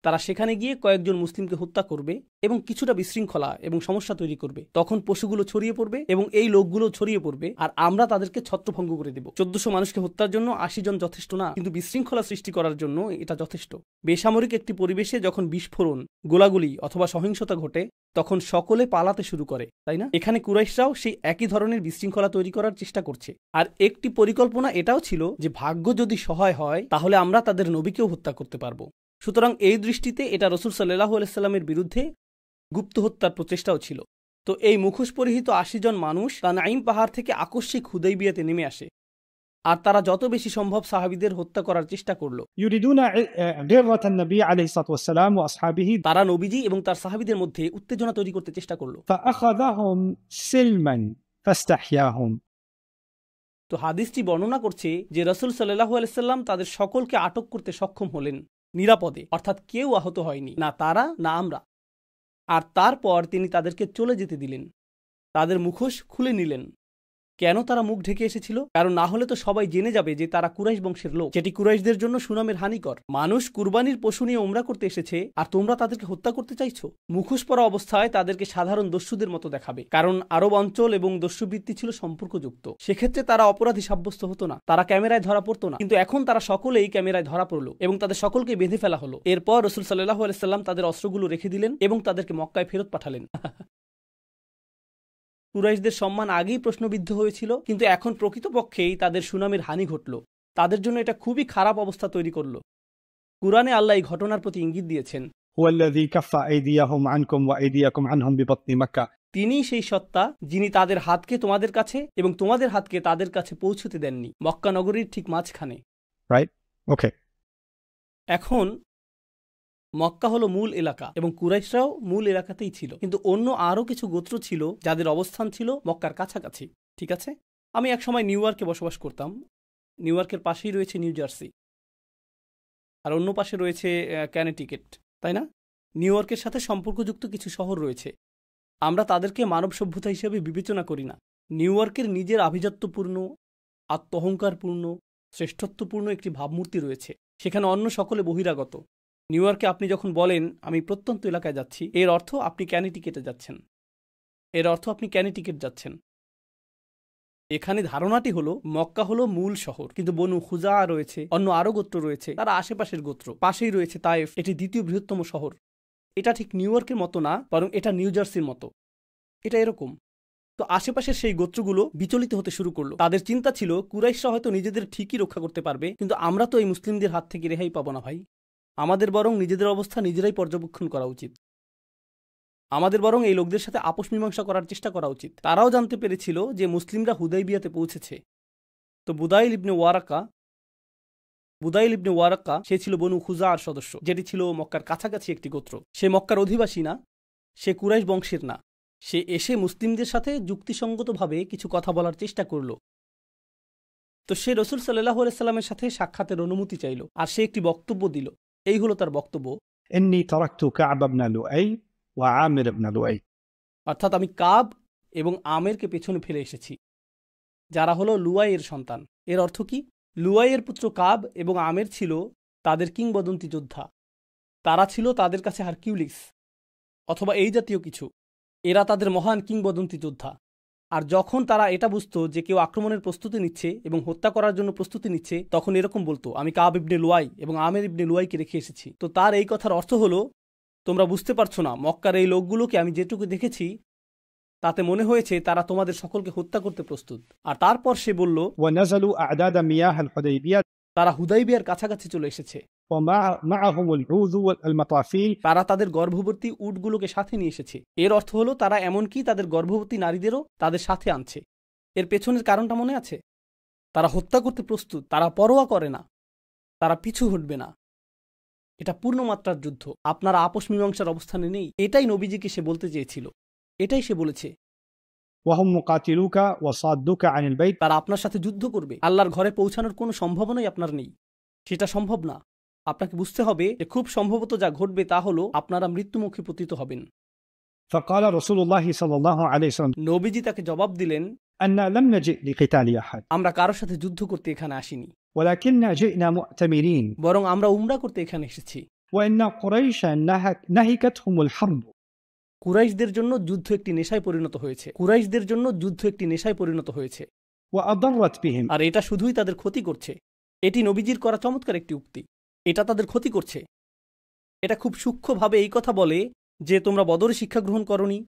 তারা সেখানে গিয়ে কয়েকজন মুসলিমকে হত্যা করবে এবং কিছুটা বিশৃঙ্খলা এবং সমস্যা তৈরি করবে। তখন পশুগুলো ছড়িয়ে পড়বে এবং এই লোকগুলো ছড়িয়ে পড়বে, আর আমরা তাদেরকে ছত্রভঙ্গ করে দেব। 1400 মানুষকে হত্যার জন্য 80 জন যথেষ্ট না, কিন্তু বিশৃঙ্খলা সৃষ্টি করার জন্য এটা যথেষ্ট। বেসামরিক একটি পরিবেশে যখন বিস্ফোরণ, গোলাগুলি অথবা সহিংসতা ঘটে, তখন সকলে পালাতে শুরু করে, তাই না? এখানে কুরাইশরাও সেই একই ধরনের বিশৃঙ্খলা তৈরি করার চেষ্টা করছে। আর একটি পরিকল্পনা এটাও ছিল যে ভাগ্য যদি সহায় হয়, তাহলে আমরা তাদের নবীকেও হত্যা করতে পারবো। সুতরাং এই দৃষ্টিতে এটা রাসূল সাল্লাল্লাহু আলাইহি সাল্লামের বিরুদ্ধে গুপ্ত হত্যার প্রচেষ্টাও ছিল। তো এই মুখোশ পরিহিত ৮০ জন মানুষ তানাইম পাহাড় থেকে আকস্মিক হুদাইবিয়াতে নেমে আসে, আর তারা যত বেশি সম্ভব সাহাবীদের হত্যা করার চেষ্টা করল। يريدون غرة النبي عليه الصلاة والسلام وأصحابه তারা নবীজি এবং তার সাহাবীদের মধ্যে উত্তেজনা তৈরি করতে চেষ্টা করল। فأخذهم سلما فاستحياهم। তো হাদিসটি বর্ণনা করছে যে রাসূল সাল্লাল্লাহু আলাইহি সাল্লাম তাদের সকলকে আটক করতে সক্ষম হলেন নিরাপদে, অর্থাৎ কেউ আহত হয়নি, না তারা না আমরা। আর তারপর তিনি তাদেরকে চলে যেতে দিলেন, তাদের মুখোশ খুলে নিলেন। কেন তারা মুখ ঢেকে এসেছিল? কারণ না হলে তো সবাই জেনে যাবে যে তারা কুরাইশ বংশের লোক, যেটি কুরাইশদের জন্য সুনামের হানিকর। মানুষ কুরবানির পশু নিয়ে উমরা করতে এসেছে, আর তোমরা তাদেরকে হত্যা করতে চাইছো। মুখোশ পরা অবস্থায় তাদেরকে সাধারণ দস্যুদের মতো দেখাবে, কারণ আরব অঞ্চল এবং দস্যুবৃত্তি ছিল সম্পর্কযুক্ত। সেক্ষেত্রে তারা অপরাধী সাব্যস্ত হতো না, তারা ক্যামেরায় ধরা পড়তো না। কিন্তু এখন তারা সকলেই ক্যামেরায় ধরা পড়ল এবং তাদের সকলকে বেঁধে ফেলা হলো। এরপর রাসূল সাল্লাল্লাহু আলাইহি সাল্লাম তাদের অস্ত্রগুলো রেখে দিলেন এবং তাদেরকে মক্কায় ফেরত পাঠালেন। কুরাইশদের সম্মান আগেই প্রশ্নবিদ্ধ হয়েছিল, কিন্তু এখন প্রকৃতপক্ষেই তাদের সুনামের হানি ঘটল। তাদের জন্য এটা খুবই খারাপ অবস্থা তৈরি করল। কুরআনে আল্লাহ এই ঘটনার প্রতি ইঙ্গিত দিয়েছেন, هو الذي كف أيديهم عنكم وأيديكم عنهم ببطن مكة। তিনি সেই সত্তা যিনি তাদের হাতকে তোমাদের কাছে এবং তোমাদের হাতকে তাদের কাছে পৌঁছতে দেননি, মক্কা নগরীর ঠিক মাঝখানে। Right? Okay. এখন মক্কা হলো মূল এলাকা এবং কুরাইশরাও মূল এলাকাতেই ছিল, কিন্তু অন্য আরও কিছু গোত্র ছিল যাদের অবস্থান ছিল মক্কার কাছাকাছি। ঠিক আছে, আমি একসময় নিউ ইয়র্কে বসবাস করতাম। নিউ ইয়র্কের পাশেই রয়েছে নিউ জার্সি, আর অন্য পাশে রয়েছে ক্যানেটিকেট, তাই না? নিউ ইয়র্কের সাথে সম্পর্কযুক্ত কিছু শহর রয়েছে, আমরা তাদেরকে মানব সভ্যতা হিসেবে বিবেচনা করি না। নিউ ইয়র্কের নিজের আভিজাত্যপূর্ণ, আত্মহংকারপূর্ণ, শ্রেষ্ঠত্বপূর্ণ একটি ভাবমূর্তি রয়েছে, সেখানে অন্য সকলে বহিরাগত। নিউ ইয়র্কে আপনি যখন বলেন আমি প্রত্যন্ত এলাকায় যাচ্ছি, এর অর্থ আপনি ক্যানেটিকেটে যাচ্ছেন, এর অর্থ আপনি ক্যানেটিকেট যাচ্ছেন। এখানে ধারণাটি হলো মক্কা হলো মূল শহর, কিন্তু বনু খুজা রয়েছে, অন্য আরো গোত্র রয়েছে, তারা আশেপাশের গোত্র। পাশেই রয়েছে তায়েফ, এটি দ্বিতীয় বৃহত্তম শহর। এটা ঠিক নিউ ইয়র্কের মতো না, বরং এটা নিউ জার্সির মতো। এটা এরকম। তো আশেপাশের সেই গোত্রগুলো বিচলিত হতে শুরু করলো। তাদের চিন্তা ছিল কুরাইশরা হয়তো নিজেদের ঠিকই রক্ষা করতে পারবে, কিন্তু আমরা তো এই মুসলিমদের হাত থেকে রেহাই পাবো না ভাই। আমাদের বরং নিজেদের অবস্থা নিজেরাই পর্যবেক্ষণ করা উচিত। আমাদের বরং এই লোকদের সাথে আপোষ মীমাংসা করার চেষ্টা করা উচিত। তারাও জানতে পেরেছিল যে মুসলিমরা হুদাইবিয়াতে পৌঁছেছে। তো বুদাইল ইবনে ওয়ারাক্কা সে ছিল বনু খুজার সদস্য, যেটি ছিল মক্কার কাছাকাছি একটি গোত্র। সে মক্কার অধিবাসী না, সে কুরাইশ বংশের না। সে এসে মুসলিমদের সাথে যুক্তিসঙ্গতভাবে কিছু কথা বলার চেষ্টা করল। তো সে রাসূল সাল্লাল্লাহু আলাইহি সাল্লামের সাথে সাক্ষাতের অনুমতি চাইল, আর সে একটি বক্তব্য দিল। এই হলো তার বক্তব্য, إني تركت كعب بن لؤي وعامر بن لؤي। অর্থাৎ আমি কাব এবং আমেরকে পেছনে ফেলে এসেছি, যারা হলো লুয়াইয়ের সন্তান। এর অর্থ কি? লুয়াইয়ের পুত্র কাব এবং আমের ছিল তাদের কিংবদন্তি যোদ্ধা। তারা ছিল তাদের কাছে হারকিউলিস অথবা এই জাতীয় কিছু। এরা তাদের মহান কিংবদন্তি যোদ্ধা। আর যখন তারা এটা বুঝতো যে কেউ আক্রমণের প্রস্তুতি নিচ্ছে এবং হত্যা করার জন্য প্রস্তুতি নিচ্ছে, তখন এরকম বলতো, আমি কাব ইবনে লুয়াই এবং আমের ইবনে লুয়াইকে রেখে এসেছি। তো তার এই কথার অর্থ হলো, তোমরা বুঝতে পারছো না, মক্কার এই লোকগুলোকে আমি যেটুকু দেখেছি তাতে মনে হয়েছে তারা তোমাদের সকলকে হত্যা করতে প্রস্তুত। আর তারপর সে বলল, ونزلوا أعداد مياه الحديبية তারা হুদাইবিয়ার কাছাকাছি চলে এসেছে। ومعهم العوذ والمطافيل। তারা তাদের গর্ভবতী উটগুলোকে সাথে নিয়ে এসেছে। এর অর্থ হলো তারা এমনকি তাদের গর্ভবতী নারীদেরও তাদের সাথে আনছে। এর পেছনের কারণটা মনে আছে? তারা হত্যা করতে প্রস্তুত, তারা পরোয়া করে না, তারা পিছু হটবে না। এটা পূর্ণমাত্রার যুদ্ধ, আপনারা আপোষ মীমাংসার অবস্থানে নেই। এটাই নবীজিকে সে বলতে চেয়েছিল, এটাই সে বলেছে। وهم مقاتلوك وصادوك عن البيت। তারা আপনার সাথে যুদ্ধ করবে, আল্লাহর ঘরে পৌঁছানোর কোনো সম্ভাবনাই আপনার নেই, সেটা সম্ভব না। আপনাকে বুঝতে হবে যে খুব সম্ভবত যা ঘটবে তা হলো আপনারা মৃত্যুমুখে পতিত হবেন। فقال رسول الله صلى الله عليه وسلم নবীজি তাকে জবাব দিলেন, أن لم نجئ لقتال أحد আমরা কারোর সাথে যুদ্ধ করতে এখানে আসিনি, ولكننا جئنا مؤتمرين বরং আমরা উমরা করতে এখানে এসেছি। وإن قريشا نهكتهم الحرب। কুরাইশদের জন্য যুদ্ধ একটি নেশায় পরিণত হয়েছে, কুরাইশদের জন্য যুদ্ধ একটি নেশায় পরিণত হয়েছে, وأضرت بهم। আর এটা শুধুই তাদের ক্ষতি করছে। এটি নবীজির করা চমৎকার একটি উক্তি। এটা তাদের ক্ষতি করছে। এটা খুব সূক্ষ্মভাবে এই কথা বলে যে তোমরা বদরে শিক্ষা গ্রহণ করনি,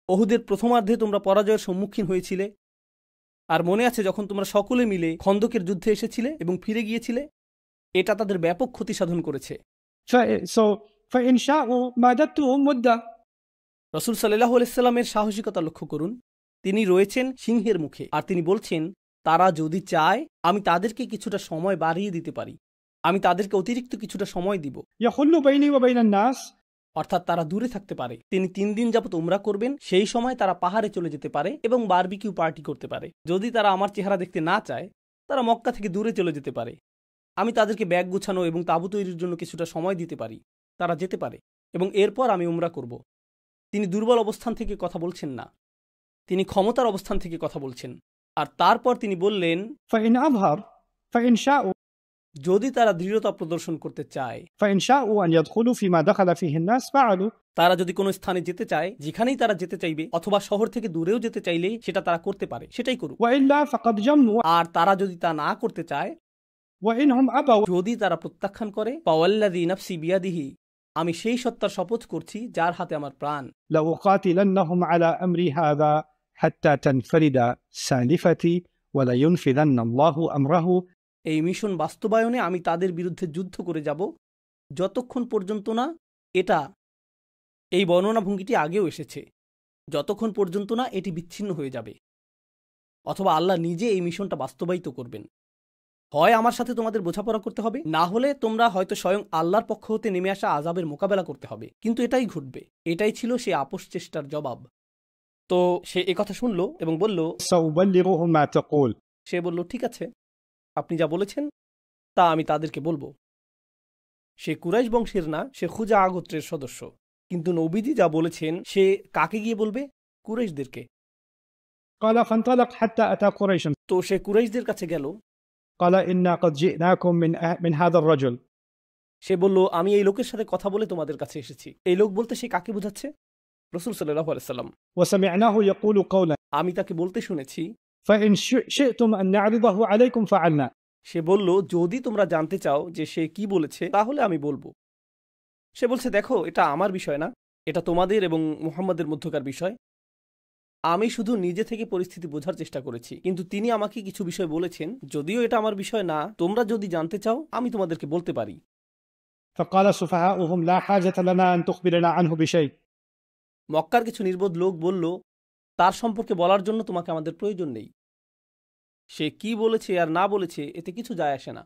ওহুদের প্রথমার্ধে তোমরা পরাজয়ের সম্মুখীন হয়েছিলে, আর মনে আছে যখন তোমরা সকলে মিলে খন্দকের যুদ্ধে এসেছিলে এবং ফিরে গিয়েছিলে। এটা তাদের ব্যাপক ক্ষতি সাধন করেছে। فإن شاءوا مادتهم مدة রাসূল সাল্লাল্লাহু আলাইহি সাল্লামের সাহসিকতা লক্ষ্য করুন। তিনি রয়েছেন সিংহের মুখে, আর তিনি বলছেন তারা যদি চায় আমি তাদেরকে কিছুটা সময় বাড়িয়ে দিতে পারি, আমি তাদেরকে অতিরিক্ত কিছুটা সময় দিব, يحل بيني وبين الناس. অর্থাৎ তারা দূরে থাকতে পারে। তিনি 3 দিন যাবত উমরা করবেন, সেই সময় তারা পাহাড়ে চলে যেতে পারে এবং বারবিকিউ পার্টি করতে পারে। যদি তারা আমার চেহারা দেখতে না চায়, তারা মক্কা থেকে দূরে চলে যেতে পারে। আমি তাদেরকে ব্যাগ গুছানো এবং তাঁবু তৈরির জন্য কিছুটা সময় দিতে পারি, তারা যেতে পারে, এবং এরপর আমি উমরা করব। তিনি দুর্বল অবস্থান থেকে কথা বলছেন না, তিনি ক্ষমতার অবস্থান থেকে কথা বলছেন। আর তারপর তিনি বললেন, فإن أظهر فإن شاءوا যদি তারা দৃঢ়তা প্রদর্শন করতে চায়, فإن شاءوا أن يدخلوا فيما دخل فيه الناس فعلوا. তারা যদি কোনো স্থানে যেতে চায়, যেখানেই তারা যেতে চাইবে, অথবা শহর থেকে দূরেও যেতে চাইলে সেটা তারা করতে পারে, সেটাই করুক। وإلا فقد جموا. আর তারা যদি তা না করতে চায়, وإنهم أبوا যদি তারা প্রত্যাখ্যান করে, ফাওয়াল্লাযী নাফসি বিয়াদিহি, আমি সেই সত্তার শপথ করছি যার হাতে আমার প্রাণ, لأقاتلنهم على أمري هذا حتى تنفرد سالفتي ولينفذن الله أمره. এই মিশন বাস্তবায়নে আমি তাদের বিরুদ্ধে যুদ্ধ করে যাব যতক্ষণ পর্যন্ত না এটা, এই বর্ণনা ভঙ্গিটি আগেও এসেছে, যতক্ষণ পর্যন্ত না এটি বিচ্ছিন্ন হয়ে যাবে, অথবা আল্লাহ নিজে এই মিশনটা বাস্তবায়িত করবেন। হয় আমার সাথে তোমাদের বোঝাপড়া করতে হবে, না হলে তোমরা হয়তো স্বয়ং আল্লাহর পক্ষ হতে নেমে আসা আযাবের মোকাবেলা করতে হবে। কিন্তু এটাই ঘটবে। এটাই ছিল সে আপোষ চেষ্টার জবাব। তো সে একথা শুনল এবং বলল, سأبلغهم ما تقول. সে বলল, ঠিক আছে, আপনি যা বলেছেন তা আমি তাদেরকে বলবো। সে কুরাইশ বংশের না, সে খুজা গোত্রের সদস্য। কিন্তু নবীজি যা বলেছেন সে কাকে গিয়ে বলবে? কুরাইশদেরকে। قال فانطلق حتى أتى قريش. তো সে কুরাইশদের কাছে গেল। قال إنا قد جئناكم من هذا الرجل. সে বলল, আমি এই লোকের সাথে কথা বলে তোমাদের কাছে এসেছি। এই লোক বলতে সে কাকে বোঝাচ্ছে? রাসূল সাল্লাল্লাহু আলাইহি সাল্লাম। وسمعناه يقول قولا আমি তাকে বলতে শুনেছি, فإن شئتم أن نعرضه عليكم فعلنا. সে বলল, যদি তোমরা জানতে চাও যে সে কি বলেছে তাহলে আমি বলবো। সে বলছে, দেখো, এটা আমার বিষয় না, এটা তোমাদের এবং মুহাম্মাদের মধ্যকার বিষয়। আমি শুধু নিজে থেকে পরিস্থিতি বোঝার চেষ্টা করেছি, কিন্তু তিনি আমাকে কিছু বিষয় বলেছেন, যদিও এটা আমার বিষয় না, তোমরা যদি জানতে চাও আমি তোমাদেরকে বলতে পারি। فقال سفهاؤهم لا حاجة لنا أن تخبرنا عنه بشيء. মক্কার কিছু নির্বোধ লোক বলল, তার সম্পর্কে বলার জন্য তোমাকে আমাদের প্রয়োজন নেই। সে কি বলেছে আর না বলেছে এতে কিছু যায় আসে না।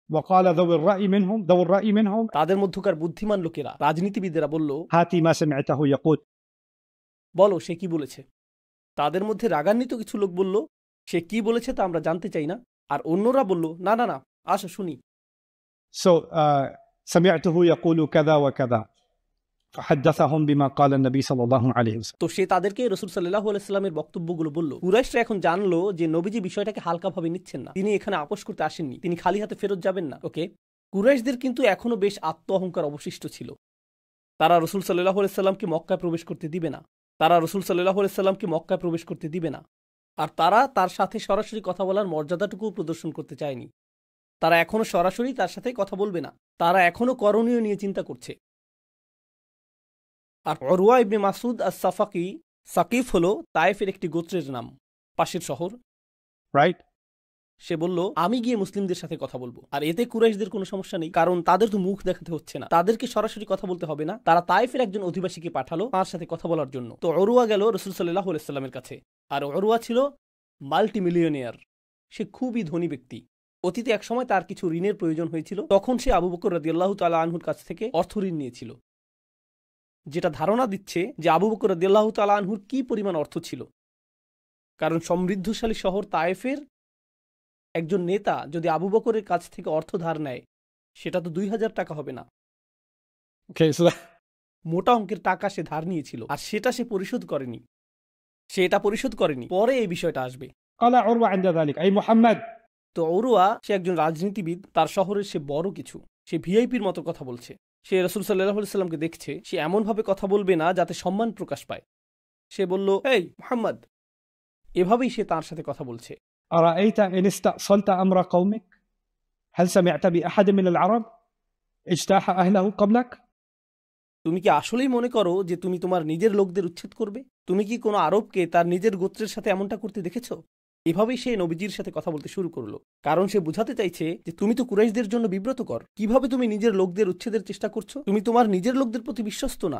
وقال ذو الرأي منهم তাদের মধ্যকার বুদ্ধিমান লোকেরা, রাজনীতিবিদেরা বলল, هاتي ما سمعته يقول. বলো সে কি বলেছে। তাদের মধ্যে রাগান্বিত কিছু লোক বলল, সে কি বলেছে তা আমরা জানতে চাই না। আর অন্যরা বলল, না না না, আসো শুনি। So سمعته يقول كذا وكذا فحدثهم بما قال النبي صلى الله عليه وسلم. তো সে তাদেরকে রাসূল সাল্লাল্লাহু আলাইহি সাল্লামের বক্তব্যগুলো বলল। কুরাইশরা এখন জানলো যে নবীজি বিষয়টাকে হালকাভাবে নিচ্ছেন না, তিনি এখানে আপোষ করতে আসেননি, তিনি খালি হাতে ফেরত যাবেন না। ওকে, কুরাইশদের কিন্তু এখনো বেশ আত্ম অহংকার অবশিষ্ট ছিল। তারা রাসূল সাল্লাল্লাহু আলাইহি সাল্লামকে মক্কায় প্রবেশ করতে দিবে না, তারা রাসূল সাল্লাল্লাহু আলাইহি সাল্লামকে মক্কায় প্রবেশ করতে দিবে না। আর তারা তার সাথে সরাসরি কথা বলার মর্যাদাটুকু প্রদর্শন করতে চায়নি। তারা এখনো সরাসরি তার সাথে কথা বলবে না, তারা এখনো করণীয় নিয়ে চিন্তা করছে। আর উরওয়া ইবনে মাসউদ আস-সাফাকি, সাকিফ হলো তায়েফের একটি গোত্রের নাম, পাশের শহর। Right? সে বলল, আমি গিয়ে মুসলিমদের সাথে কথা বলবো, আর এতে কুরাইশদের কোনো সমস্যা নেই, কারণ তাদের তো মুখ দেখাতে হচ্ছে না, তাদেরকে সরাসরি কথা বলতে হবে না। তারা তায়েফের একজন অধিবাসীকে পাঠালো তার সাথে কথা বলার জন্য। তো উরওয়া গেল রাসূল সাল্লাল্লাহু আলাইহি সাল্লামের কাছে। আর উরওয়া ছিল মাল্টিমিলিয়নিয়ার, সে খুবই ধনী ব্যক্তি। অতীতে একসময় তার কিছু ঋণের প্রয়োজন হয়েছিল, তখন সে আবু বকর রাদিয়াল্লাহু তাআলা আনহুর কাছ থেকে অর্থ ঋণ নিয়েছিল, যেটা ধারণা দিচ্ছে যে আবু বকর রাদিয়াল্লাহু তাআলা আনহুর কি পরিমাণ অর্থ ছিল। কারণ সমৃদ্ধশালী শহর তায়েফের একজন নেতা যদি আবু বকরের কাছ থেকে অর্থ ধার নেয়, সেটা তো 2000 টাকা হবে না। Okay, so মোটা অঙ্কের টাকা সে ধার নিয়েছিল, আর সেটা সে পরিশোধ করেনি। সে এটা পরিশোধ করেনি, পরে এই বিষয়টা আসবে। قال عروة عند ذلك أي محمد. তো উরওয়া, সে একজন রাজনীতিবিদ, তার শহরের সে বড় কিছু, সে ভিআইপির মতো কথা বলছে। সে রাসূল সাল্লাল্লাহু আলাইহি সাল্লামকে দেখছে, সে এমনভাবে কথা বলবে না যাতে সম্মান প্রকাশ পায়। সে বলল, এই মুহাম্মদ, এভাবেই সে তার সাথে কথা বলছে। أرأيت إن استأصلت أمر قومك هل سمعت بأحد من العرب اجتاح أهله قبلك. তুমি কি আসলেই মনে করো যে তুমি তোমার নিজের লোকদের উচ্ছেদ করবে? তুমি কি কোনো আরবকে তার নিজের গোত্রের সাথে এমনটা করতে দেখেছো? এভাবেই সে নবীজির সাথে কথা বলতে শুরু করলো, কারণ সে বুঝাতে চাইছে যে তুমি তো কুরাইশদের জন্য বিব্রতকর। কিভাবে তুমি নিজের লোকদের উচ্ছেদের চেষ্টা করছো? তুমি তোমার নিজের লোকদের প্রতি বিশ্বস্ত না।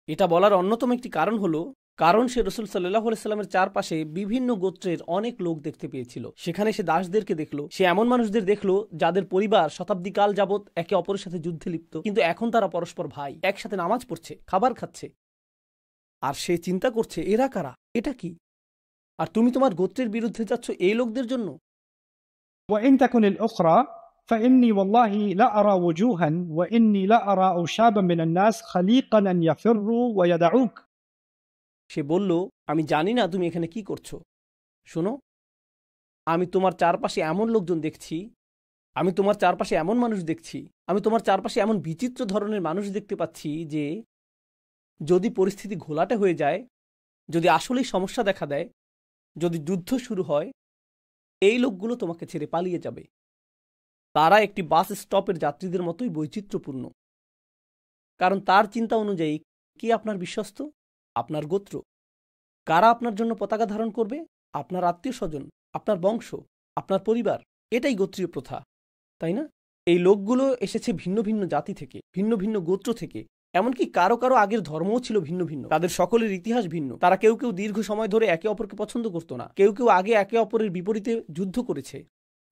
এটা বলার অন্যতম একটি কারণ হলো কারণ সে রসুল সাল্লাল্লাহু আলাইহি সাল্লামের চারপাশে বিভিন্ন গোত্রের অনেক লোক দেখতে পেয়েছিল। সেখানে সে দাসদেরকে দেখলো, সে এমন মানুষদের দেখলো যাদের পরিবার শতাব্দীকাল যাবৎ একে অপরের সাথে যুদ্ধে লিপ্ত, কিন্তু এখন তারা পরস্পর ভাই, একসাথে নামাজ পড়ছে, খাবার খাচ্ছে। আর সে চিন্তা করছে এরা কারা, এটা কি? আর তুমি তোমার গোত্রের বিরুদ্ধে যাচ্ছ এই লোকদের জন্য। وإن تكن الأخرى فإني والله لا أرى وجوها وإني لا أرى أوشابا من الناس خليقا أن يفروا ويدعوك. সে বলল, আমি জানি না তুমি এখানে কি করছো। শোনো, আমি তোমার চারপাশে এমন লোকজন দেখছি, আমি তোমার চারপাশে এমন মানুষ দেখছি, আমি তোমার চারপাশে এমন বিচিত্র ধরনের মানুষ দেখতে পাচ্ছি যে যদি পরিস্থিতি ঘোলাটে হয়ে যায়, যদি আসলেই সমস্যা দেখা দেয়, যদি যুদ্ধ শুরু হয়, এই লোকগুলো তোমাকে ছেড়ে পালিয়ে যাবে। তারা একটি বাস স্টপের যাত্রীদের মতোই বৈচিত্র্যপূর্ণ। কারণ তার চিন্তা অনুযায়ী কি আপনার বিশ্বস্ত? আপনার গোত্র। কারা আপনার জন্য পতাকা ধারণ করবে? আপনার আত্মীয় স্বজন, আপনার বংশ, আপনার পরিবার। এটাই গোত্রীয় প্রথা, তাই না? এই লোকগুলো এসেছে ভিন্ন ভিন্ন জাতি থেকে, ভিন্ন ভিন্ন গোত্র থেকে। এমনকি কারো কারো আগের ধর্মও ছিল ভিন্ন ভিন্ন, তাদের সকলের ইতিহাস ভিন্ন। তারা কেউ কেউ দীর্ঘ সময় ধরে একে অপরকে পছন্দ করতো না, কেউ কেউ আগে একে অপরের বিপরীতে যুদ্ধ করেছে।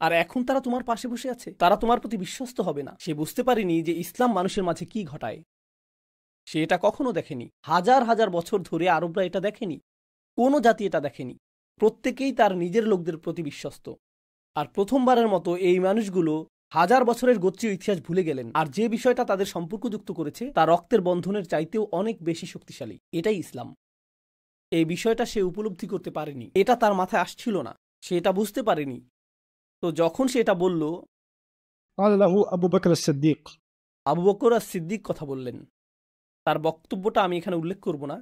আর এখন তারা তোমার পাশে বসে আছে, তারা তোমার প্রতি বিশ্বস্ত হবে না। সে বুঝতে পারেনি যে ইসলাম মানুষের মাঝে কি ঘটায়। সে এটা কখনো দেখেনি। হাজার হাজার বছর ধরে আরবরা এটা দেখেনি, কোনো জাতি এটা দেখেনি। প্রত্যেকেই তার নিজের লোকদের প্রতি বিশ্বস্ত। আর প্রথমবারের মতো এই মানুষগুলো হাজার বছরের গোত্রীয় ইতিহাস ভুলে গেলেন। আর যে বিষয়টা তাদের সম্পর্কযুক্ত করেছে তা রক্তের বন্ধনের চাইতেও অনেক বেশি শক্তিশালী। এটাই ইসলাম। এই বিষয়টা সে উপলব্ধি করতে পারেনি, এটা তার মাথায় আসছিল না, সে এটা বুঝতে পারেনি। তো যখন সে এটা বলল, قال له أبو بكر الصديق. আবু বকর আর সিদ্দিক কথা বললেন। তার বক্তব্যটা আমি এখানে উল্লেখ করব না,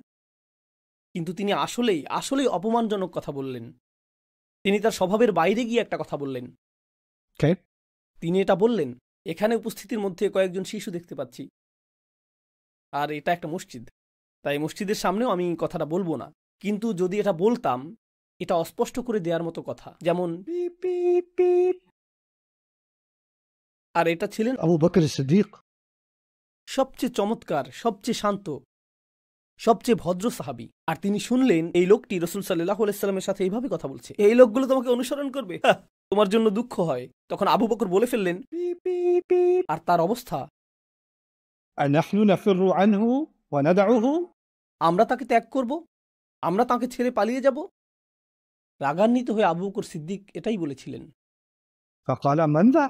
কিন্তু তিনি আসলেই অপমানজনক কথা বললেন। তিনি তার স্বভাবের বাইরে গিয়ে একটা কথা বললেন। Okay. তিনি এটা বললেন, এখানে উপস্থিতির মধ্যে কয়েকজন শিশু দেখতে পাচ্ছি, আর এটা একটা মসজিদ, তাই মসজিদের সামনেও আমি কথাটা বলবো না। কিন্তু যদি এটা বলতাম, এটা অস্পষ্ট করে দেওয়ার মতো কথা, যেমন Beep, beep, beep. আর এটা ছিলেন أبو بكر الصديق. সবচেয়ে চমৎকার, সবচেয়ে শান্ত, সবচেয়ে ভদ্র সাহাবী। আর তিনি শুনলেন এই লোকটি রাসূল সাল্লাল্লাহু আলাইহি সাল্লামের সাথে এইভাবে কথা বলছে। এই লোকগুলো তোমাকে অনুসরণ করবে, তোমার জন্য দুঃখ হয়। তখন আবু বকর বলে ফেললেন, Beep, beep, beep. আর তার অবস্থা, أنحن نفر عنه وندعه. আমরা তাকে ত্যাগ করব, আমরা তাকে ছেড়ে পালিয়ে যাব? রাগান্বিত হয়ে আবু বকর সিদ্দিক এটাই বলেছিলেন। فقال من ذا؟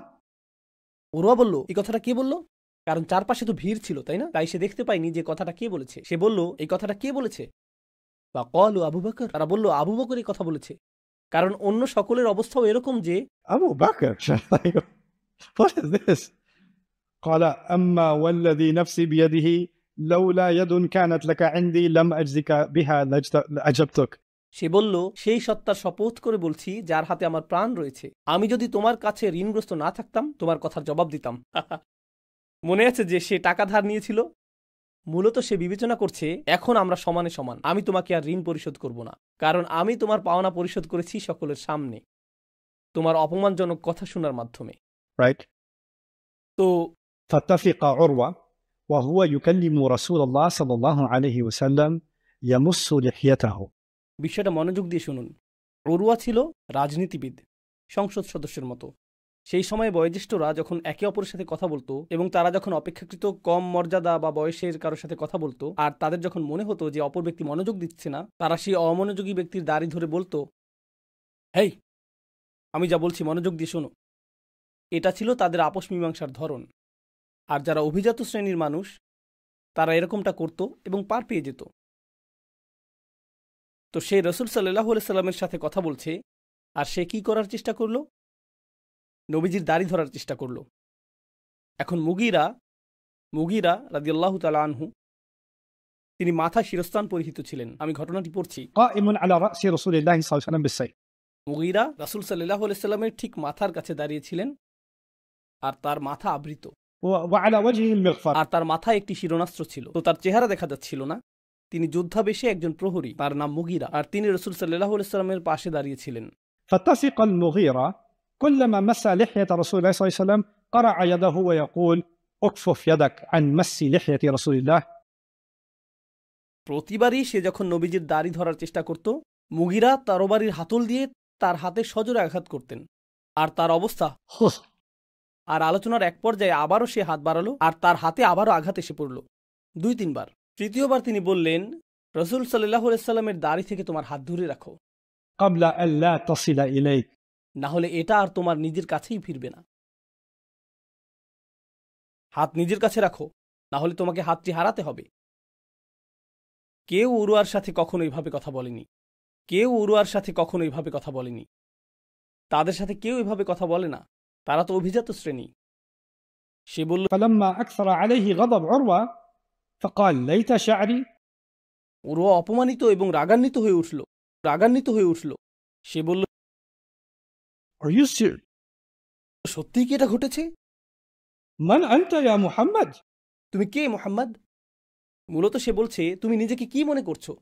ওরওয়া বলল, এই কথাটা কে বলল? কারণ চারপাশে তো ভিড় ছিল, তাই না? তাই সে দেখতে পায়নি যে কথাটা কে বলেছে। সে বলল, এই কথাটা কে বলেছে? বা কলু আবু বকর। তারা বলল, আবু বকর এই কথা বলেছে। কারণ অন্য সকলের অবস্থাও এরকম যে أبو بكر. What is this? قال أما والذي نفسي بيده لولا يد كانت لك عندي لم أجزك بها لأجبتك. সে বলল, সেই সত্তার শপথ করে বলছি যার হাতে আমার প্রাণ রয়েছে, আমি যদি তোমার কাছে ঋণগ্রস্ত না থাকতাম তোমার কথার জবাব দিতাম। মনে আছে যে সে টাকা ধার নিয়েছিল? মূলত সে বিবেচনা করছে এখন আমরা সমানে সমান, আমি তোমাকে আর ঋণ পরিশোধ করব না, কারণ আমি তোমার পাওনা পরিশোধ করেছি সকলের সামনে, তোমার অপমানজনক কথা শোনার মাধ্যমে। Right. তো فاتفق عروة وهو يكلم رسول الله صلى الله عليه وسلم يمص لحيته. বিষয়টা মনোযোগ দিয়ে শুনুন। ওরওয়া ছিল রাজনীতিবিদ, সংসদ সদস্যের মতো। সেই সময়ে বয়োজ্যেষ্ঠরা যখন একে অপরের সাথে কথা বলতো এবং তারা যখন অপেক্ষাকৃত কম মর্যাদা বা বয়সের কারোর সাথে কথা বলতো, আর তাদের যখন মনে হতো যে অপর ব্যক্তি মনোযোগ দিচ্ছে না, তারা সেই অমনোযোগী ব্যক্তির দাড়ি ধরে বলতো, হেই, আমি যা বলছি মনোযোগ দিয়ে শোনো। এটা ছিল তাদের আপোষ মীমাংসার ধরন। আর যারা অভিজাত শ্রেণীর মানুষ তারা এরকমটা করত এবং পার পেয়ে যেত। তো সে রাসূল সাল্লাল্লাহু আলাইহি সাল্লামের সাথে কথা বলছে, আর সে কি করার চেষ্টা করলো? নবীজির দাড়ি ধরার চেষ্টা করলো। এখন মুগীরা রাদিয়াল্লাহু তাআলা আনহু, তিনি মাথায় শিরস্ত্রাণ পরিহিত ছিলেন। আমি ঘটনাটি পড়ছি। قائم على رأس رسول الله صلى الله عليه وسلم بالسيف. মুগীরা রাসূল সাল্লাল্লাহু আলাইহি সাল্লামের ঠিক মাথার কাছে দাঁড়িয়েছিলেন, আর তার মাথা আবৃত, وعلى وجهه المغفر. আর তার মাথায় একটি শিরোনাস্ত্র ছিল। তো তার চেহারা দেখা যাচ্ছিল না। তিনি যোদ্ধাবেশে একজন প্রহরী, তার নাম মুগীরা, আর তিনি রাসূল সাল্লাল্লাহু আলাইহি সাল্লামের পাশে দাঁড়িয়েছিলেন। فاتفق المغيرة كلما مس لحية رسول الله صلى الله عليه وسلم قرع يده ويقول اكفف يدك عن مس لحية رسول الله. প্রতিবারই সে যখন নবীজির দাড়ি ধরার চেষ্টা করত, মুগিরা তরবারির হাতল দিয়ে তার হাতে সজোরে আঘাত করতেন। আর তার অবস্থা আর আলোচনার এক পর্যায়ে আবারও সে হাত বাড়ালো আর তার হাতে আবারও আঘাত এসে পড়ল 2-3 বার। তৃতীয়বার তিনি বললেন, রসুল সাল্লাল্লাহু আলাইহি সাল্লামের দাড়ি থেকে তোমার হাত দূরে রাখো, قبل أن لا تصل إليك. না হলে এটা আর তোমার নিজের কাছেই ফিরবে না। হাত নিজের কাছে রাখো, না হলে তোমাকে হাতটি হারাতে হবে। কেউ উরওয়ার সাথে কখনো এইভাবে কথা বলেনি, কেউ উরওয়ার সাথে কখনো এইভাবে কথা বলেনি। তাদের সাথে কেউ এভাবে কথা বলে না, তারা তো অভিজাত শ্রেণী। সে বলল, فلما أكثر عليه غضب عروة فقال ليت شعري. উরওয়া অপমানিত এবং রাগান্বিত হয়ে উঠল। সে বলল, Are you serious? সত্যিই কি এটা ঘটেছে? من أنت يا محمد? তুমি কে মুহাম্মদ? মূলত সে বলছে, তুমি নিজেকে কি মনে করছো?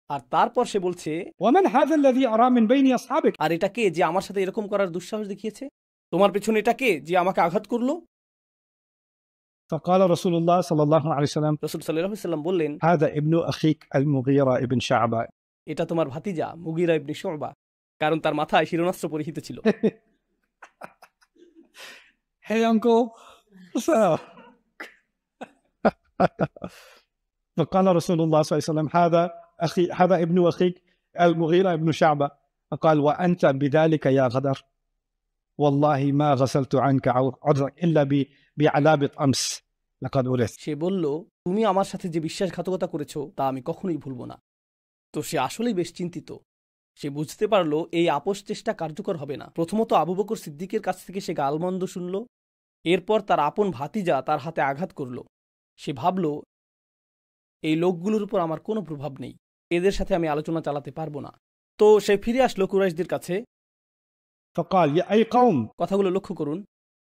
আর তারপর সে বলছে, ومن هذا الذي أرى من بين أصحابك؟ আর এটা কে যে আমার সাথে এরকম করার দুঃসাহস দেখিয়েছে? তোমার পেছনে এটা কে যে আমাকে আঘাত করলো? فقال رسول الله صلى الله عليه وسلم রাসূল সাল্লাল্লাহু আলাইহি সাল্লাম বললেন, هذا ابن أخيك المغيرة ابن شعبة. এটা তোমার ভাতিজা মুগীরা ইবনে শুবা, কারণ তার মাথায় শিরোনাস্ত্র পরিহিত ছিল। Hey uncle, what's up? فقال رسول الله صلى الله عليه وسلم هذا ابن أخيك المغيرة ابن شعبة. قال وأنت بذلك يا غدر والله ما غسلت عنك عذرك إلا بعلابة أمس لقد ورثت. সে বলল, তুমি আমার সাথে যে বিশ্বাসঘাতকতা করেছো তা আমি কখনোই ভুলব না। তো সে আসলেই বেশ চিন্তিত। সে বুঝতে পারল এই আপোষ চেষ্টা কার্যকর হবে না। প্রথমত আবু বকর সিদ্দিকের কাছ থেকে সে গালমন্দ শুনল, এরপর তার আপন ভাতিজা তার হাতে আঘাত করল। সে ভাবল, এই লোকগুলোর উপর আমার কোনো প্রভাব নেই, এদের সাথে আমি আলোচনা চালাতে পারবো না। তো সে ফিরে আসলো কুরাইশদের কাছে। فقال يا أي قوم কথাগুলো লক্ষ্য করুন।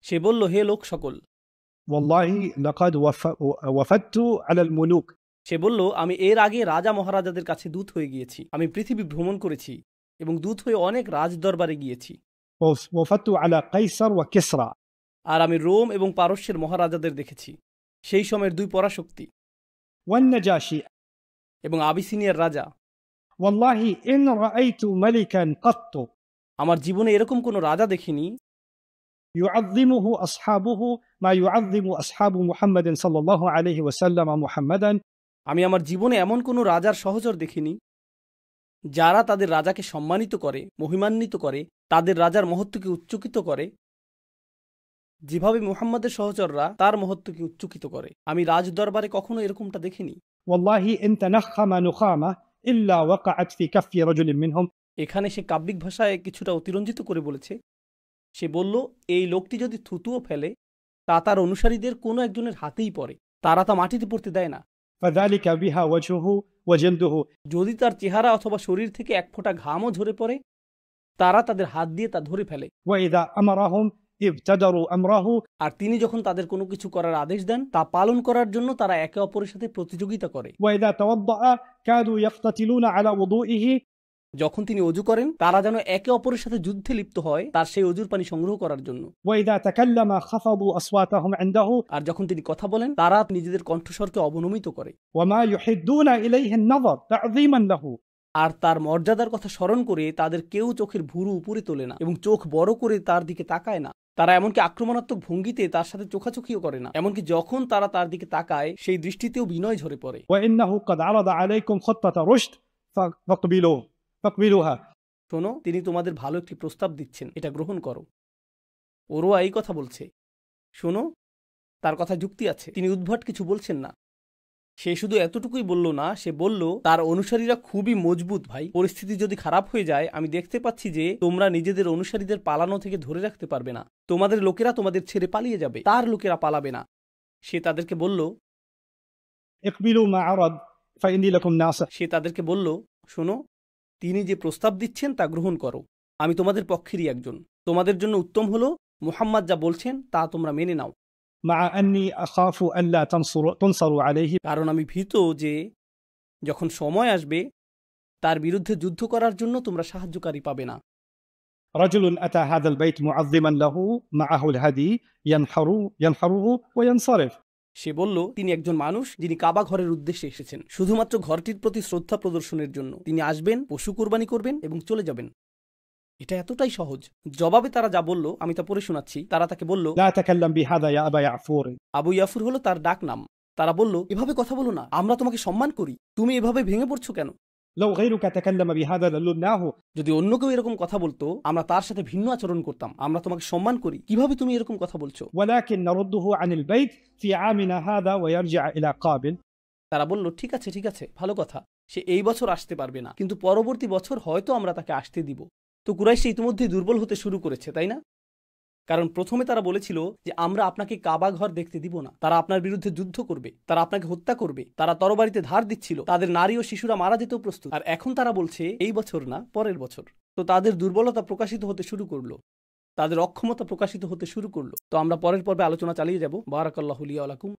সে বলল, হে লোক সকল, والله لقد وفدت على الملوك. সে বলল, আমি এর আগে রাজা মহারাজাদের কাছে দূত হয়ে গিয়েছি। আমি পৃথিবী ভ্রমণ করেছি এবং দূত হয়ে অনেক রাজদরবারে গিয়েছি। وفدت على قيصر وكسرى. আর আমি রোম এবং পারস্যের মহারাজাদের দেখেছি, সেই সময়ের 2 পরাশক্তি, والنجاشي. এবং আবিসিনিয়ার রাজা। والله إن رأيت ملكا قط আমার জীবনে এরকম কোনো রাজা দেখিনি يعظمه أصحابه ما يعظم أصحاب محمد صلى الله عليه وسلم محمدا. আমি আমার জীবনে এমন কোনো রাজার সহচর দেখিনি যারা তাদের রাজাকে সম্মানিত করে, মহিমান্বিত করে, তাদের রাজার মহত্বকে উচ্চকিত করে, যেভাবে মুহাম্মাদের সহচররা তার মহত্বকে উচ্চকিত করে। আমি রাজদরবারে কখনো এরকমটা দেখিনি। والله إن تنخم نخامة إلا وقعت في كف رجل منهم. এখানে সে কাব্যিক ভাষায় কিছুটা অতিরঞ্জিত করে বলেছে। সে বলল, এই লোকটি যদি থুতুও ফেলে তা তার অনুসারীদের কোনো একজনের হাতেই পড়ে, তারা তা মাটিতে পড়তে দেয় না। فذلك بها وجهه وجلده. যদি তার চেহারা অথবা শরীর থেকে এক ফোঁটা ঘামও ঝরে পড়ে, তারা তাদের হাত দিয়ে তা ধরে ফেলে। وإذا أمرهم ابتدروا أمره. আর তিনি যখন তাদের কোনো কিছু করার আদেশ দেন তা পালন করার জন্য তারা একে অপরের সাথে প্রতিযোগিতা করে। وإذا توضأ كادوا يقتتلون على وضوئه. যখন তিনি অজু করেন তারা যেন একে অপরের সাথে যুদ্ধে লিপ্ত হয় তার সেই অজুর পানি সংগ্রহ করার জন্য। وإذا تكلم خفضوا أصواتهم عنده. আর যখন তিনি কথা বলেন তারা নিজেদের কণ্ঠস্বরকে অবনমিত করে। وما يحدون إليه النظر تعظيما له. আর তার মর্যাদার কথা স্মরণ করে তাদের কেউ চোখের ভুরু উপরে তোলে না এবং চোখ বড় করে তার দিকে তাকায় না। তারা এমনকি আক্রমণাত্মক ভঙ্গিতে তার সাথে চোখাচোখিও করে না। এমনকি যখন তারা তার দিকে তাকায় সেই দৃষ্টিতেও বিনয় ঝরে পড়ে। وإنه قد عرض عليكم خطة رشد فاقبلوها. শোনো, তিনি তোমাদের ভালো একটি প্রস্তাব দিচ্ছেন, এটা গ্রহণ করো। ওরওয়া এই কথা বলছে। শোনো, তার কথা যুক্তি আছে, তিনি উদ্ভট কিছু বলছেন না। সে শুধু এতটুকুই বলল না, সে বলল, তার অনুসারীরা খুবই মজবুত ভাই। পরিস্থিতি যদি খারাপ হয়ে যায়, আমি দেখতে পাচ্ছি যে তোমরা নিজেদের অনুসারীদের পালানো থেকে ধরে রাখতে পারবে না। তোমাদের লোকেরা তোমাদের ছেড়ে পালিয়ে যাবে, তার লোকেরা পালাবে না। সে তাদেরকে বলল, اقبلوا ما عرض فإني لكم ناصح. সে তাদেরকে বলল, শোনো, তিনি যে প্রস্তাব দিচ্ছেন তা গ্রহণ করো। আমি তোমাদের পক্ষেরই একজন। তোমাদের জন্য উত্তম হলো মুহাম্মদ যা বলছেন তা তোমরা মেনে নাও। مع أني أخاف ألا تنصروا عليه. কারণ আমি ভীত যে যখন সময় আসবে তার বিরুদ্ধে যুদ্ধ করার জন্য তোমরা সাহায্যকারী পাবে না। رجل أتى هذا البيت معظما له معه الهدي ينحره وينصرف. সে বলল তিনি একজন মানুষ যিনি কাবা ঘরের উদ্দেশ্যে এসেছেন, শুধুমাত্র ঘরটির প্রতি শ্রদ্ধা প্রদর্শনের জন্য। তিনি আসবেন, পশু কোরবানি করবেন এবং চলে যাবেন। এটা এতটাই সহজ। জবাবে তারা যা বলল আমি তা পড়ে শোনাচ্ছি। তারা তাকে বলল, لا تكلم بهذا يا أبا يعفور. আবু ইয়াফুর হলো তার ডাক নাম। তারা বলল, এভাবে কথা বলো না, আমরা তোমাকে সম্মান করি, তুমি এভাবে ভেঙে পড়ছো কেন? لو غيرك تكلم بهذا للناه. যদি অন্য কেউ এরকম কথা বলতো আমরা তার সাথে ভিন্ন আচরণ করতাম। আমরা তোমাকে সম্মান করি, কিভাবে তুমি এরকম কথা বলছো? ولكن نرده عن البيت في عامنا هذا ويرجع إلى قابل. তারা বলল, ঠিক আছে ঠিক আছে, ভালো কথা, সে এই বছর আসতে পারবে না, কিন্তু পরবর্তী বছর হয়তো আমরা তাকে আসতে দিব। তো কুরাইশ ইতিমধ্যে দুর্বল হতে শুরু করেছে, তাই না? কারণ প্রথমে তারা বলেছিল যে আমরা আপনাকে কাবা ঘর দেখতে দিব না, তারা আপনার বিরুদ্ধে যুদ্ধ করবে, তারা আপনাকে হত্যা করবে, তারা তরবারিতে ধার দিচ্ছিল, তাদের নারী ও শিশুরা মারা যেতেও প্রস্তুত। আর এখন তারা বলছে এই বছর না, পরের বছর। তো তাদের দুর্বলতা প্রকাশিত হতে শুরু করলো, তাদের অক্ষমতা প্রকাশিত হতে শুরু করলো। তো আমরা পরের পর্বে আলোচনা চালিয়ে যাব। বারাকাল্লাহু লি ওয়া লাকুম।